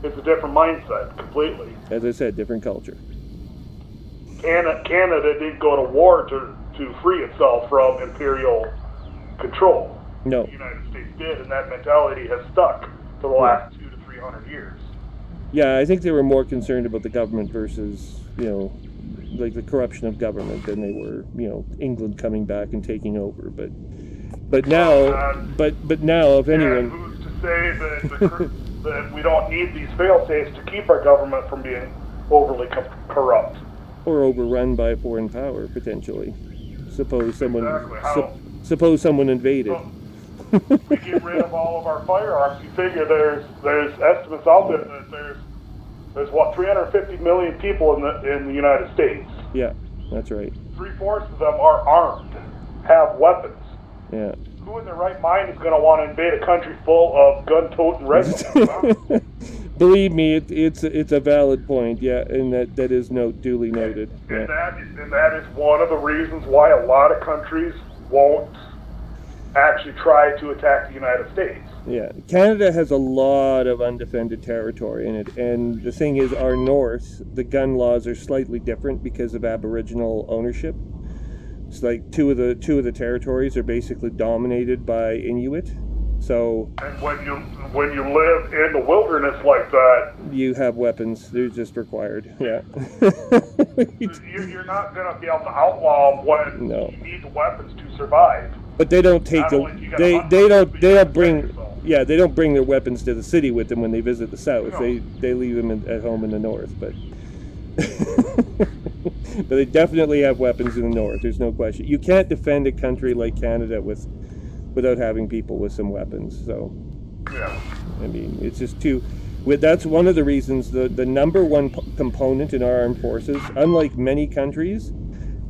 it's a different mindset, completely. As I said, different culture. Canada didn't go to war to free itself from imperial control. No. The United States did, and that mentality has stuck for the last 200 to 300 years. Yeah, I think they were more concerned about the government versus, you know, like the corruption of government than they were, you know, England coming back and taking over. But now, but now, if anyone... Who's to say that we don't need these fail-safes to keep our government from being overly corrupt? Or overrun by a foreign power, potentially. Suppose someone... Exactly. Suppose someone invaded. We get rid of all of our firearms. You figure there's estimates out there that there's what, 350 million people in the United States. Yeah, that's right. 3/4 of them are armed, have weapons. Yeah. Who in their right mind is going to want to invade a country full of gun-toting rednecks? Believe me, it's a valid point. Yeah, and that is duly noted. And that is one of the reasons why a lot of countries won't actually try to attack the United States. Yeah, Canada has a lot of undefended territory in it, and the thing is, our north, the gun laws are slightly different because of Aboriginal ownership. It's like two of the territories are basically dominated by Inuit. So, and when you live in the wilderness like that, you have weapons. They're just required. Yeah. You're not going to be able to outlaw them when you need the weapons to survive. But they don't take they don't bring their weapons to the city with them when they visit the south. No. They leave them at home in the north, but but they definitely have weapons in the north. There's no question. You can't defend a country like Canada without having people with some weapons. So yeah, I mean, it's just that's one of the reasons the number one component in our armed forces, unlike many countries,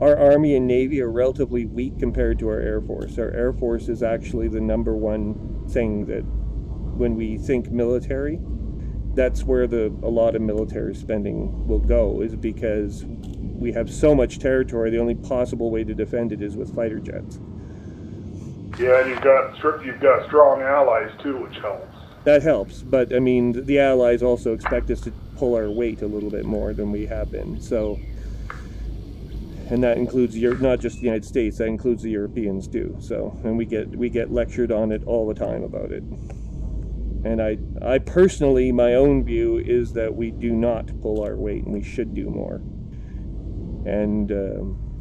our Army and Navy are relatively weak compared to our Air Force. Our Air Force is actually the number one thing that, when we think military, that's where a lot of military spending will go, is because we have so much territory. The only possible way to defend it is with fighter jets. Yeah, and you've got strong allies too, which helps. That helps, but I mean, the allies also expect us to pull our weight a little bit more than we have been. So. And that includes not just the United States, that includes the Europeans too. So, and we get lectured on it all the time about it. And I personally, my own view is that we do not pull our weight, and we should do more. And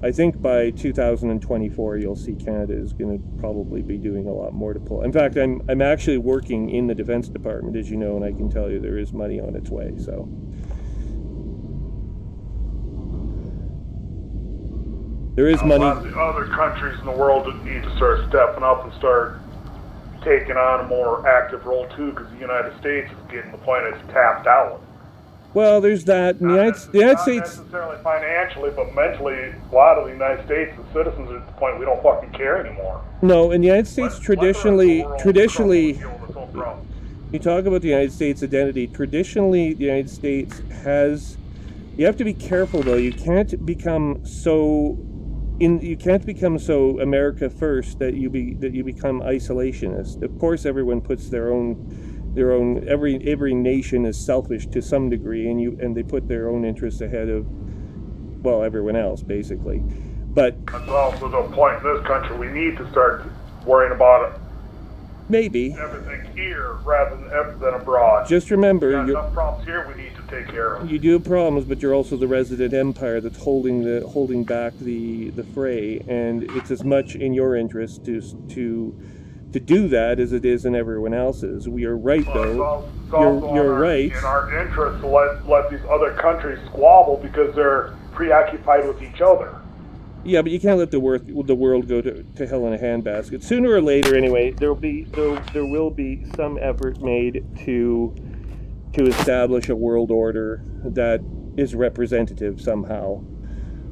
I think by 2024, you'll see Canada is going to probably be doing a lot more to pull. In fact, I'm actually working in the Defense Department, as you know, and I can tell you there is money on its way. So. There is money. A lot of the other countries in the world need to start stepping up and start taking on a more active role too, because the United States is getting to the point it's tapped out. Well, there's that. The United States, not necessarily financially, but mentally, a lot of the United States, the citizens are at the point we don't fucking care anymore. No, in the United States, traditionally, you talk about the United States identity. Traditionally, the United States has. You have to be careful, though. You can't become so America first that you become isolationist. Of course, everyone puts their own every nation is selfish to some degree, and they put their own interests ahead of, well, everyone else basically. But that's also the point in this country. We need to start worrying about it. Maybe. Everything here rather than abroad. Just remember, we got enough problems here we need to take care of. You do have problems, but you're also the resident empire that's holding back the fray, and it's as much in your interest to do that as it is in everyone else's. We are right, though. You're right. In our interest to let these other countries squabble because they're preoccupied with each other. Yeah, but you can't let the world go to hell in a handbasket. Sooner or later, anyway, there will be some effort made to establish a world order that is representative somehow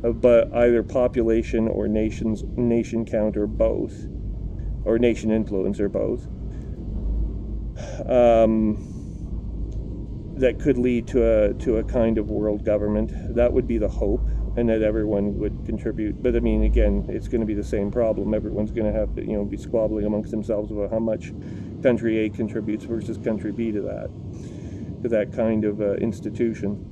of either population or nation count or both, or nation influence or both. That could lead to a kind of world government. That would be the hope. And that everyone would contribute. But I mean, again, it's going to be the same problem. Everyone's going to have to, be squabbling amongst themselves about how much country A contributes versus country B to that kind of institution.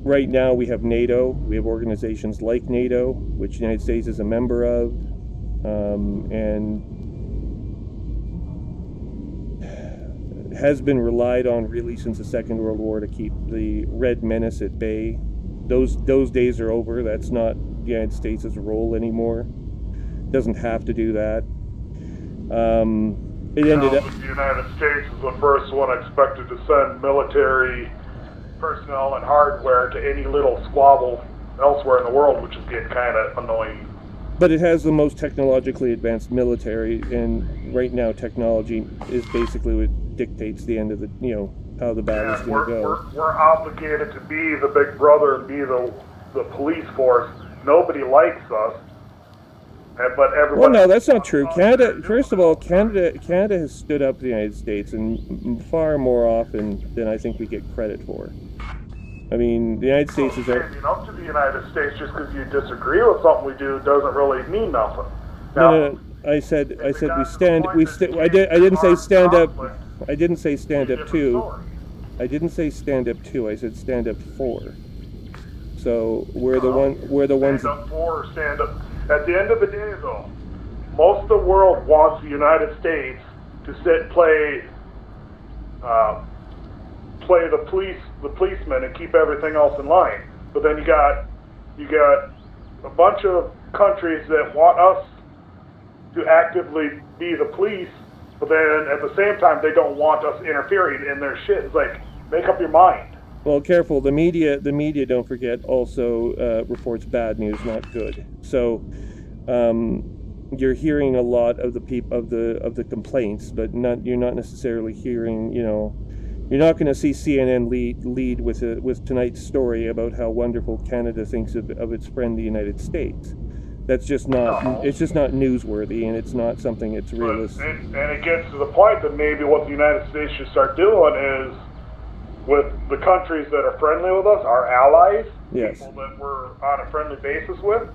Right now, we have NATO. We have organizations like NATO, which the United States is a member of, and has been relied on really since the Second World War to keep the Red Menace at bay. Those days are over. That's not the United States' role anymore. Doesn't have to do that. It ended up. The United States is the first one expected to send military personnel and hardware to any little squabble elsewhere in the world, which is getting kind of annoying. But it has the most technologically advanced military, and right now technology is basically what dictates the end of the how the battle's going to go. We're obligated to be the big brother and be the police force. Nobody likes us, but everyone... Well, no, that's not true. Canada, first of all, Canada has stood up to the United States, and far more often than I think we get credit for. I mean, the United States is... Standing up to the United States just because you disagree with something we do doesn't really mean nothing. Now, no. I said we stand... I didn't say stand up... I didn't say stand up to. I didn't say stand up to. I said stand up for. So we're the ones. Stand up for or stand up. At the end of the day, though, most of the world wants the United States to play the policeman and keep everything else in line. But then you got a bunch of countries that want us to actively be the police. But then at the same time, they don't want us interfering in their shit. It's like, make up your mind. Well, careful. The media, don't forget, also reports bad news, not good. So you're hearing a lot of the complaints, but you're not necessarily hearing. You're not going to see CNN lead with tonight's story about how wonderful Canada thinks of its friend, the United States. That's just not. No. It's just not newsworthy, and it's not something that's realistic. And it gets to the point that maybe what the United States should start doing is, with the countries that are friendly with us, our allies, yes, people that we're on a friendly basis with,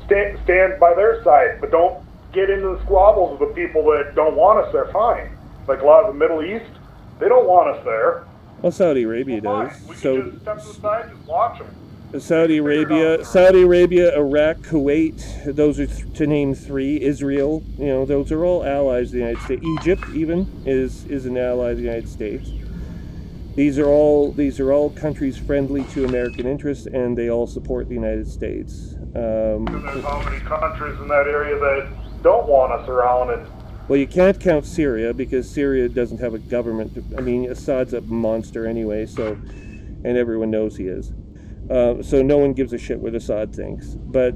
stand by their side, but don't get into the squabbles with the people that don't want us there. Fine, like a lot of the Middle East, they don't want us there. Well, Saudi Arabia does. We can just step aside and watch them. Saudi Arabia, Iraq, Kuwait, those are to name three. Israel, those are all allies of the United States. Egypt even is an ally of the United States. These are all countries friendly to American interests, and they all support the United States. And there's how many countries in that area that don't want us around? And well, you can't count Syria because Syria doesn't have a government. I mean, Assad's a monster anyway, and everyone knows he is. So no one gives a shit what Assad thinks. But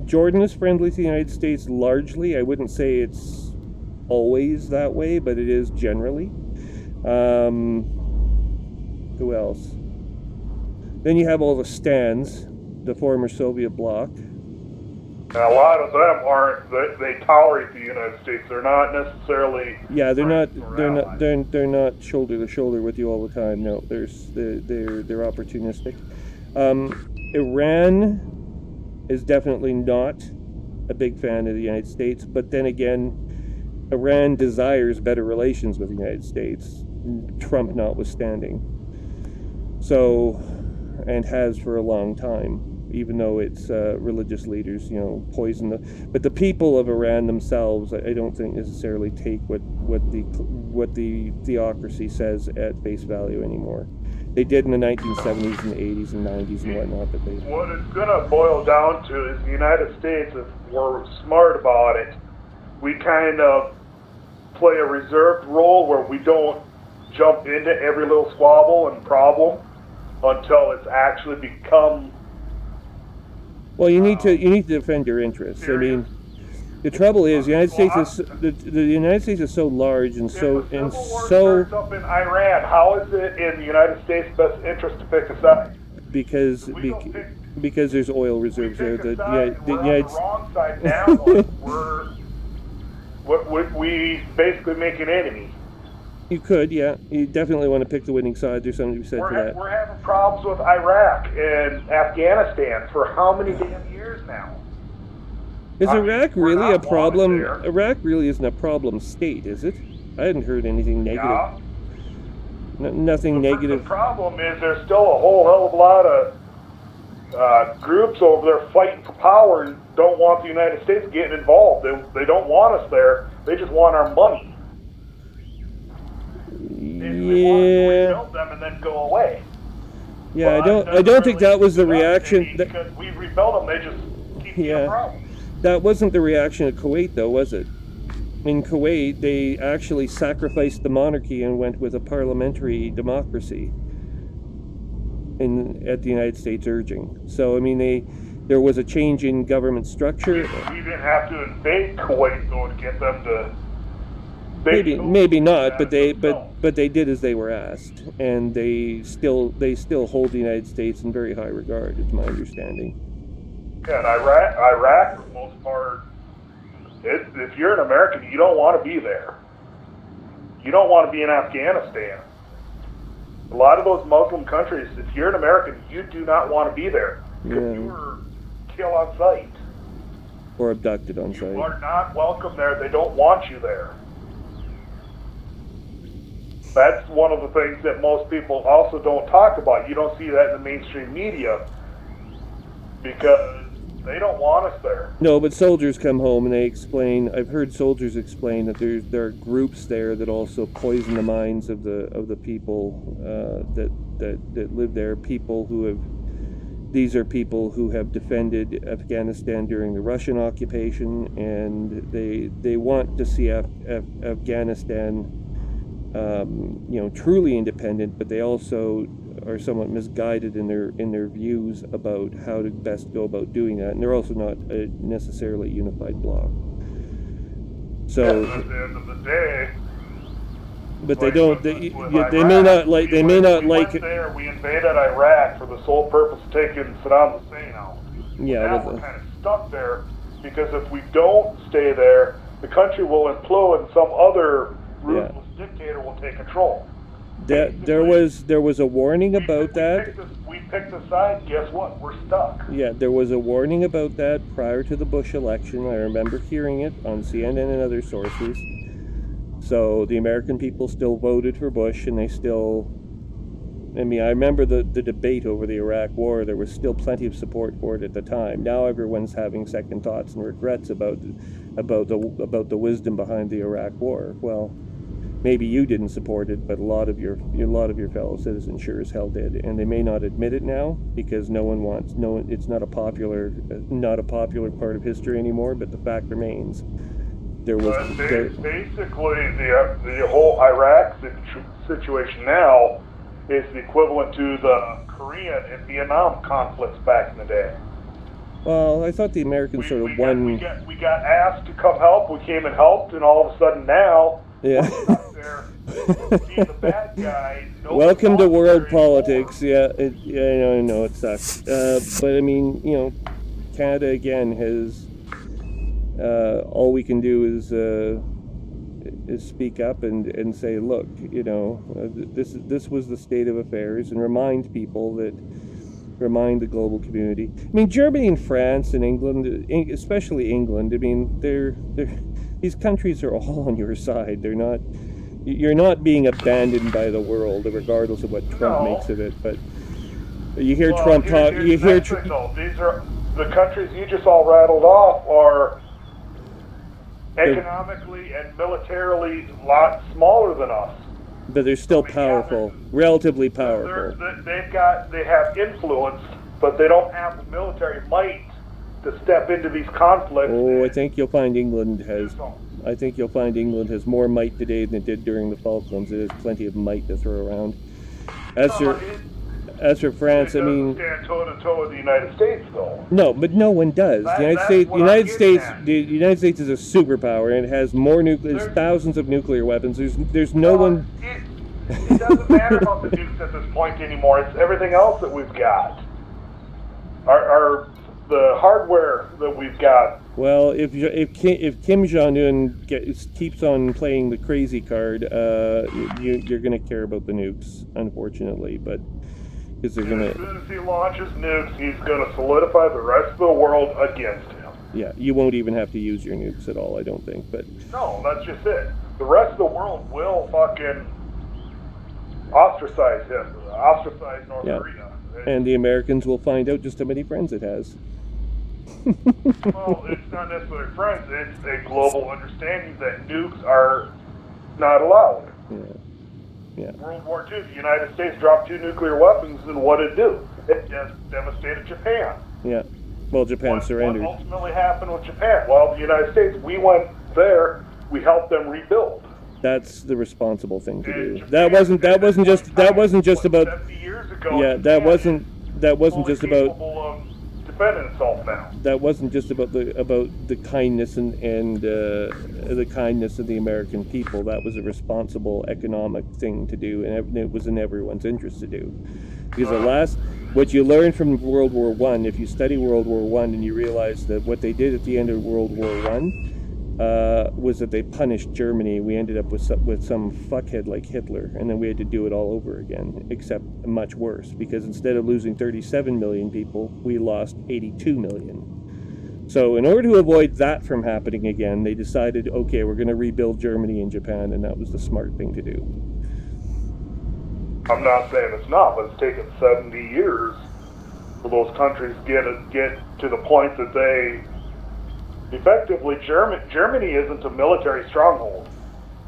Jordan is friendly to the United States largely. I wouldn't say it's always that way, but it is generally. Who else? Then you have all the Stans, the former Soviet bloc. And a lot of them aren't. They tolerate the United States. They're not necessarily. Yeah, they're not shoulder to shoulder with you all the time. No, they're opportunistic. Iran is definitely not a big fan of the United States, but then again, Iran desires better relations with the United States, Trump notwithstanding. So, and has for a long time. even though it's religious leaders, you know, poison the. But the people of Iran themselves, I don't think necessarily take what the theocracy says at face value anymore. They did in the 1970s and 80s and 90s and whatnot, but they. What it's gonna boil down to is the United States, if we're smart about it, we kind of play a reserved role where we don't jump into every little squabble and problem until it's actually become. Well, you need to defend your interests. Serious? I mean, the trouble is the United States is the United States is so large and so If the Civil War starts up in Iran, how is it in the United States' best interest to pick a side? because We don't pick- because there's oil We reserves pick there. a side, and we're on United the wrong side now. we basically make an enemy. You could, yeah. You definitely want to pick the winning side. There's something to be said for that. We're having problems with Iraq and Afghanistan for how many damn years now? Is I mean, Iraq we're really not a problem? wanted there. Iraq really isn't a problem state, is it? I hadn't heard anything negative. Yeah. Nothing negative. The problem is there's still a whole hell of a lot of groups over there fighting for power and don't want the United States getting involved. They don't want us there. They just want our money. They want to Yeah, rebuild them and then go away. yeah. But I don't think that was the really reaction. because we rebuild them, they just keep being Yeah. a problem. That wasn't the reaction of Kuwait, though, was it? In Kuwait, they actually sacrificed the monarchy and went with a parliamentary democracy. At the United States urging. So I mean, there was a change in government structure. We didn't have to invade Kuwait though to get them to. Maybe not, but they did as they were asked, and they still hold the United States in very high regard, is my understanding. Yeah, and Iraq, for the most part, if you're an American, you don't want to be there. You don't want to be in Afghanistan. A lot of those Muslim countries, if you're an American, you do not want to be there. Because Yeah. you were killed on sight. Or abducted on You site. are not welcome there. They don't want you there. That's one of the things that most people also don't talk about. You don't see that in the mainstream media because they don't want us there. No, but soldiers come home and they explain. I've heard soldiers explain that there are groups there that also poison the minds of the people that live there. People who have. These are people who have defended Afghanistan during the Russian occupation, and they want to see Afghanistan, truly independent. But they also are somewhat misguided in their views about how to best go about doing that, and they're also not necessarily a unified bloc. So, Yeah, at the end of the day, but like they don't. with They may not like. They may not we like went it. there, we invaded Iraq for the sole purpose of taking Saddam Hussein out. Yeah, Now well, we're kind of stuck there because if we don't stay there, the country will implode and some other ruthless dictator will take control. there was a warning about that. We picked a side. Guess what? We're stuck. Yeah, there was a warning about that prior to the Bush election. I remember hearing it on CNN and other sources. So the American people still voted for Bush, and they still. I mean, I remember the debate over the Iraq War. There was still plenty of support for it at the time. Now everyone's having second thoughts and regrets about the wisdom behind the Iraq War. Well, maybe you didn't support it, but a lot of your fellow citizens sure as hell did, and they may not admit it now because it's not a popular part of history anymore. But the fact remains, Basically, the whole Iraq situation now is the equivalent to the Korean and Vietnam conflicts back in the day. Well, I thought the Americans sort of won. We got asked to come help. We came and helped, and all of a sudden now, Yeah. we're stuck there being the bad guy. Welcome to world politics. Yeah, I know it sucks. But I mean, Canada again has. All we can do is speak up and say, look, this was the state of affairs, and remind the global community. I mean, Germany and France and England, especially England. I mean, these countries are all on your side. You're not being abandoned by the world, regardless of what Trump makes of it. But You hear Well, Trump talk. here's You the hear. next thing, though. These are the countries you just all rattled off are economically and militarily a lot smaller than us. But they're still powerful, relatively powerful. They have influence, but they don't have the military might to step into these conflicts. Oh, I think you'll find England has. I think you'll find England has more might today than it did during the Falklands. It has plenty of might to throw around. As for France, I mean, stand toe to toe with the United States, though. no, but no one does. The United States is a superpower, and it has more nuclear. There's thousands of nuclear weapons. There's no one. It doesn't matter about the nukes at this point anymore. It's everything else that we've got. The hardware that we've got. Well, if Kim Jong-un keeps on playing the crazy card, you're going to care about the nukes, unfortunately. But because they're going to. As soon as he launches nukes, he's going to solidify the rest of the world against him. Yeah, you won't even have to use your nukes at all, I don't think. But no, that's just it. The rest of the world will fucking ostracize him, ostracize North Korea. And the Americans will find out just how many friends it has. Well, it's not necessarily friends. It's a global understanding that nukes are not allowed. Yeah. World War II, the United States dropped 2 nuclear weapons, and what did it do? It just devastated Japan. Yeah. Well, Japan surrendered. What ultimately happened with Japan? Well, the United States, we went there, we helped them rebuild. That's the responsible thing to do. Japan, that wasn't just about 70 years ago. Yeah, that wasn't just about defending itself now. That wasn't just about the kindness and the kindness of the American people. That was a responsible economic thing to do, and it was in everyone's interest to do. Because what you learn from World War I, if you study World War I and you realize that what they did at the end of World War I was that they punished Germany. We ended up with some fuckhead like Hitler, and then we had to do it all over again, except much worse, because instead of losing 37 million people, we lost 82 million. So in order to avoid that from happening again, they decided, okay, we're going to rebuild Germany and Japan, and that was the smart thing to do. I'm not saying it's not, but it's taken 70 years for those countries get to the point that they effectively, Germany isn't a military stronghold,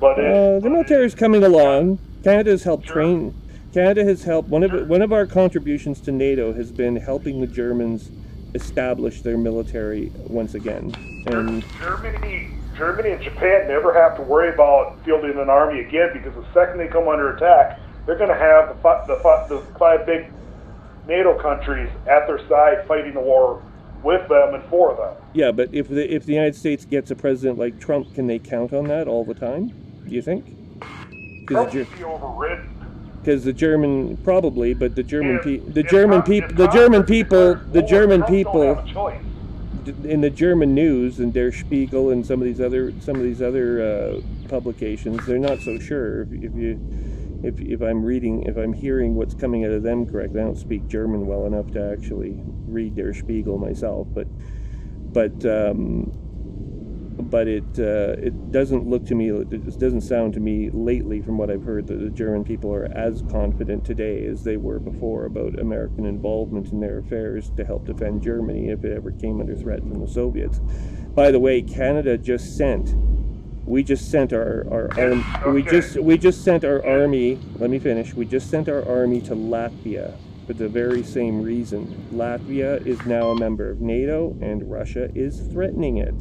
but the military is coming along. Canada has helped train. Canada has helped. One of our contributions to NATO has been helping the Germans establish their military once again. And Germany and Japan never have to worry about fielding an army again, because the second they come under attack, they're going to have the 5 big NATO countries at their side fighting the war with them and for them. Yeah, but if the United States gets a president like Trump, can they count on that all the time? Do you think? Trump would be overridden. Because the German probably, but the German people in the German news and Der Spiegel and some of these other publications, they're not so sure. If I'm hearing what's coming out of them correct. I don't speak German well enough to actually read Der Spiegel myself, but it doesn't look to me, it doesn't sound to me lately from what I've heard that the German people are as confident today as they were before about American involvement in their affairs to help defend Germany if it ever came under threat from the Soviets. By the way, Canada just sent. We just sent our army. We just sent our army. Let me finish. We just sent our army to Latvia for the very same reason. Latvia is now a member of NATO, and Russia is threatening it.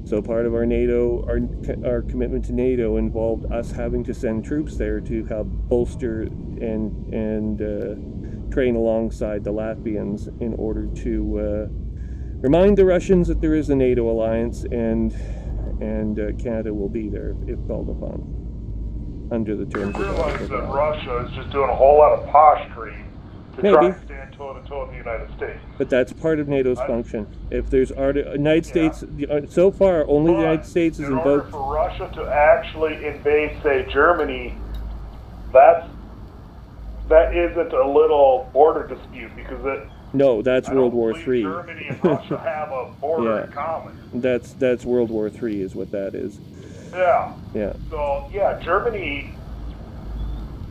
So part of our our commitment to NATO involved us having to send troops there to help bolster and train alongside the Latvians in order to remind the Russians that there is a NATO alliance, and Canada will be there if called upon under the terms of I realize that Russia is just doing a whole lot of posturing to try to stand toe to toe with the United States. But that's part of NATO's function. If there's United States, so far only the United States is invoked. In order for Russia to actually invade, say, Germany, that isn't a little border dispute, because it. No, that's World War III. Germany and Russia have a border in common. That's World War III is what that is. Yeah. Yeah. So yeah, Germany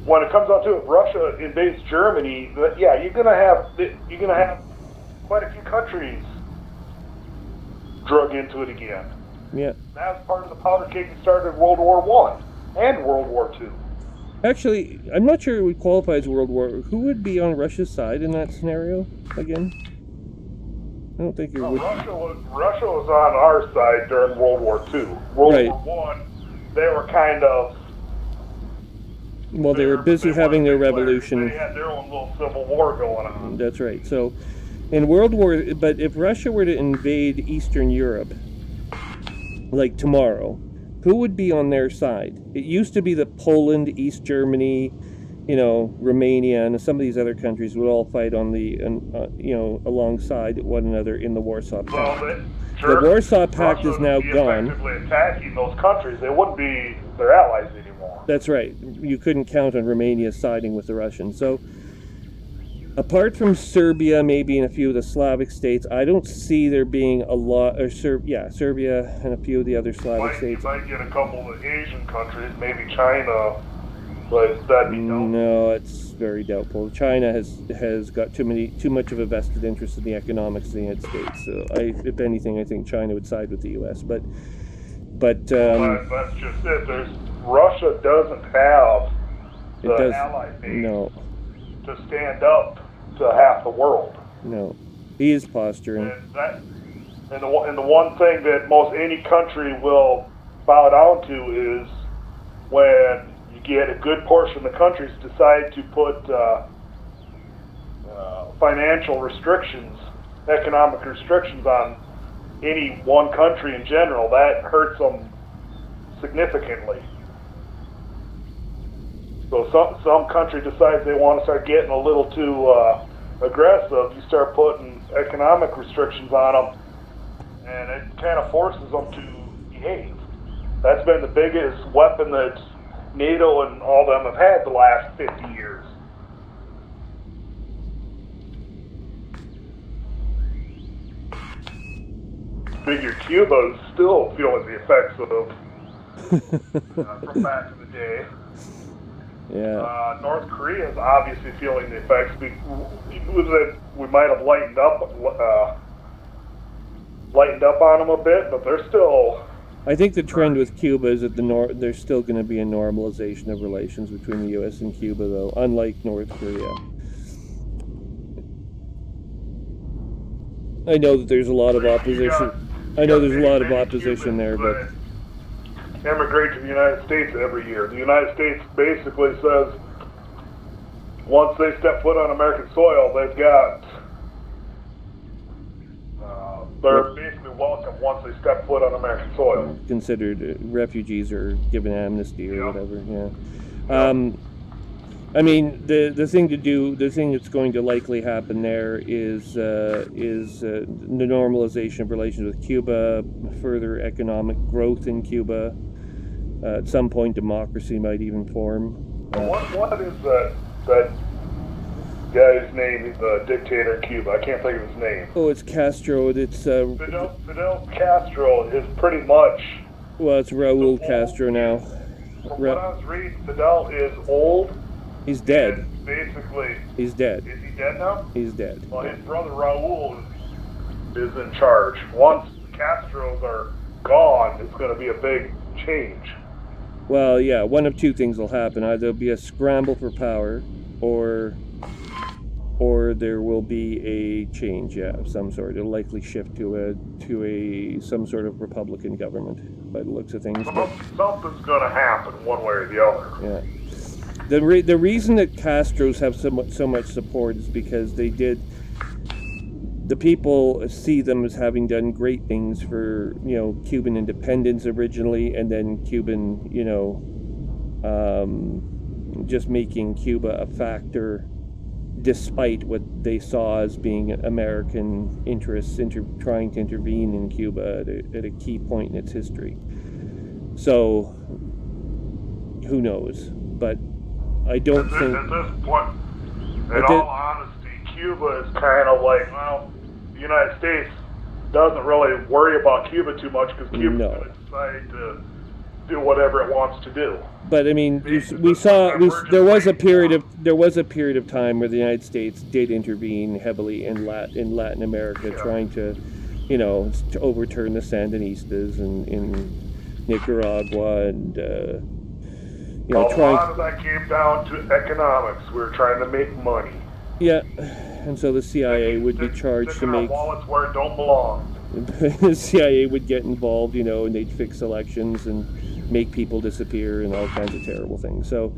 when it comes down to it, Russia invades Germany. Yeah, you're gonna have quite a few countries drug into it again. Yeah. That was part of the powder keg that started World War I and World War II. Actually, I'm not sure it would qualify as World War. Who would be on Russia's side in that scenario again? I don't think it would. Russia was on our side during World War II. World War I, they were kind of... Well, they were busy having their revolution. They had their own little civil war going on. That's right. So, in World War... But if Russia were to invade Eastern Europe, like tomorrow, who would be on their side? It used to be that Poland, East Germany, you know, Romania, and some of these other countries would all fight on the, you know, alongside one another in the Warsaw Pact. Well, the Warsaw Pact is now gone. Effectively attacking those countries, they wouldn't be their allies anymore. That's right. You couldn't count on Romania siding with the Russians. So, apart from Serbia, maybe and a few of the Slavic states, I don't see there being a lot. Or Serbia and a few of the other Slavic states. You might get a couple of Asian countries, maybe China, but that'd be doubtful. No, it's very doubtful. China has got too much of a vested interest in the economics of the United States. So, if anything, I think China would side with the U.S. But that's just it. Russia doesn't have the ally base to stand up to half the world. No, he is posturing. And the one thing that most any country will bow down to is when you get a good portion of the countries decide to put financial restrictions, economic restrictions on any one country in general. That hurts them significantly. So some country decides they want to start getting a little too aggressive. You start putting economic restrictions on them, and it kind of forces them to behave. That's been the biggest weapon that NATO and all them have had the last 50 years. Figure Cuba is still feeling the effects of from back in the day. Yeah. North Korea is obviously feeling the effects. We might have lightened up on them a bit, but they're still. I think the trend with Cuba is that there's still going to be a normalization of relations between the U.S. and Cuba, though, unlike North Korea. I know that there's a lot of opposition. I know there's a lot of opposition there, but. Immigrate to the United States every year. The United States basically says once they step foot on American soil, they've got they're basically welcome once they step foot on American soil. Considered refugees or given amnesty or whatever. Yeah. I mean, the thing that's going to likely happen there is the normalization of relations with Cuba, further economic growth in Cuba. At some point, democracy might even form. What is that guy's name? The dictator in Cuba. I can't think of his name. Oh, it's Castro. It's Fidel Castro is pretty much. Well, it's Raul Castro now. From what I was reading, Fidel is old. He's dead. Basically. He's dead. Is he dead now? He's dead. Well, his brother Raul is in charge. Once the Castros are gone, it's going to be a big change. Well, yeah, one of two things will happen. Either there'll be a scramble for power, or there will be a change, of some sort. It'll likely shift to some sort of Republican government, by the looks of things. Something's going to happen, one way or the other. Yeah. The reason that Castros have so much support is because the people see them as having done great things for, Cuban independence originally, and then Cuban, just making Cuba a factor despite what they saw as being American interests trying to intervene in Cuba at a key point in its history. So, who knows? But I don't think... At this point, in all honesty, Cuba is kind of like, the United States doesn't really worry about Cuba too much because Cuba's going to decide to do whatever it wants to do. But I mean, there was a period of time where the United States did intervene heavily in Latin America, trying to, you know, to overturn the Sandinistas in Nicaragua, and you know, a lot of that came down to economics. We were trying to make money. Yeah, and so the CIA would be charged to make wallets where it don't belong. The CIA would get involved, you know, and they'd fix elections and make people disappear and all kinds of terrible things. So,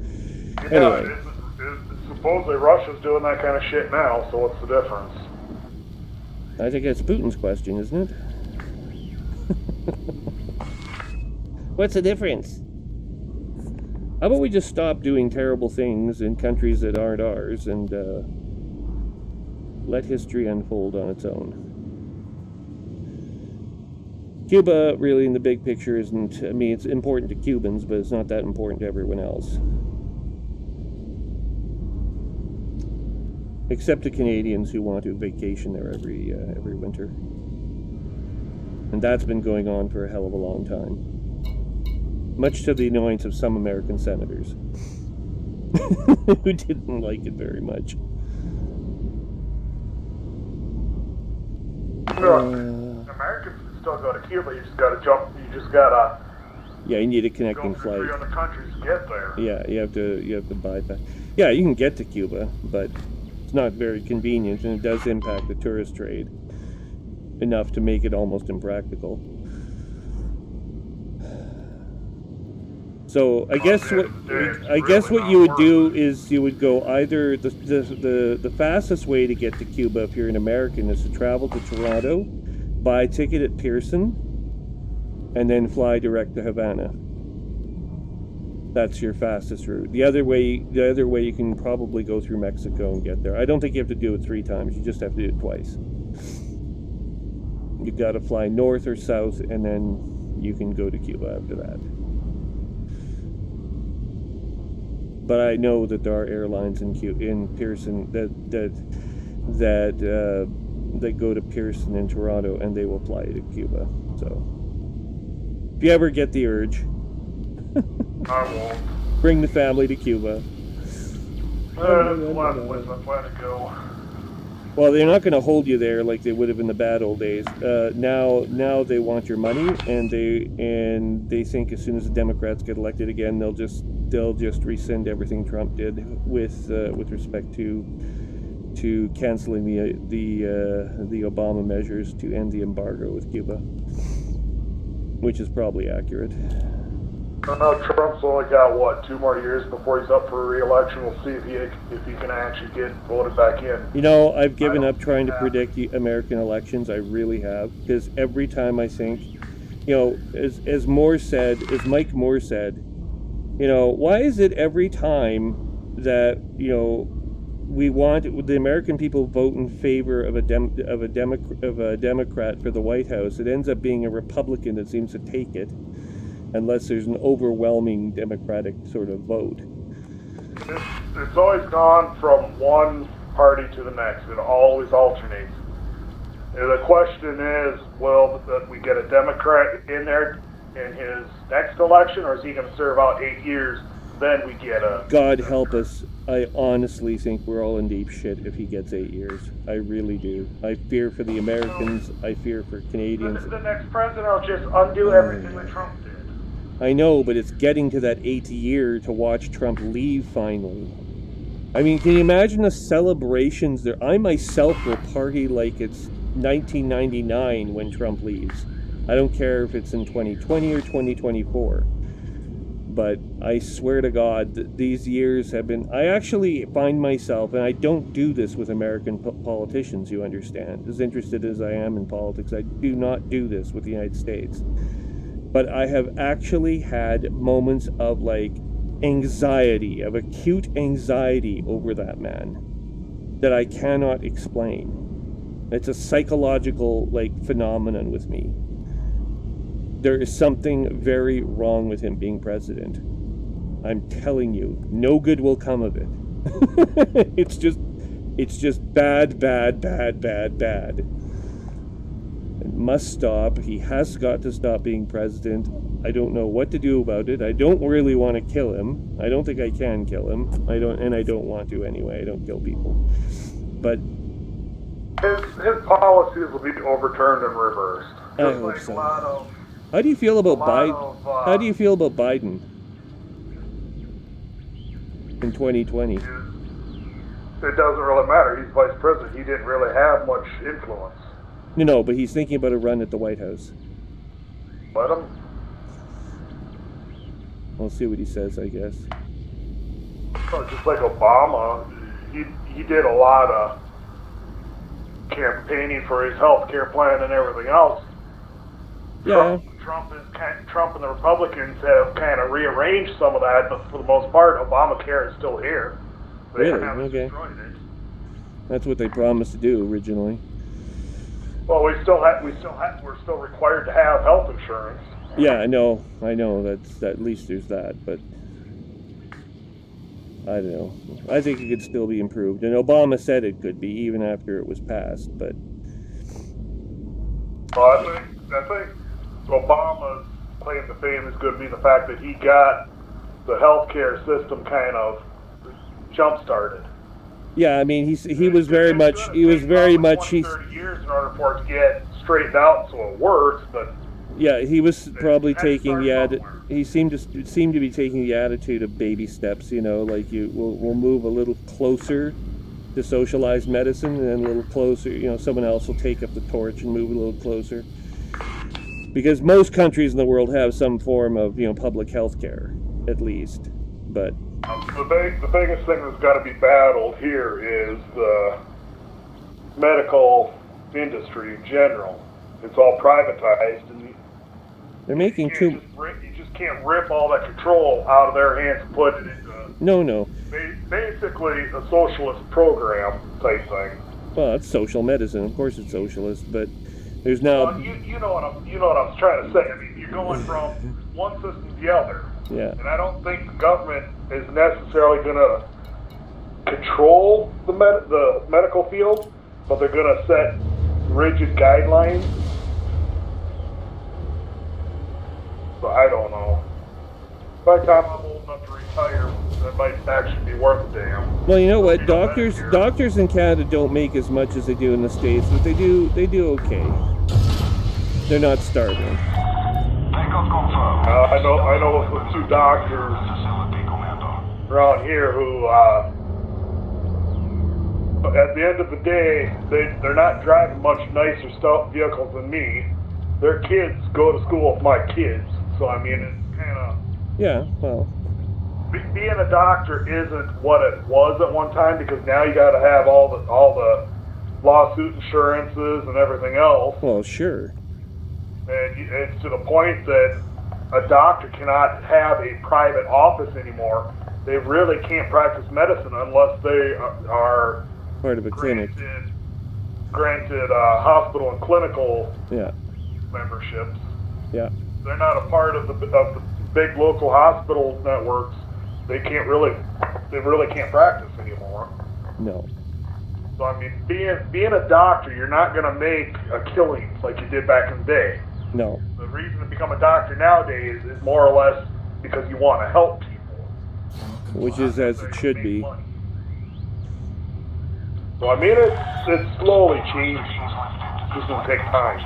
anyway. Supposedly Russia's doing that kind of shit now, so what's the difference? I think that's Putin's question, isn't it? What's the difference? How about we just stop doing terrible things in countries that aren't ours and let history unfold on its own? Cuba, really, in the big picture, isn't... I mean, it's important to Cubans, but it's not that important to everyone else. Except to Canadians who want to vacation there every winter. And that's been going on for a hell of a long time. Much to the annoyance of some American senators. Who didn't like it very much. Americans can still go to Cuba, you just gotta jump, you just gotta... Yeah, you need a connecting flight. Go through 3 other countries to get there. Yeah, you have to bypass. Yeah, you can get to Cuba, but it's not very convenient, and it does impact the tourist trade enough to make it almost impractical. So I guess what you would do is you would go either the fastest way to get to Cuba if you're an American is to travel to Toronto, buy a ticket at Pearson, and then fly direct to Havana. That's your fastest route. The other way you can probably go through Mexico and get there. I don't think you have to do it 3 times. You just have to do it twice. You've got to fly north or south, and then you can go to Cuba after that. But I know that there are airlines in Pearson that go to Pearson in Toronto, and they will fly you to Cuba. So if you ever get the urge, I won't. Bring the family to Cuba. That's the last place I plan to go. Well, they're not going to hold you there like they would have in the bad old days. Now they want your money, and they think as soon as the Democrats get elected again, they'll just rescind everything Trump did with respect to canceling the Obama measures to end the embargo with Cuba, which is probably accurate. I know Trump's only got, what, 2 more years before he's up for re-election. We'll see if he can actually get voted back in. You know, I've given up trying to predict American elections. I really have. Because every time I think, you know, as Mike Moore said, you know, why is it every time that, you know, we want the American people vote in favor of a Democrat for the White House, it ends up being a Republican that seems to take it, unless there's an overwhelming Democratic sort of vote. It's always gone from one party to the next. It always alternates. And the question is, will we get a Democrat in there in his next election, or is he going to serve out 8 years? Then we get a... God help us. I honestly think we're all in deep shit if he gets 8 years. I really do. I fear for the Americans. I fear for Canadians. The next president will just undo everything that Trump did. I know, but it's getting to that 8th year to watch Trump leave finally. I mean, can you imagine the celebrations there? I myself will party like it's 1999 when Trump leaves. I don't care if it's in 2020 or 2024. But I swear to God that these years have been... I actually find myself, and I don't do this with American politicians, you understand. As interested as I am in politics, I do not do this with the United States. But I have actually had moments of, like, anxiety, of acute anxiety over that man that I cannot explain. It's a psychological, like, phenomenon with me. There is something very wrong with him being president. I'm telling you, no good will come of it. It's just bad, bad, bad, bad, bad. And must stop. He has got to stop being president. I don't know what to do about it. I don't really want to kill him. I don't think I can kill him. I don't want to anyway. I don't kill people. But his policies will be overturned and reversed. I hope so. How do you feel about Biden? How do you feel about Biden in 2020? It doesn't really matter. He's vice president. He didn't really have much influence. No, but he's thinking about a run at the White House. Let him. We'll see what he says, I guess. Oh, just like Obama, he did a lot of campaigning for his health care plan and everything else. Yeah. Trump and the Republicans have kind of rearranged some of that, but for the most part, Obamacare is still here. They Really? haven't Okay. destroyed it. That's what they promised to do originally. Well, we're still required to have health insurance. Yeah, I know. That's at least there's that, but I don't know. I think it could still be improved, and Obama said it could be even after it was passed. But well, I think Obama's claim to fame is going to be the fact that he got the healthcare system kind of jump-started. yeah, I mean, he was very much 30 years in order for it to get straightened out so it works, but yeah, he was probably taking he seemed to be taking the attitude of baby steps, you know, like we'll move a little closer to socialized medicine, and then a little closer, you know, someone else will take up the torch and move a little closer. Because most countries in the world have some form of, you know, public health care, at least. But the biggest thing that's got to be battled here is the medical industry in general. It's all privatized, and they're making you just can't rip all that control out of their hands and put it into no. Basically a socialist program type thing. Well, it's social medicine, of course it's socialist, but there's now. Well, you know what I was trying to say. I mean, you're going from one system to the other. Yeah. And I don't think the government is necessarily going to control the medical field, but they're going to set rigid guidelines. So I don't know. By the time I'm old enough to retire, that might actually be worth a damn. Well, you know what? Doctors in Canada don't make as much as they do in the States, but they do okay. They're not starving. I know of two doctors around here who, at the end of the day, they're not driving much nicer vehicles than me. Their kids go to school with my kids, so I mean, it's kind of. Yeah, well. Being a doctor isn't what it was at one time, because now you got to have all the lawsuit insurances and everything else. Well, sure. And it's to the point that a doctor cannot have a private office anymore. They really can't practice medicine unless they are part of a clinic. Granted hospital and clinical memberships. Yeah. They're not a part of the big local hospital networks. They really can't practice anymore. No. So I mean, being a doctor, you're not going to make a killing like you did back in the day. No. The reason to become a doctor nowadays is more or less because you want to help people. Which is as it should be. So I mean, it's slowly changing. It's just going to take time.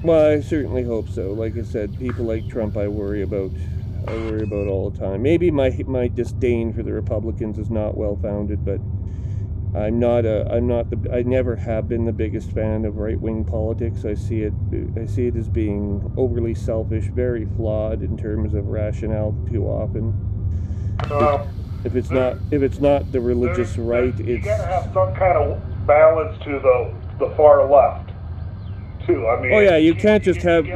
Well, I certainly hope so. Like I said, people like Trump I worry about all the time. Maybe my disdain for the Republicans is not well founded, but I never have been the biggest fan of right-wing politics. I see it as being overly selfish, very flawed in terms of rationale too often. If it's not the religious right, you it's. gotta have some kind of balance to the far left too. I mean. Oh yeah, you can't just have.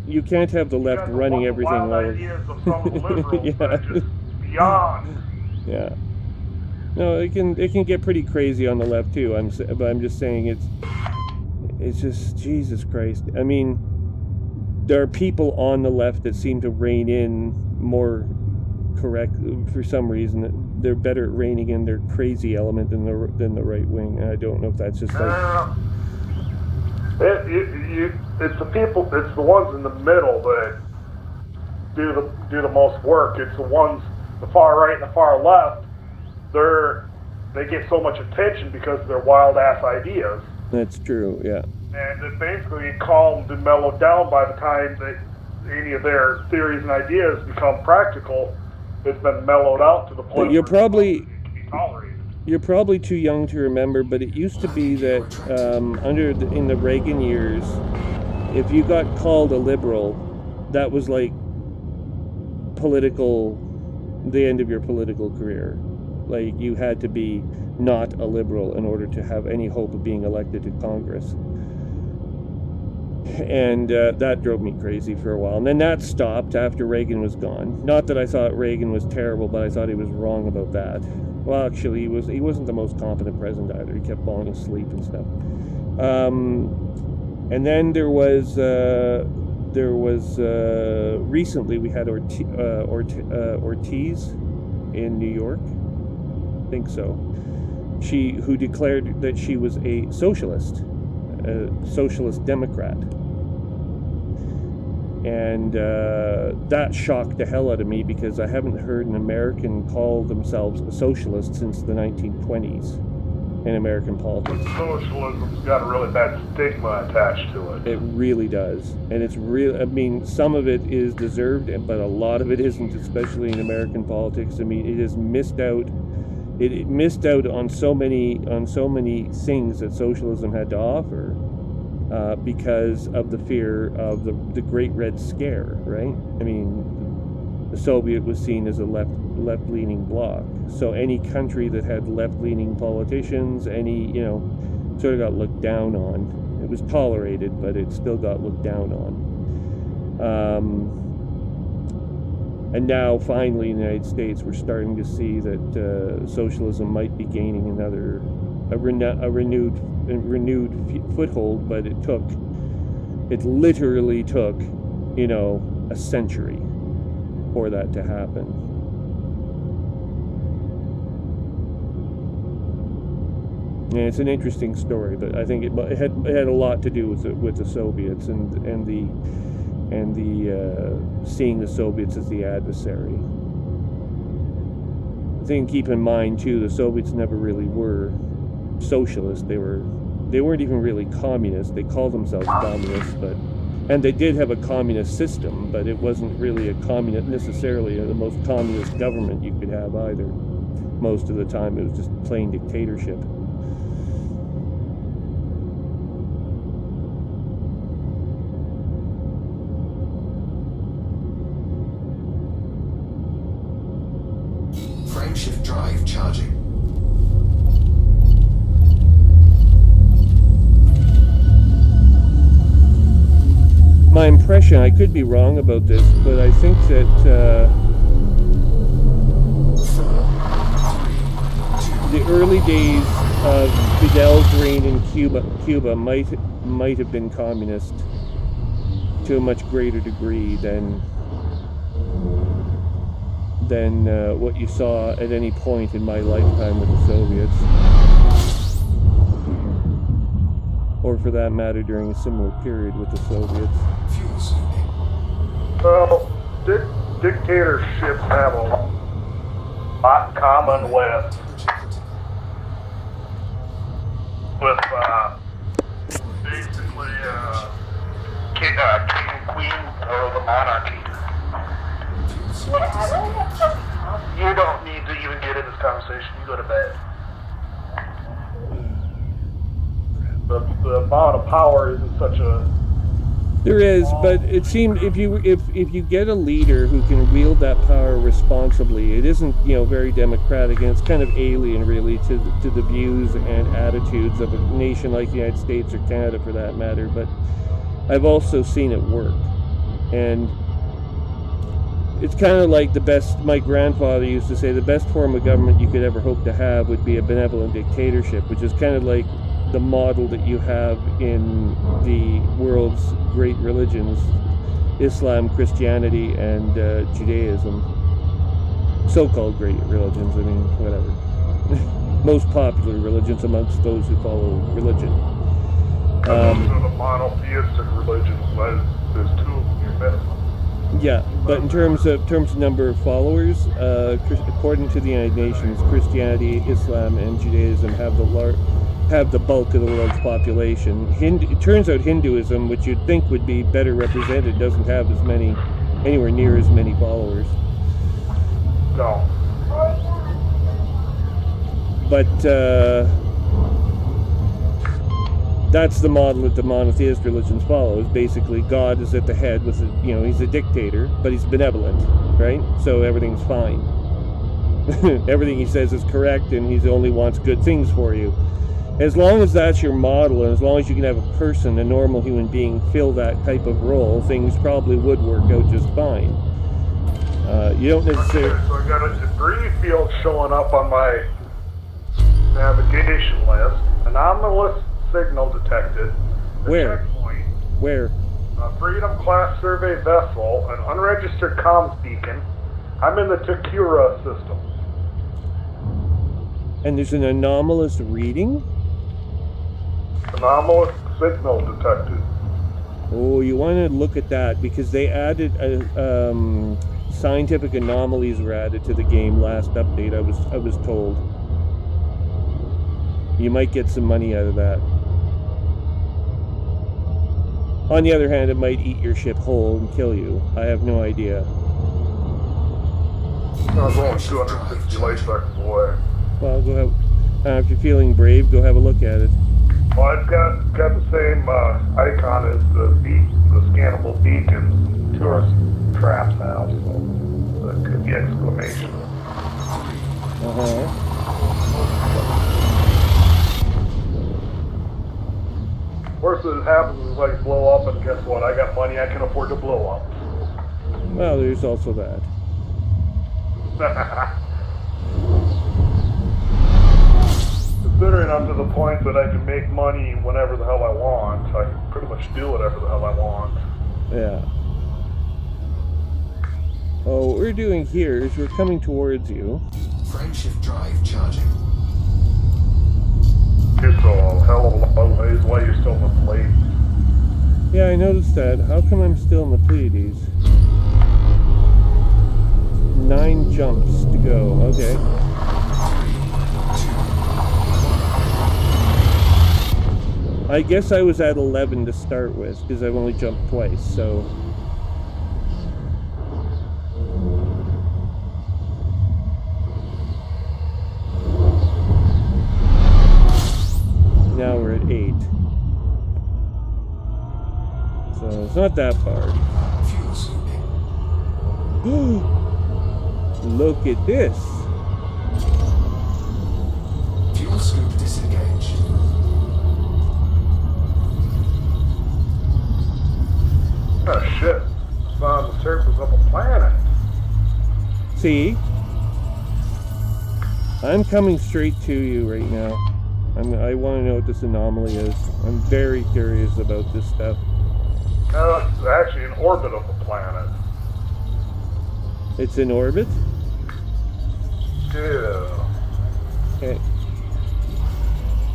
You can't have the left running everything all ideas of some liberals that are just beyond. Yeah. No, it can get pretty crazy on the left too. But I'm just saying it's just Jesus Christ. I mean, there are people on the left that seem to rein in more correct for some reason. They're better at reining in their crazy element than the right wing. And I don't know if that's just like. It's the people. It's the ones in the middle that do the most work. It's the ones, the far right and the far left. They get so much attention because of their wild ass ideas. That's true. Yeah. And it basically calmed and mellowed down by the time that any of their theories and ideas become practical. It's been mellowed out to the point You're where probably it can be tolerated. You're probably too young to remember, but it used to be that in the Reagan years, if you got called a liberal, that was like the end of your political career. Like, you had to be not a liberal in order to have any hope of being elected to Congress. And that drove me crazy for a while. And then that stopped after Reagan was gone. Not that I thought Reagan was terrible, but I thought he was wrong about that. Well, actually, he wasn't the most competent president either. He kept falling asleep and stuff. And then there was recently we had Ortiz in New York. I think so. Who declared that she was a socialist Democrat. And that shocked the hell out of me, because I haven't heard an American call themselves a socialist since the 1920s in American politics. Socialism's got a really bad stigma attached to it. It really does. And it's real. I mean, some of it is deserved, but a lot of it isn't, especially in American politics. I mean, it has missed out. It missed out on so many things that socialism had to offer. Because of the fear of the Great Red Scare, right? I mean, the Soviet was seen as a left-leaning bloc. So any country that had left-leaning politicians, sort of got looked down on. It was tolerated, but it still got looked down on. And now, finally, in the United States, we're starting to see that socialism might be gaining a renewed foothold, but it literally took, a century for that to happen. And it's an interesting story, but I think it had a lot to do with the Soviets and the seeing the Soviets as the adversary. I think, keep in mind too, the Soviets never really were socialist. They weren't even really communist. They called themselves communists, and they did have a communist system, but it wasn't really necessarily the most communist government you could have either. Most of the time, it was just plain dictatorship. Frameshift drive charging. My impression, I could be wrong about this, but I think that the early days of Fidel's reign in Cuba might have been communist to a much greater degree than what you saw at any point in my lifetime with the Soviets, or for that matter during a similar period with the Soviets. Well, dictatorships have a lot in common with basically king and queen or the monarchy. You don't need to even get in this conversation. You go to bed. The amount of power isn't such a... There is, but it seems if you get a leader who can wield that power responsibly, it isn't very democratic, and it's kind of alien really to the views and attitudes of a nation like the United States or Canada for that matter. But I've also seen it work, and it's kind of like my grandfather used to say, the best form of government you could ever hope to have would be a benevolent dictatorship, which is kind of like the model that you have in the world's great religions, Islam, Christianity, and Judaism. So-called great religions, I mean, whatever. Most popular religions amongst those who follow religion. Those are the monotheistic religions. There's two of them, your minimum. Yeah, but in terms of number of followers, according to the United Nations, Christianity, Islam, and Judaism have the bulk of the world's population. It turns out Hinduism, which you'd think would be better represented, doesn't have anywhere near as many followers. No. But that's the model that the monotheist religions follow. Is basically God is at the head with he's a dictator, but he's benevolent, right? So everything's fine. Everything he says is correct, and he only wants good things for you. As long as that's your model, and as long as you can have a person, a normal human being, fill that type of role, things probably would work out just fine. You don't necessarily... Okay, so I got a debris field showing up on my navigation list. Anomalous signal detected. Where? Checkpoint. Where? A Freedom class survey vessel, an unregistered comms beacon. I'm in the Takura system. And there's an anomalous reading? Anomalous signal detected. Oh, you want to look at that, because they added scientific anomalies were added to the game last update. I was told. You might get some money out of that. On the other hand, it might eat your ship whole and kill you. I have no idea. I'm going 260 light seconds away. Well, go have. If you're feeling brave, go have a look at it. Well, it's got the same icon as the scannable beacon tourist trap now, so that could be exclamation. Worst that happens is like blow up, and guess what? I got money I can afford to blow up. Well, there's also that. Considering I'm to the point that I can make money whenever the hell I want, I can pretty much do whatever the hell I want. Yeah. Oh, what we're doing here is we're coming towards you. Frameshift drive charging. You're so a hell of a long ways away, you're still in the Pleiades. Yeah, I noticed that. How come I'm still in the Pleiades? 9 jumps to go. Okay. I guess I was at 11 to start with, because I've only jumped twice, so... Now we're at 8. So it's not that far. Fuel scooping. Look at this! Fuel scoop disengaged. Oh shit, it's on the surface of a planet. See? I'm coming straight to you right now. I want to know what this anomaly is. I'm very curious about this stuff. No, it's actually in orbit of the planet. It's in orbit? Yeah. Okay.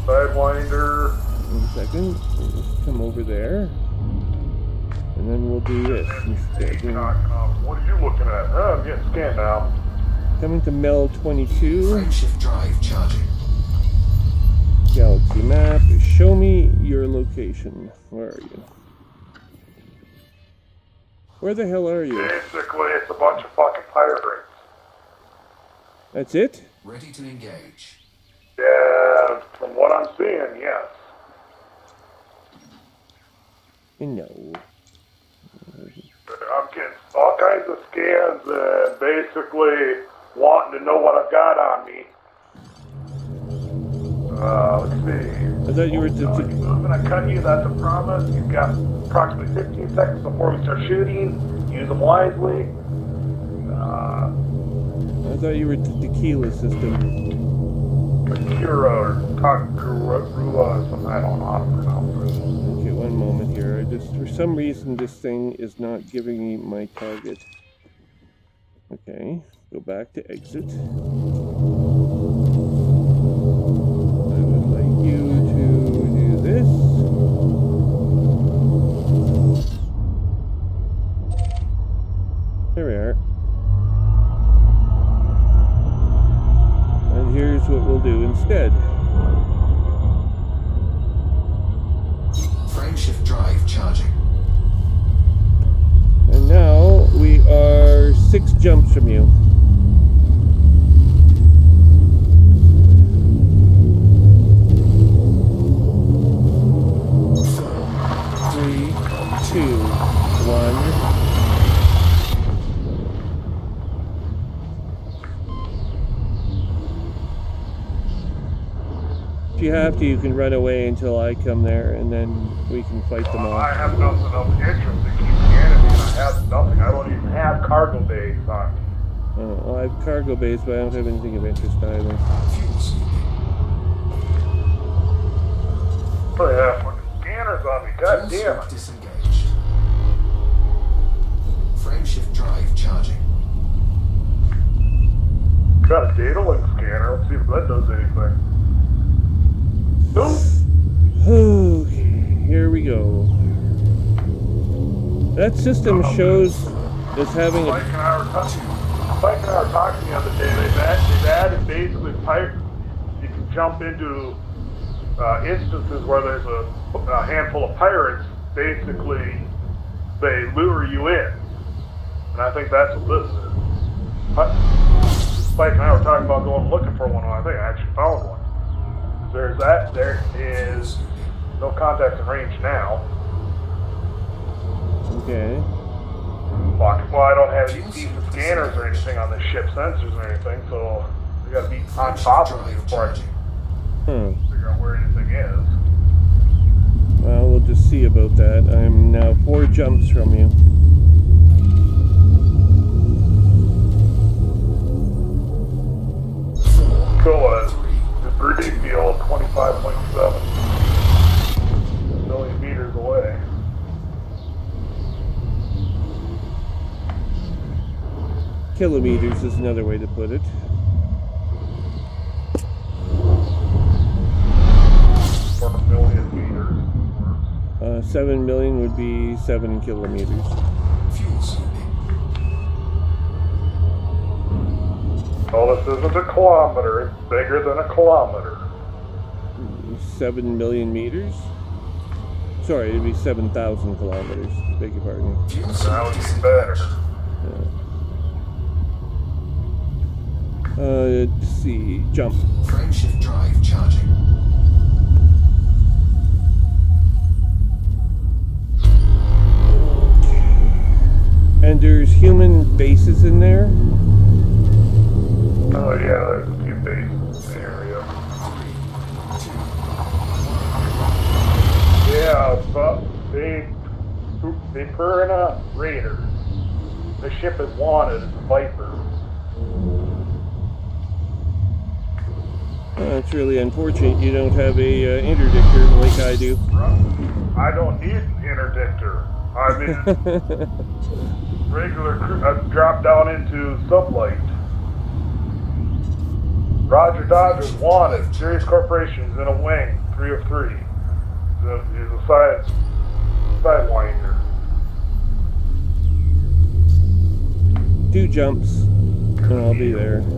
Sidewinder. 1 second. We'll just come over there. And then we'll do this instead. What are you looking at? Oh, I'm getting scanned now. Coming to Mel 22. Frameshift drive charging. Galaxy map. Show me your location. Where are you? Where the hell are you? Basically, it's a bunch of fucking pirates. That's it? Ready to engage. Yeah, from what I'm seeing, yes. No. I'm getting all kinds of scans and basically wanting to know what I've got on me. Let's see. I thought you were I'm gonna cut you, that's a promise. You've got approximately 15 seconds before we start shooting. Use them wisely. I thought you were the tequila system. Akira or Takurua or something, I don't know how to pronounce it. Okay, one moment here. For some reason this thing is not giving me my target. Okay, go back to exit. I would like you to do this. instead. Frameshift drive charging. And now we are 6 jumps from you. Three, two, one. If you have to, you can run away until I come there, and then we can fight them I off. have nothing of interest to keep scanning me, and I have nothing. I don't even have cargo bays on me. Well, I have cargo bays, but I don't have anything of interest either. Fuel sweeping. Oh yeah, fucking scanners on me. God Fuel damn sweep it. disengaged. Frameshift drive charging. Got a data link scanner. Let's see if that does anything. Nope. Okay, here we go. That system shows as having Mike a... and I were talking the other day. They've added basically pipe. You can jump into instances where there's a handful of pirates. Basically, they lure you in, and I think that's what this is. Mike and I were talking about going looking for one. I think I actually found one. There's that. There is no contact in range now. Okay. Well, I don't have any decent scanners or anything on the ship, sensors or anything, so we gotta be on top of me before I can figure out where anything is. Well, we'll just see about that. I'm now 4 jumps from you. So, debris field 25.7 million meters away. Kilometers is another way to put it. 4 million meters. 7 million would be 7 kilometers. Fuel sweeping. Oh, this isn't a kilometer. It's bigger than a kilometer. 7 million meters? Sorry, it'd be 7,000 kilometers. Beg your pardon. Fuel That would sweep be better. Let's see. Jump. Frameshift drive charging. And there's human bases in there? Oh yeah, there's a few bases in the area. 3, 2, Yeah, but they purring up raiders. The ship is wanted. It's a Viper. It's really unfortunate you don't have a interdictor like I do. I don't need an interdictor. I mean, regular crew. I've dropped down into sublight. Roger Dodger's wanted. Sirius Corporation is in a wing. 3 of 3. He's a sidewinder. 2 jumps, and I'll be there. 3.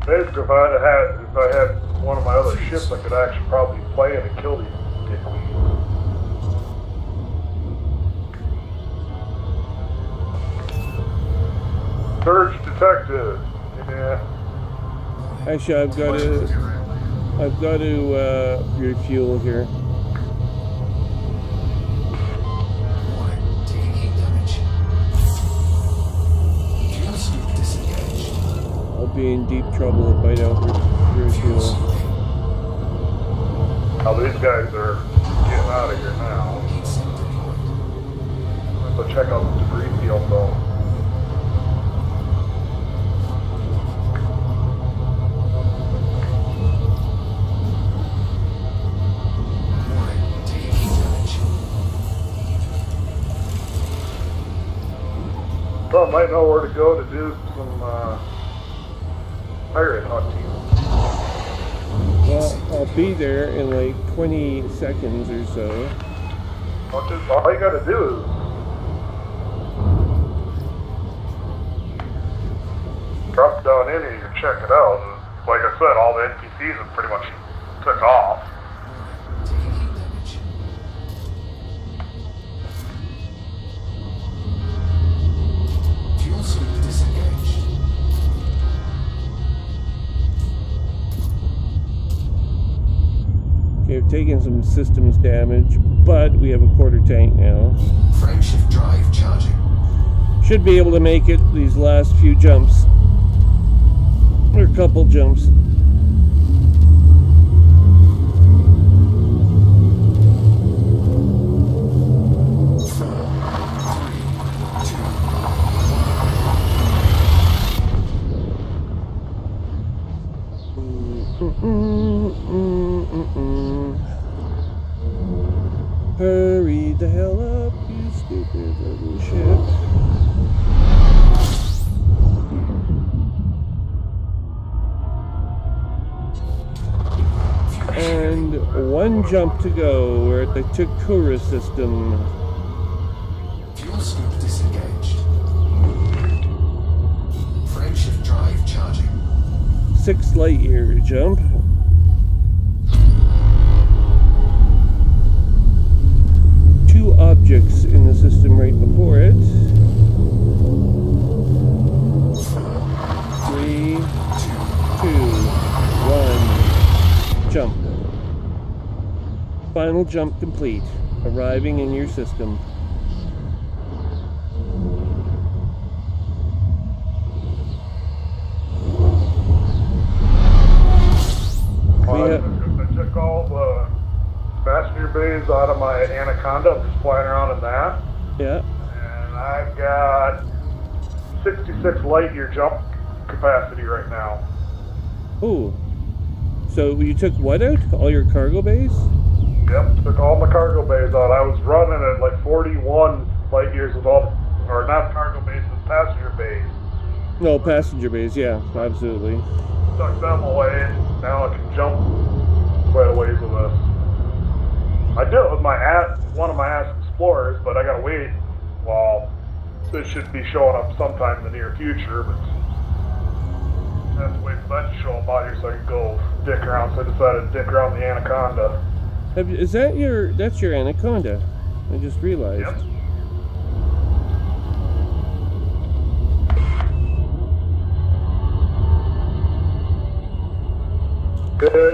Basically, if I had one of my other ships, I could actually probably play it and kill these dickweeds. Surge detected. Yeah. Actually, I've got to refuel here. warning, taking heat damage. Fuel sweep disengaged. I'll be in deep trouble if I don't Fuel refuel. sweeping. Now these guys are getting out of here now. Heat sink deployed. Let's go check out the debris field though. Warning, taking heat damage. so I might know where to go to do some pirate hunting. Well, I'll be there in like 20 seconds or so. All you gotta do is drop down in here and check it out. And like I said, all the NPCs have pretty much took off. Taking heat damage. Fuel sweep disengaged. Okay, I've taken some systems damage, but we have a quarter tank now. Frameshift drive charging. Should be able to make it these last few jumps. Or a couple jumps. Hurry the hell up, you stupid little shit. And one jump to go. We're at the Takura system. Fuel sweep disengaged. Frameshift drive charging. 6 light year jump. Two objects in the system right before it. 3, 2, 1, jump. Final jump complete. Arriving in your system. I took all the passenger bays out of my Anaconda. I'm just flying around in that. Yeah. And I've got 66 light year jump capacity right now. Ooh. So you took what out? All your cargo bays? Yep, took all my cargo bays out. I was running at like 41 light years with all, or not cargo bays, but passenger bays. No, passenger bays, yeah, absolutely. Stuck them away. Now I can jump quite a ways with this. I did it with my one of my Ask Explorers, but I gotta wait. Well, this should be showing up sometime in the near future, but I have to wait for that to show up out here so I can go dick around. So I decided to dick around the Anaconda. Is that that's your Anaconda? I just realized. Yep.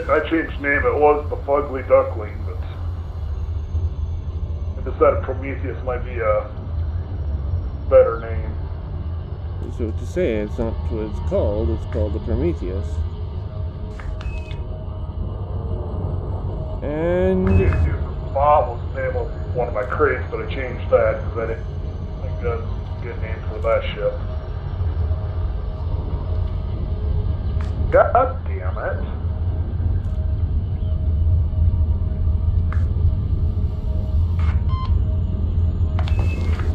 I changed name. It was the Fugly Duckling, but I decided Prometheus might be a better name. So to say it's not what it's called the Prometheus. And Bob was the name of one of my crates, but I changed that because I didn't think that's a good name for that ship. God damn it.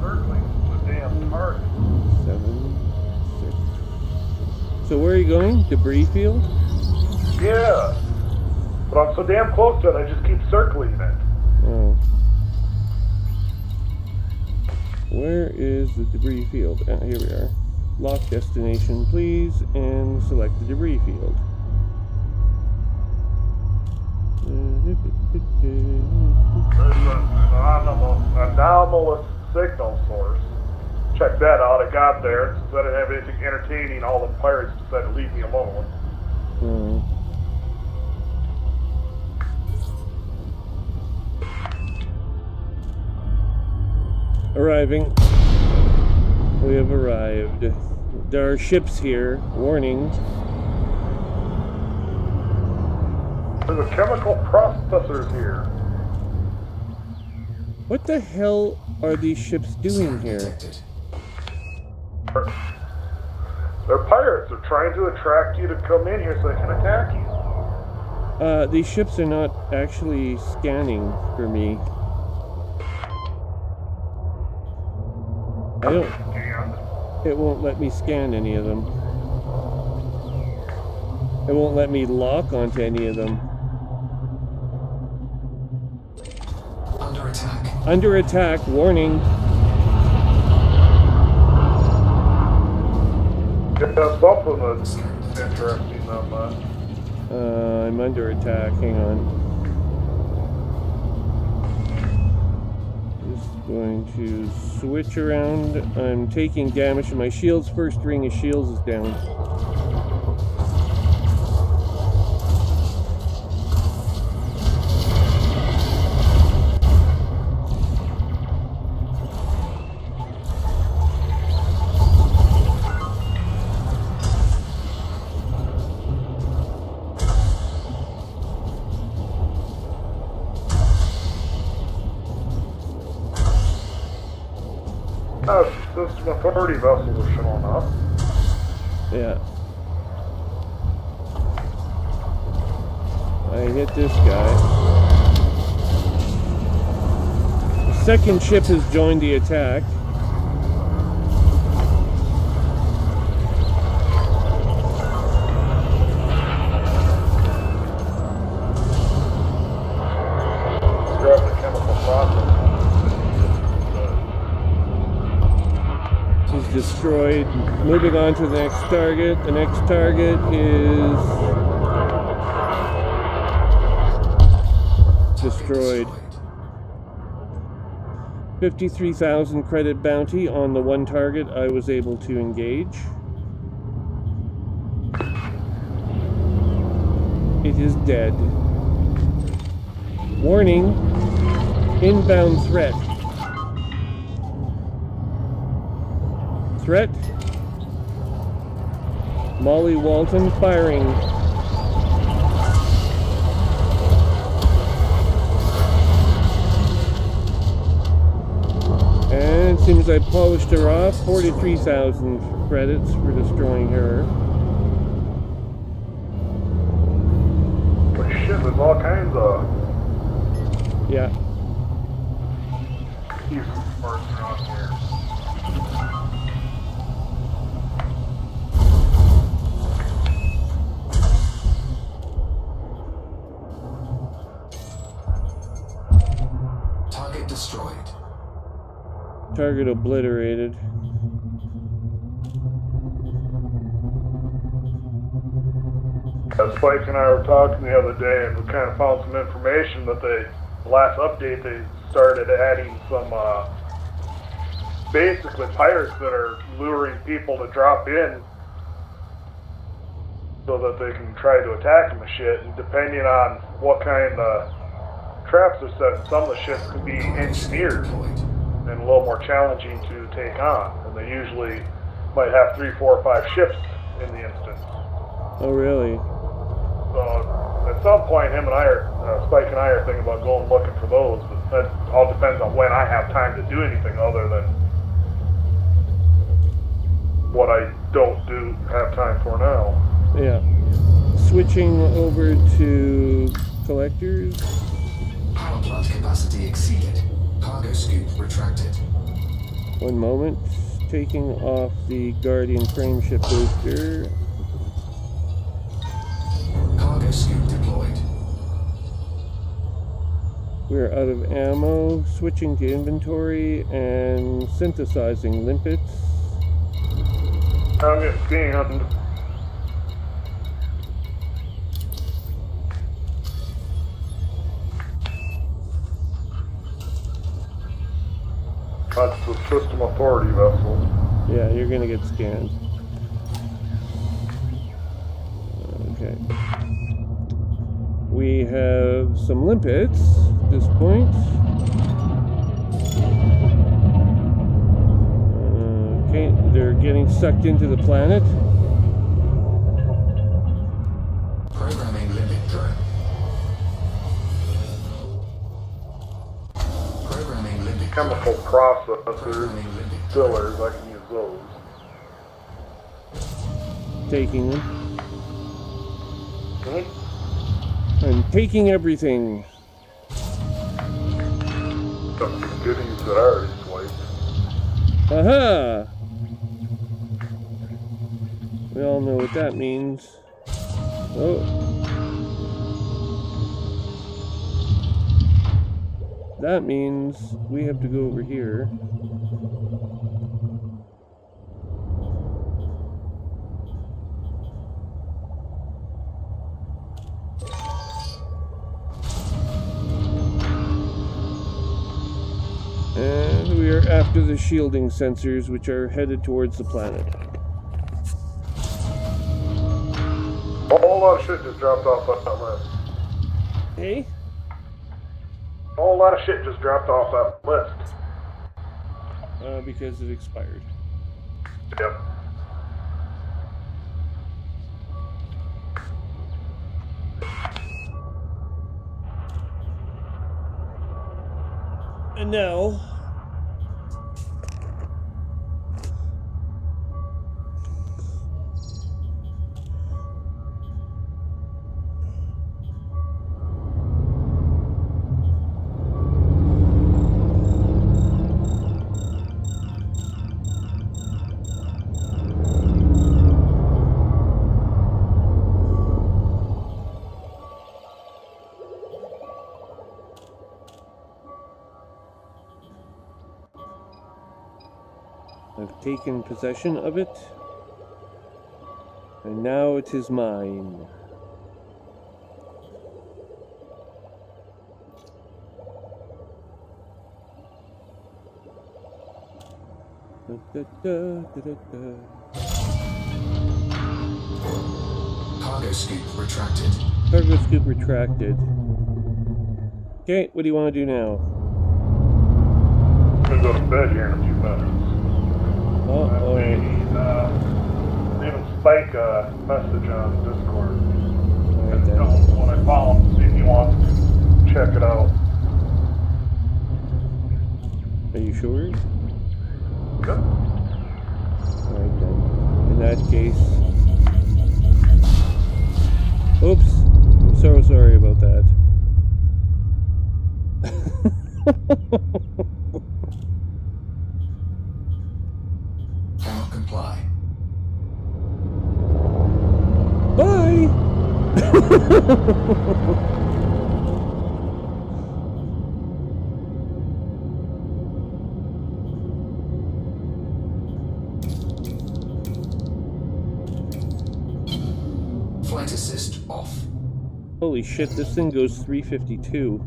Circling the damn target. 7, 6. So where are you going? Debris field? Yeah. But I'm so damn close to it, I just keep circling it. Oh. Where is the debris field? Here we are. Lock destination, please, and select the debris field. There's an anomalous signal source. Check that out. I got there. Since I didn't have anything entertaining, all the pirates decided to leave me alone. Hmm. Arriving. We have arrived. There are ships here. Warning. There's a chemical processors here. What the hell are these ships doing here? Detected. They're pirates. They're trying to attract you to come in here so they can attack you. These ships are not actually scanning for me. I don't... And It won't let me scan any of them. It won't let me lock onto any of them. Under attack. Under attack, warning. Yeah, something that's interesting on that. I'm under attack, hang on. Just going to switch around. I'm taking damage and my shield's first ring of shields is down. System authority vessels are showing up. Yeah. I hit this guy. The second ship has joined the attack. Grab the chemical process. He's destroyed. Moving on to the next target. The next target is destroyed. 53,000 credit bounty on the one target I was able to engage. It is dead. Warning, inbound threat. Threat. Molly Walton firing. And as soon as I polished her off, 43,000 credits for destroying her. But shit, there's all kinds of Yeah. pieces of parts around here. Target destroyed. Target obliterated. Spike and I were talking the other day, and we kind of found some information that the last update they started adding some basically pirates that are luring people to drop in so that they can try to attack them and shit. And depending on what kind of traps are set, some of the ships can be engineered and a little more challenging to take on. And they usually might have 3, 4, or 5 ships in the instance. Oh, really? So at some point, him and I are, Spike and I are thinking about going looking for those, but that all depends on when I have time to do anything other than what I don't have time for now. Yeah. Switching over to collectors. Power plant capacity exceeded. Cargo scoop retracted. One moment. Taking off the Guardian frameship booster. Cargo scoop deployed. We're out of ammo. Switching to inventory and synthesizing limpets. I'm getting scanned. That's the system authority vessel. Yeah, you're gonna get scanned. Okay. We have some limpets at this point. Okay, they're getting sucked into the planet. Programming limpet drone. Programming limpet drone. Chemical processors, Programming limpet drone. fillers, I can use those. Taking them. Hmm? I'm taking everything. Some goodies that I already swiped. Aha! that means... Oh. That means we have to go over here. And we are after the shielding sensors, which are headed towards the planet. A whole lot of shit just dropped off that list. Hey? A whole lot of shit just dropped off that list. Because it expired. Yep. And now... I've taken possession of it, and now it is mine. Cargo scoop retracted. Cargo scoop retracted. Okay, what do you want to do now? I'm gonna go to bed here in a few minutes. Uh-oh. Even Spike a message on Discord. Alright then. When I follow him, see if he wants to check it out. Are you sure? Yep. Alright then. In that case... Oops. I'm so sorry about that. Cannot comply. Bye! Flight assist off. Holy shit, this thing goes 352.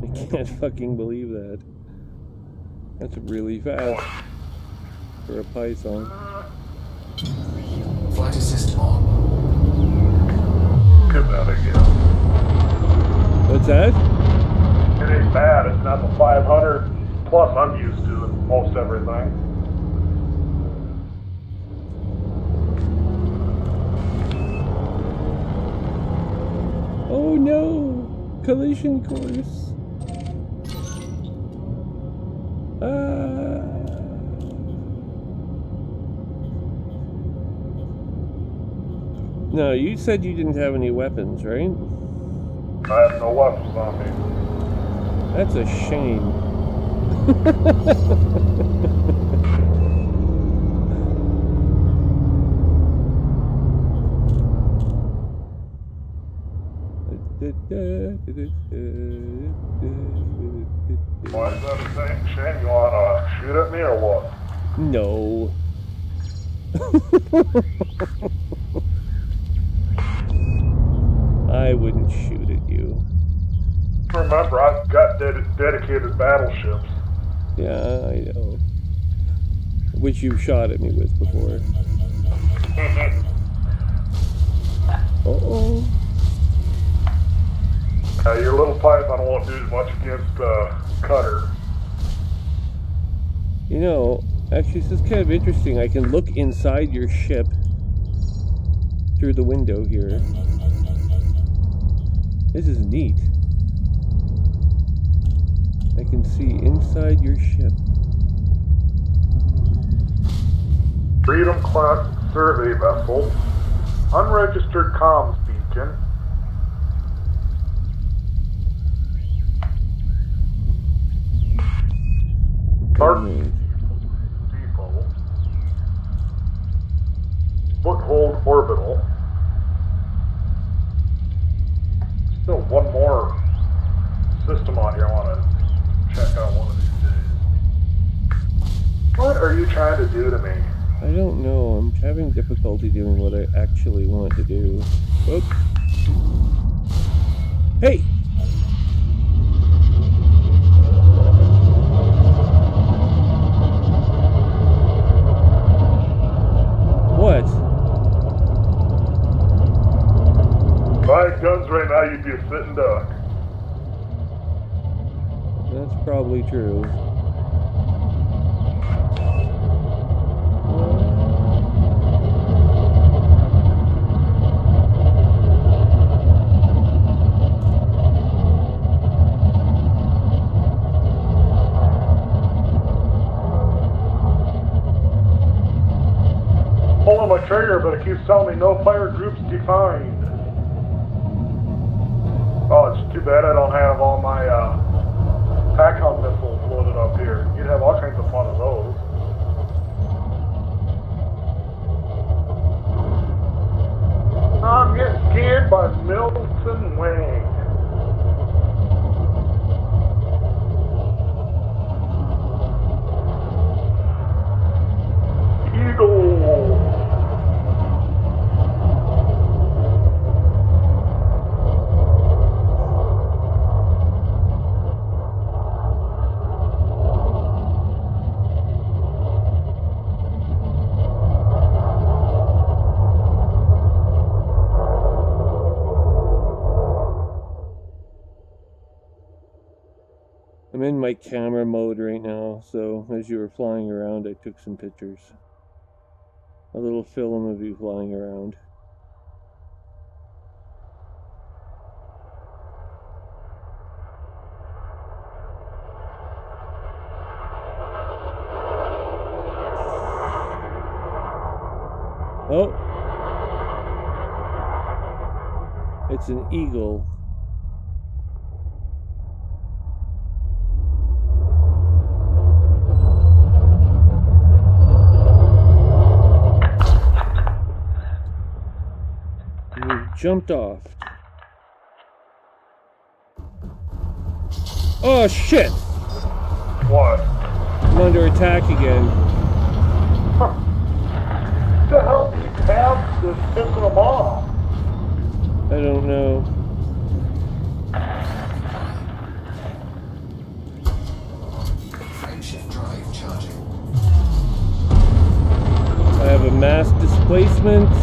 I can't fucking believe that. That's really fast for a Python. Flight assist on. Give that again. What's that? It ain't bad. It's not the 500 plus I'm used to in most everything. Oh no! Collision course! No, you said you didn't have any weapons, right? I have no weapons on me. That's a shame. Why is that a thing? Shane, you wanna shoot at me or what? No. I wouldn't shoot at you. Remember, I've got dedicated battleships. Yeah, I know. Which you've shot at me with before. Uh-oh. Your little Python won't do much against Cutter. You know, actually this is kind of interesting. I can look inside your ship through the window here. This is neat. I can see inside your ship. Freedom class survey vessel. Unregistered comms beacon. Depot. Foothold Orbital. Still one more system on here I want to check out one of these days. What are you trying to do to me? I don't know. I'm having difficulty doing what I actually want to do. Oops. Hey! What? If I had guns right now, you'd be a sitting duck. That's probably true. Pulling my trigger, but it keeps telling me no fire groups defined. Oh, it's too bad I don't have all my PACOM missiles loaded up here. You'd have all kinds of fun of those. I'm getting scared by Milton Wang. Eagle. I'm in my camera mode right now, so as you were flying around, I took some pictures. A little film of you flying around. Oh! It's an eagle. Jumped off. Oh shit! What? I'm under attack again. Huh. The hell do you have that's pissing them off? I don't know. Frameshift drive charging. I have a mass displacement.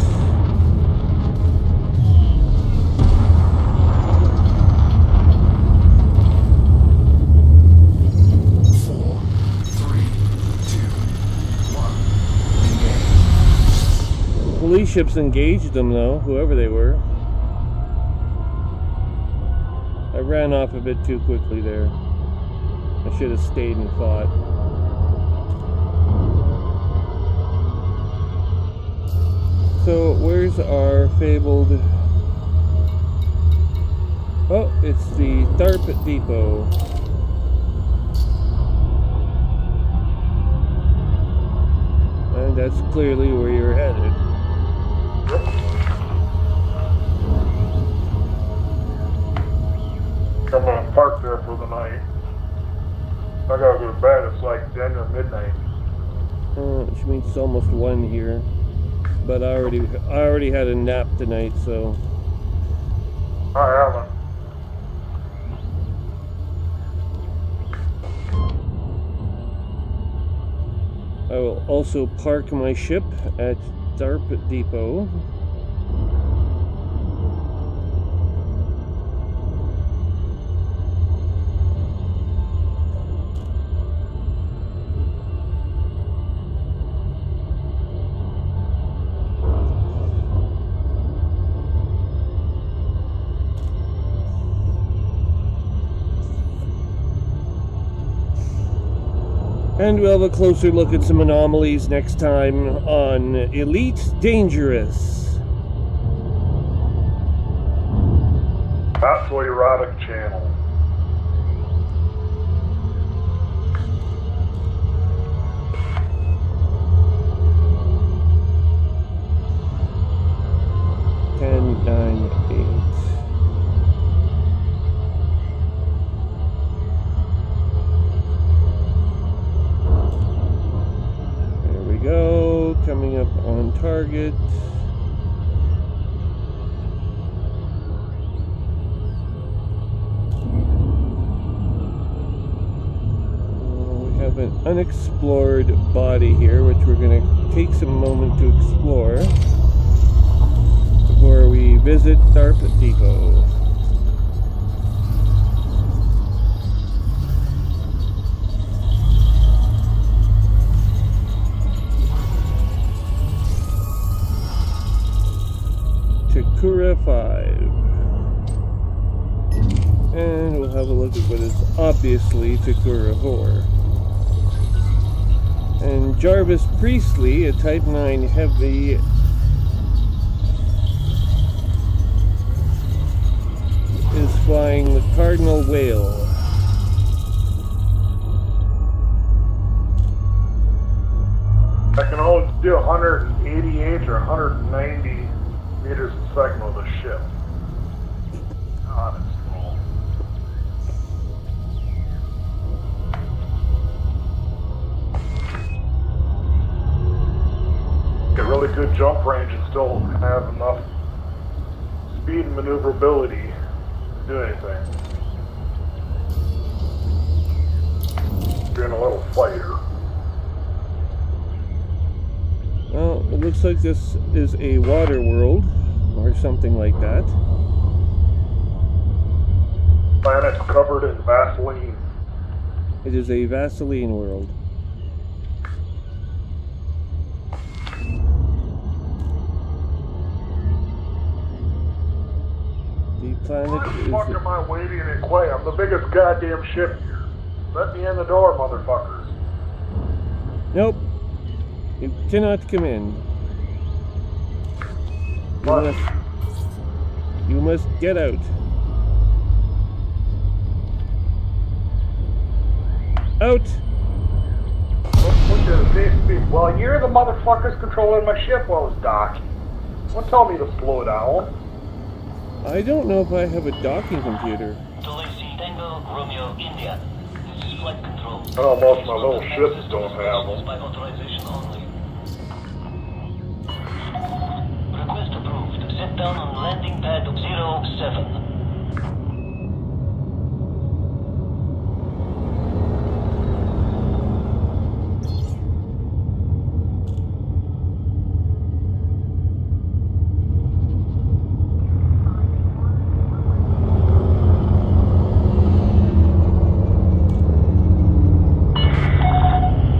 Police ships engaged them though, whoever they were. I ran off a bit too quickly there. I should have stayed and fought. So where's our fabled... Oh, it's the THARP depot. And that's clearly where you're headed. I'm gonna park there for the night. I gotta go to bed. It's like 10 or midnight. Which means it's almost 1 here. But I already had a nap tonight, so I haven't. I will also park my ship at THARP depot. And we'll have a closer look at some anomalies next time on Elite Dangerous. Autoerotic channel. target. We have an unexplored body here, which we're going to take some moment to explore before we visit DARP Depot. Takura 5. And we'll have a look at what is obviously Takura 4. And Jarvis Priestley, a Type 9 Heavy, is flying the Cardinal Whale. I can only do 188 or 190 meters a second with a ship. God, it's slow. Get really good jump range and still have enough speed and maneuverability to do anything. Being a little fighter. Well, it looks like this is a water world, or something like that. Planet's covered in Vaseline. It is a Vaseline world. The planet Why the fuck is... am I waiting in quay? I'm the biggest goddamn ship here. Let me in the door, motherfuckers. Nope. You cannot come in. You must get out. Out! Look at the face speed. Well, you're the motherfuckers controlling my ship while it's docking. Don't tell me to slow down. I don't know if I have a docking computer. Tango Romeo India. This is flight control. I know most of my little ships don't have them. By authorization only. Request approved. Set down on landing pad 07.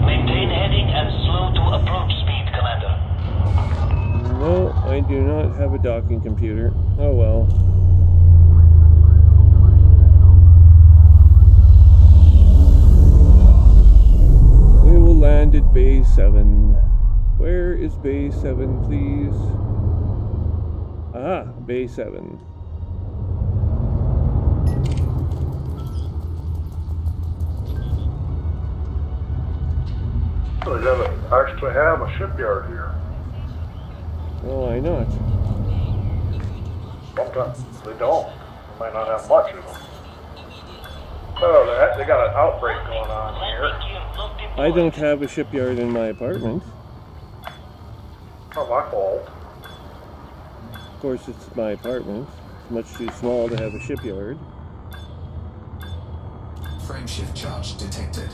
Maintain heading and slow to approach speed, Commander. No, I do not have a docking computer. Oh well. We will land at Bay 7. Where is Bay 7, please? Ah, Bay 7. They gotta actually have a shipyard here. Well, why not? Sometimes they don't. They might not have much of them. Oh, they got an outbreak going on here. I don't have a shipyard in my apartment. Not my fault. Of course, it's my apartment. It's much too small to have a shipyard. Frameshift charge detected.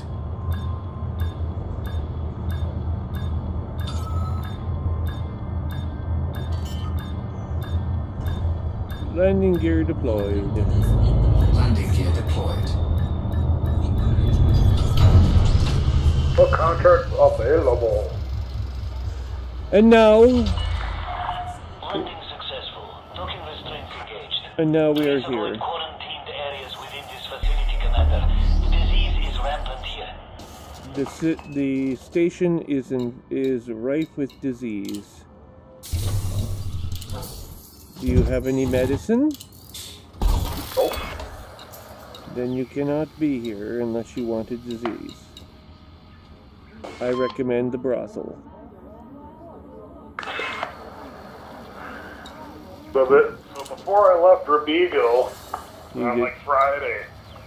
Landing gear deployed. Landing gear deployed. What contracts available? And now, Landing successful. Docking restraints engaged. we are Please avoid here. quarantined areas within this facility, Commander. Disease is rampant here. The station is rife with disease. Do you have any medicine? Nope. Then you cannot be here unless you want a disease. I recommend the brothel. So before I left Rabigo on did- like Friday,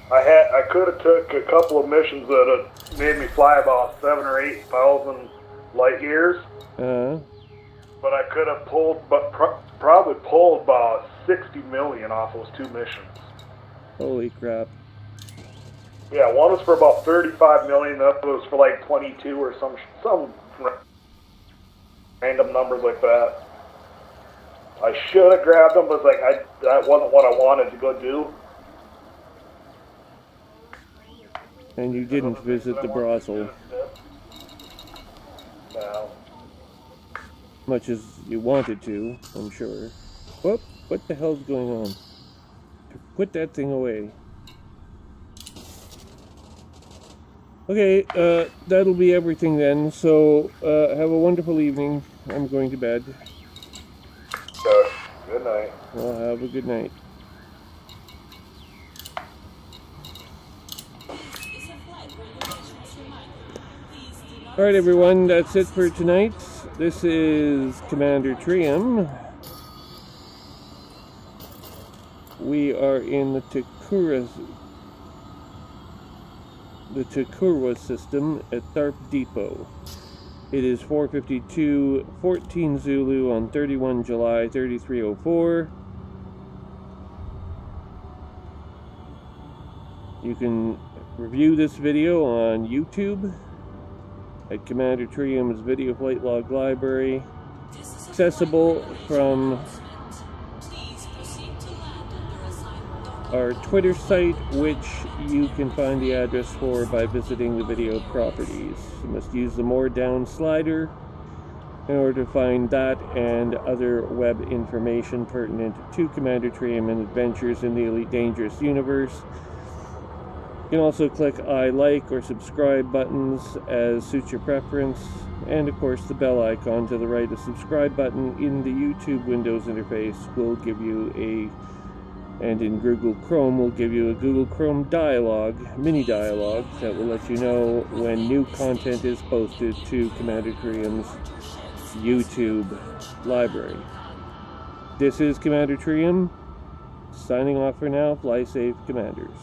I could have took a couple of missions that had made me fly about 7,000 or 8,000 light years. Uh, but I could have pulled, probably pulled about 60 million off those 2 missions. Holy crap. Yeah, one was for about 35 million, the other was for like 22 or some random numbers like that. I should have grabbed them, but like that wasn't what I wanted to go do. And you didn't visit the brothel. No. Much as you wanted to, I'm sure. Whoop, what the hell's going on? Put that thing away. Okay, that'll be everything then. So, have a wonderful evening. I'm going to bed. Good night. Well, have a good night. Alright everyone, that's it for tonight. This is Commander Trium. We are in the Takurwa system at Tharp Depot. It is 4:52:14 Zulu on 31 July 3304. You can review this video on YouTube at Commander Trium's Video Flight Log Library, accessible from our Twitter site, which you can find the address for by visiting the video properties. You must use the More Down slider in order to find that and other web information pertinent to Commander Trium and adventures in the Elite Dangerous universe. You can also click I like or subscribe buttons as suits your preference, and of course the bell icon to the right, the subscribe button in the YouTube Windows interface will give you and in Google Chrome will give you a Google Chrome dialogue, mini dialogue, that will let you know when new content is posted to Commander Trium's YouTube library. This is Commander Trium, signing off for now. Fly safe, Commanders.